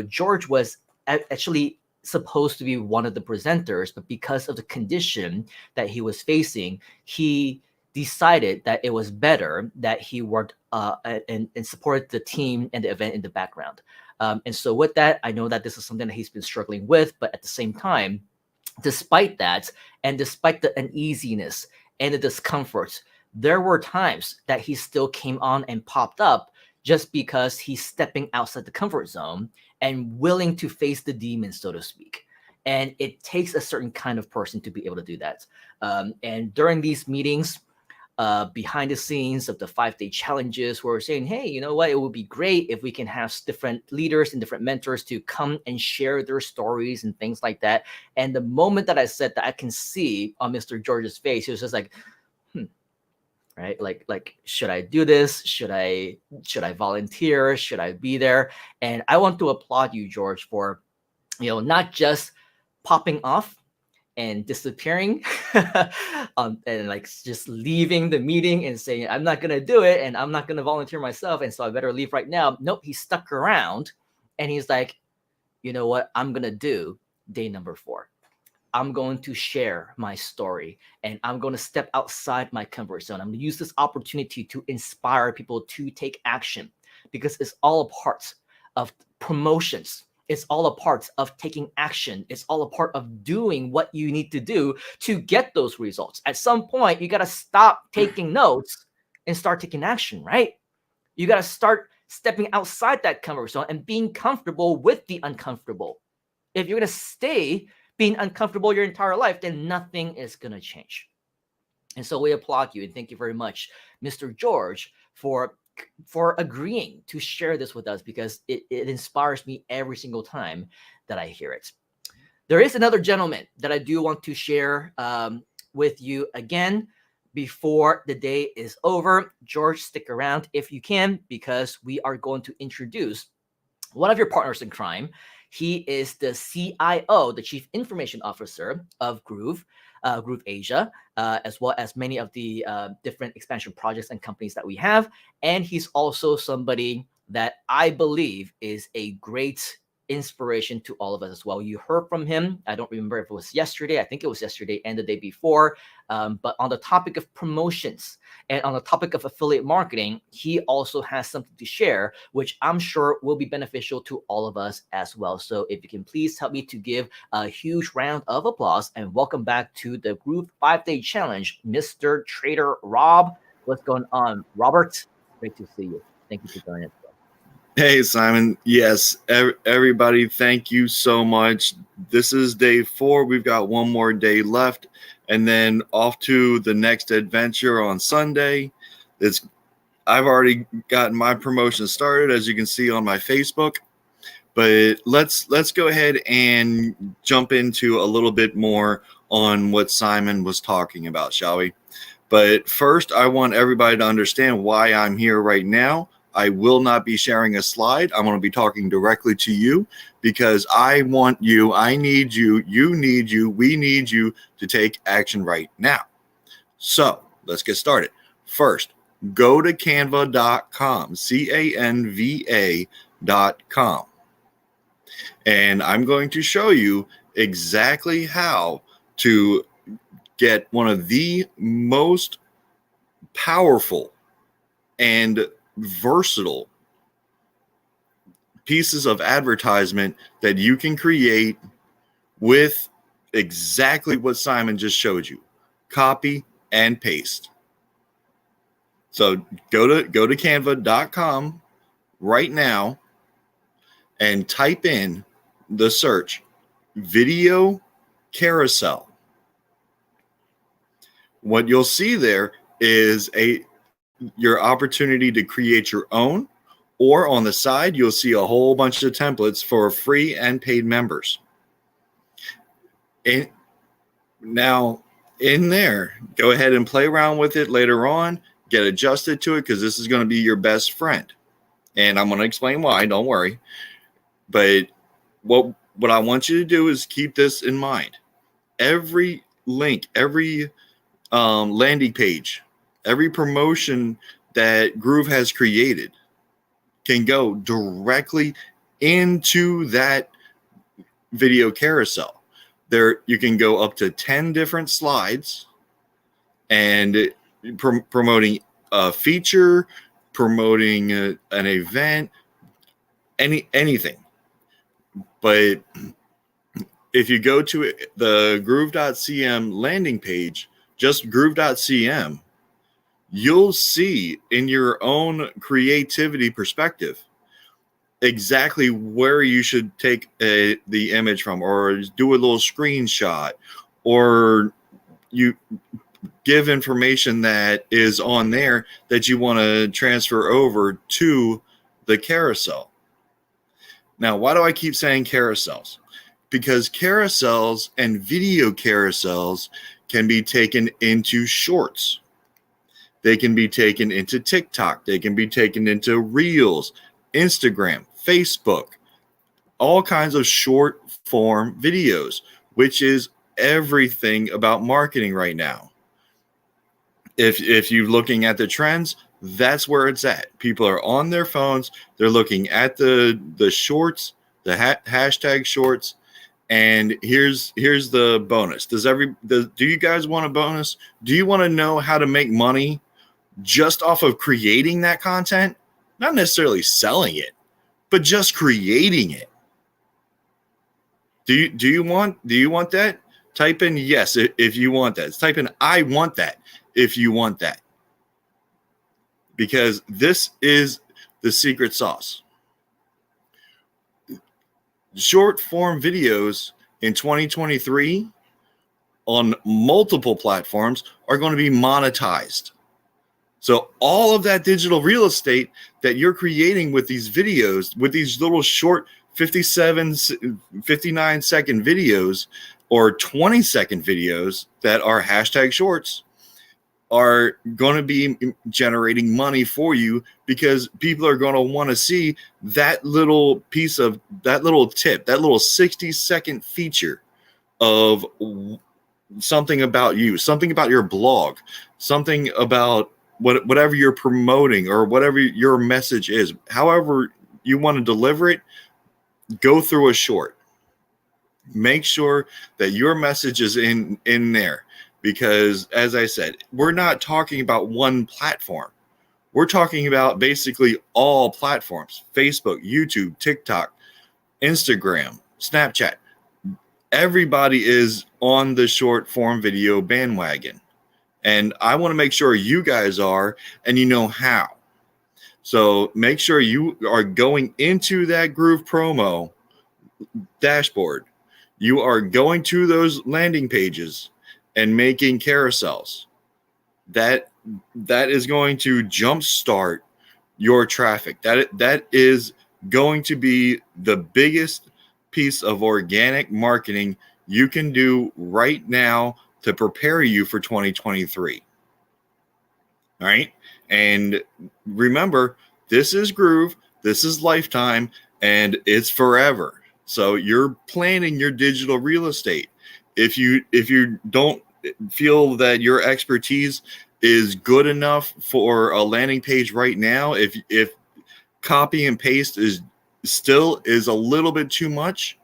George was actually supposed to be one of the presenters, but because of the condition that he was facing, he decided that it was better that he worked and supported the team and the event in the background. And so with that, I know that this is something that he's been struggling with, but at the same time, despite that, and despite the uneasiness and the discomfort, there were times that he still came on and popped up just because he's stepping outside the comfort zone and willing to face the demons, so to speak. And it takes a certain kind of person to be able to do that. And during these meetings, behind the scenes of the 5-day challenges, we're saying, hey, you know what? It would be great if we can have different leaders and different mentors to come and share their stories and things like that. And the moment that I said that, I can see on Mr. George's face, he was just like, right? Like, should I do this? Should I volunteer? Should I be there? And I want to applaud you, George, for, not just popping off and disappearing and like just leaving the meeting and saying, I'm not going to do it and I'm not going to volunteer myself. And so I better leave right now. Nope. He stuck around and he's like, you know what? I'm going to do day number 4. I'm going to share my story and I'm going to step outside my comfort zone. I'm going to use this opportunity to inspire people to take action, because it's all a part of promotions. It's all a part of taking action. It's all a part of doing what you need to do to get those results. At some point, you got to stop taking notes and start taking action, right? You got to start stepping outside that comfort zone and being comfortable with the uncomfortable. If you're going to stay being uncomfortable your entire life, then nothing is going to change. And so we applaud you and thank you very much, Mr. George, for agreeing to share this with us, because it inspires me every single time that I hear it. There is another gentleman that I do want to share with you again before the day is over. George, stick around if you can, because we are going to introduce one of your partners in crime. He is the CIO, the Chief Information Officer of Groove Asia, as well as many of the different expansion projects and companies that we have. And he's also somebody that I believe is a great inspiration to all of us as well. You heard from him. I don't remember if it was yesterday. I think it was yesterday and the day before. But on the topic of promotions and on the topic of affiliate marketing, he also has something to share, which I'm sure will be beneficial to all of us as well. So if you can please help me to give a huge round of applause and welcome back to the Groove 5-Day Challenge, Mr. Trader Rob. What's going on, Robert? Great to see you. Thank you for joining us. Hey, Simon. Yes, everybody, thank you so much. This is day 4. We've got one more day left, and then off to the next adventure on Sunday. I've already gotten my promotion started, as you can see on my Facebook. But let's go ahead and jump into a little bit more on what Simon was talking about, shall we? But first, I want everybody to understand why I'm here right now. I will not be sharing a slide. I'm going to be talking directly to you because I want you, I need you, you need you, we need you to take action right now. So let's get started. First, go to canva.com, canva.com. And I'm going to show you exactly how to get one of the most powerful and versatile pieces of advertisement that you can create with exactly what Simon just showed you. Copy and paste. So go to canva.com right now and type in the search video carousel. What you'll see there is your opportunity to create your own, or on the side, you'll see a whole bunch of templates for free and paid members. And now in there, go ahead and play around with it later on, get adjusted to it, because this is going to be your best friend. And I'm going to explain why, don't worry. But what I want you to do is keep this in mind. Every link, every landing page, every promotion that Groove has created can go directly into that video carousel. There, you can go up to 10 different slides and promoting a feature, promoting an event, anything. But if you go to the groove.cm landing page, just groove.cm, you'll see in your own creativity perspective exactly where you should take the image from, or do a little screenshot, or you give information that is on there that you want to transfer over to the carousel. Now, why do I keep saying carousels? Because carousels and video carousels can be taken into shorts. They can be taken into TikTok. They can be taken into Reels, Instagram, Facebook, all kinds of short form videos, which is everything about marketing right now. If you're looking at the trends, that's where it's at. People are on their phones. They're looking at the shorts, the hashtag shorts. And here's the bonus. Do you guys want a bonus? Do you want to know how to make money just off of creating that content? Not necessarily selling it, but just creating it. Do you want that? Type in yes if you want that. Type in I want that if you want that. Because this is the secret sauce. Short form videos in 2023 on multiple platforms are going to be monetized. So all of that digital real estate that you're creating with these videos, with these little short 59 second videos or 20-second videos that are hashtag shorts, are going to be generating money for you, because people are going to want to see that little piece of that little tip, that little 60-second feature of something about you, something about your blog, something about whatever you're promoting or whatever your message is. However you want to deliver it, go through a short. Make sure that your message is in there, because as I said, we're not talking about one platform. We're talking about basically all platforms: Facebook, YouTube, TikTok, Instagram, Snapchat. Everybody is on the short form video bandwagon. And I want to make sure you guys are, and you know how. So make sure you are going into that Groove promo dashboard. You are going to those landing pages and making carousels. That is going to jumpstart your traffic. That is going to be the biggest piece of organic marketing you can do right now to prepare you for 2023. All right. And remember, this is Groove, this is lifetime, and it's forever. So you're planning your digital real estate. If you don't feel that your expertise is good enough for a landing page right now, if copy and paste is a little bit too much,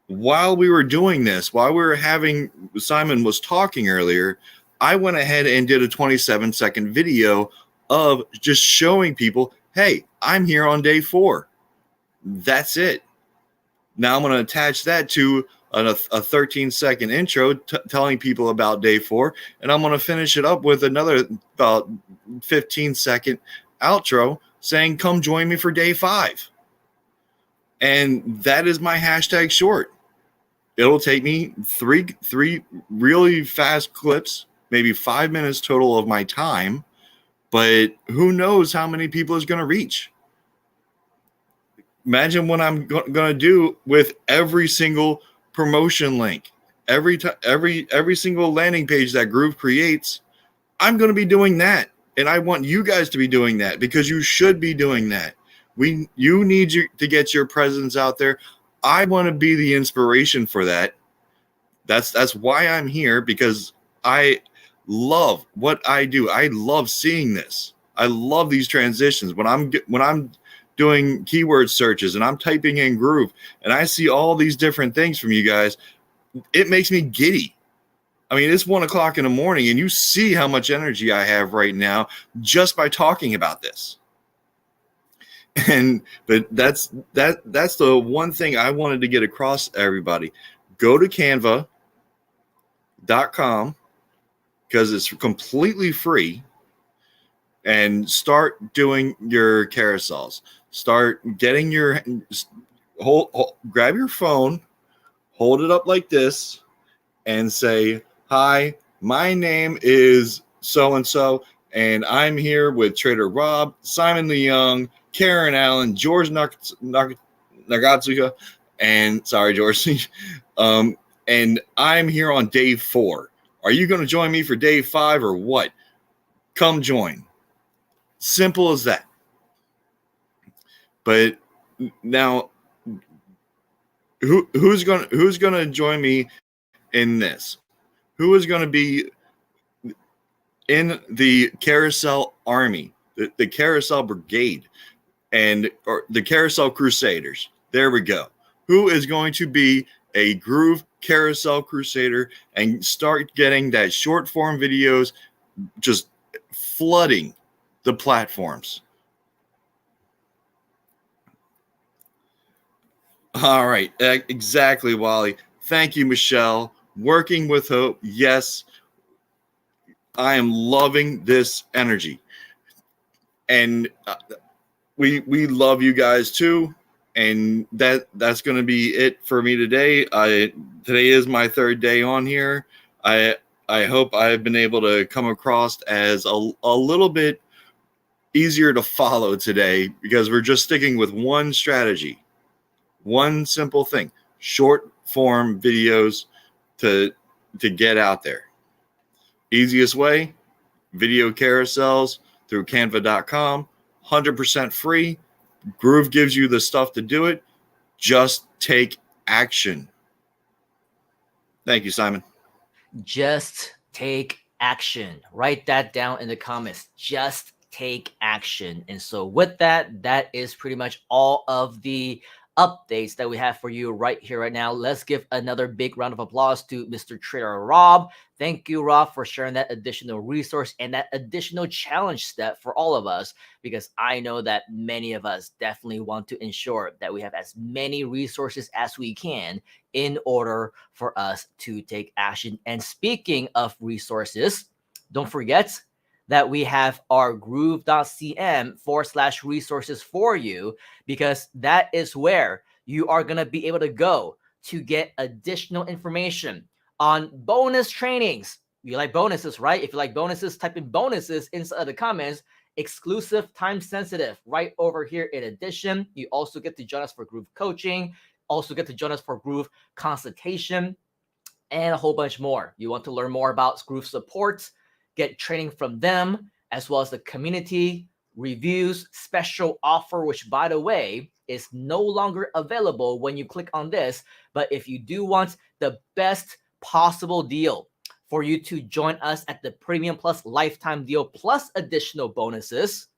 while we were doing this, while we were having, Simon was talking earlier, I went ahead and did a 27-second video of just showing people, hey, I'm here on day 4. That's it. Now I'm going to attach that to a 13-second intro telling people about day 4, and I'm going to finish it up with another about 15-second outro saying, come join me for day 5. And that is my hashtag short. It'll take me three really fast clips, maybe 5 minutes total of my time, but who knows how many people it's going to reach. Imagine what I'm going to do with every single promotion link, every single landing page that Groove creates. I'm going to be doing that, and I want you guys to be doing that, because you should be doing that. You need to get your presence out there. I want to be the inspiration for that. That's why I'm here, because I love what I do. I love seeing this. I love these transitions. When I'm doing keyword searches and I'm typing in Groove and I see all these different things from you guys, it makes me giddy. I mean, it's 1 o'clock in the morning and you see how much energy I have right now just by talking about this. But that's the one thing I wanted to get across to everybody. Go to canva.com, because it's completely free, and start doing your carousels. Start getting your grab your phone, hold it up like this, and say, hi, my name is so-and-so, and I'm here with Trader Rob, Simon Leung, Karen Allen, George Nagatsuka, and sorry, George. And I'm here on day 4. Are you going to join me for day 5 or what? Come join. Simple as that. But now, who's going to join me in this? Who is going to be in the Carousel Army, the Carousel Brigade, or the Carousel Crusaders? There we go. Who is going to be a Groove Carousel Crusader and start getting that short form videos just flooding the platforms? All right. Exactly, Wally. Thank you, Michelle. Working with Hope. Yes, I am loving this energy. And we love you guys too. And that's going to be it for me today. Today is my 3rd day on here. I hope I've been able to come across as a little bit easier to follow today, because we're just sticking with one strategy, one simple thing: short form videos to get out there. Easiest way, video carousels through canva.com, 100% free. Groove gives you the stuff to do it. Just take action. Thank you, Simon. Just take action. Write that down in the comments. Just take action. And so with that is pretty much all of the updates that we have for you right here, right now. Let's give another big round of applause to Mr. Trader Rob. Thank you, Rob, for sharing that additional resource and that additional challenge step for all of us, because I know that many of us definitely want to ensure that we have as many resources as we can in order for us to take action. And speaking of resources, don't forget that we have our groove.cm/resources for you, because that is where you are going to be able to go to get additional information on bonus trainings. You like bonuses, right? If you like bonuses, type in bonuses inside of the comments. Exclusive, time sensitive, right over here. In addition, you also get to join us for Groove coaching, also get to join us for Groove consultation, and a whole bunch more. You want to learn more about Groove support, get training from them, as well as the community reviews special offer, which, by the way, is no longer available when you click on this. But if you do want the best possible deal for you to join us at the Premium Plus Lifetime deal, plus additional bonuses,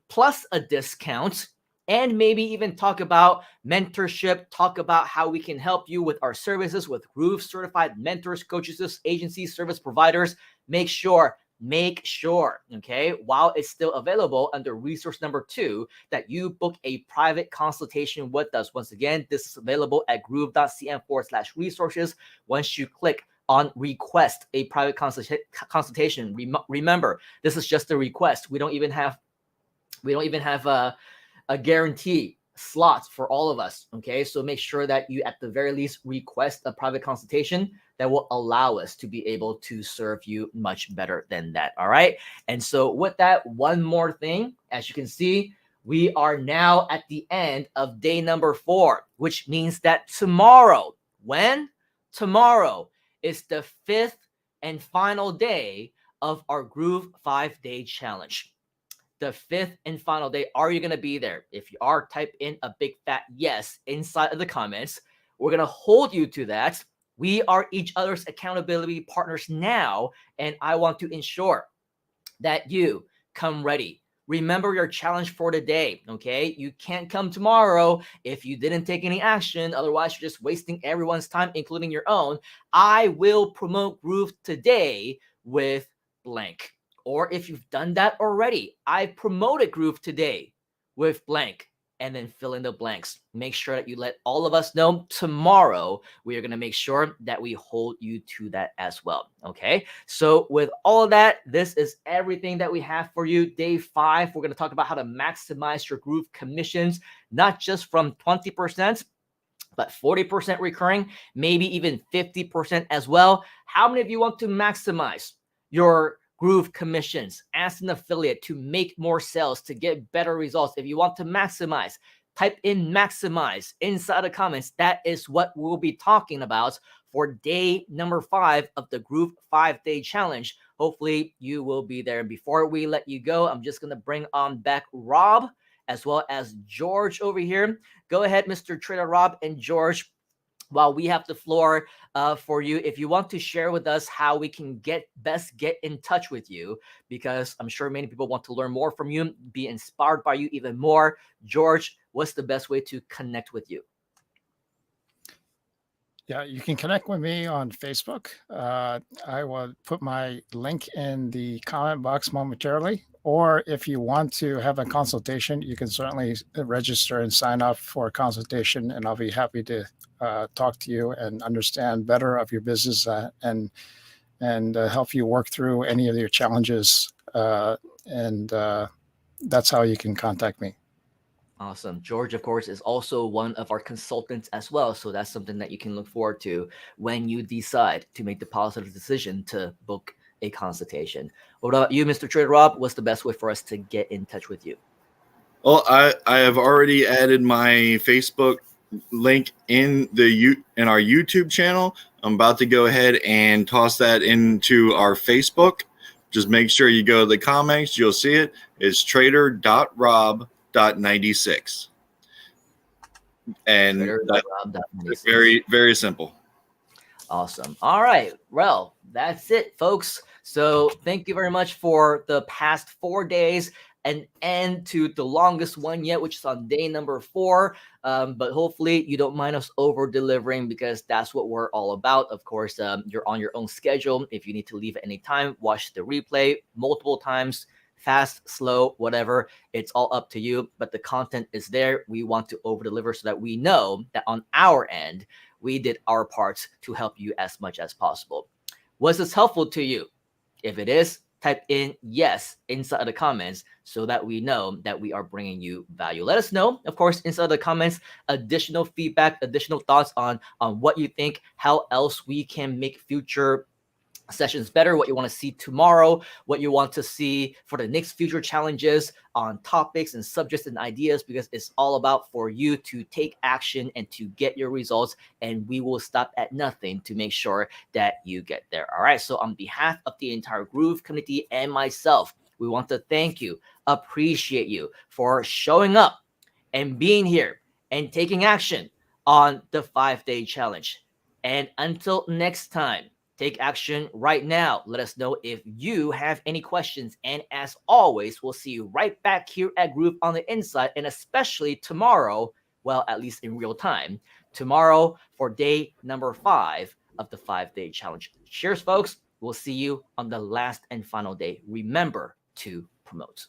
plus a discount, and maybe even talk about mentorship, talk about how we can help you with our services with Groove certified mentors, coaches, agencies, service providers. Make sure, okay, while it's still available under resource number 2, that you book a private consultation with us. Once again, this is available at groove.cm/resources. Once you click on request a private consultation, remember, this is just a request. We don't even have a guarantee slots for all of us. Okay, so make sure that you at the very least request a private consultation that will allow us to be able to serve you much better than that. All right. And so with that, one more thing, as you can see, we are now at the end of day number 4, which means that tomorrow, tomorrow is the 5th and final day of our Groove 5-day challenge. The 5th and final day. Are you going to be there? If you are, type in a big fat yes inside of the comments. We're going to hold you to that. We are each other's accountability partners now, and I want to ensure that you come ready. Remember your challenge for today, okay? You can't come tomorrow if you didn't take any action. Otherwise, you're just wasting everyone's time, including your own. I will promote Groove today with blank. Or if you've done that already, I promoted Groove today with blank, and then fill in the blanks. Make sure that you let all of us know tomorrow. We are going to make sure that we hold you to that as well. Okay. So with all of that, this is everything that we have for you. Day 5, we're going to talk about how to maximize your Groove commissions, not just from 20%, but 40% recurring, maybe even 50% as well. How many of you want to maximize your Groove commissions as an affiliate to make more sales, to get better results? If you want to maximize, type in maximize inside the comments. That is what we'll be talking about for day number 5 of the Groove 5-day challenge. Hopefully you will be there. And before we let you go, I'm just going to bring on back Rob as well as George over here. Go ahead, Mr. Trader Rob and George. While we have the floor for you, if you want to share with us how we can best get in touch with you, because I'm sure many people want to learn more from you, be inspired by you even more. George, what's the best way to connect with you? Yeah, you can connect with me on Facebook. I will put my link in the comment box momentarily. Or if you want to have a consultation, you can certainly register and sign up for a consultation, and I'll be happy to talk to you and understand better of your business and help you work through any of your challenges. And that's how you can contact me. Awesome. George, of course, is also one of our consultants as well. So that's something that you can look forward to when you decide to make the positive decision to book a consultation. What about you, Mr. Trader Rob? What's the best way for us to get in touch with you? Well, I have already added my Facebook link in our YouTube channel. I'm about to go ahead and toss that into our Facebook. Just make sure you go to the comments. You'll see it. It's trader.rob.96. And that's very, very simple. Awesome. All right. Well, that's it, folks. So thank you very much for the past 4 days. an end to the longest one yet, which is on day number 4. But hopefully you don't mind us over delivering, because that's what we're all about. Of course, you're on your own schedule. If you need to leave at any time, watch the replay multiple times, fast, slow, whatever. It's all up to you, but the content is there. We want to over deliver so that we know that on our end, we did our parts to help you as much as possible. Was this helpful to you? If it is, type in yes inside of the comments so that we know that we are bringing you value. Let us know, of course, inside the comments, additional feedback, additional thoughts on what you think, how else we can make future sessions better, what you want to see tomorrow, what you want to see for the next future challenges on topics and subjects and ideas, because it's all about for you to take action and to get your results, and we will stop at nothing to make sure that you get there. All right, so on behalf of the entire Groove community and myself, we want to thank you, appreciate you for showing up and being here and taking action on the 5-day challenge. And until next time, take action right now. Let us know if you have any questions. And as always, we'll see you right back here at Groove on the Inside, and especially tomorrow, well, at least in real time, tomorrow for day number 5 of the 5-day challenge. Cheers, folks. We'll see you on the last and final day. Remember to promote.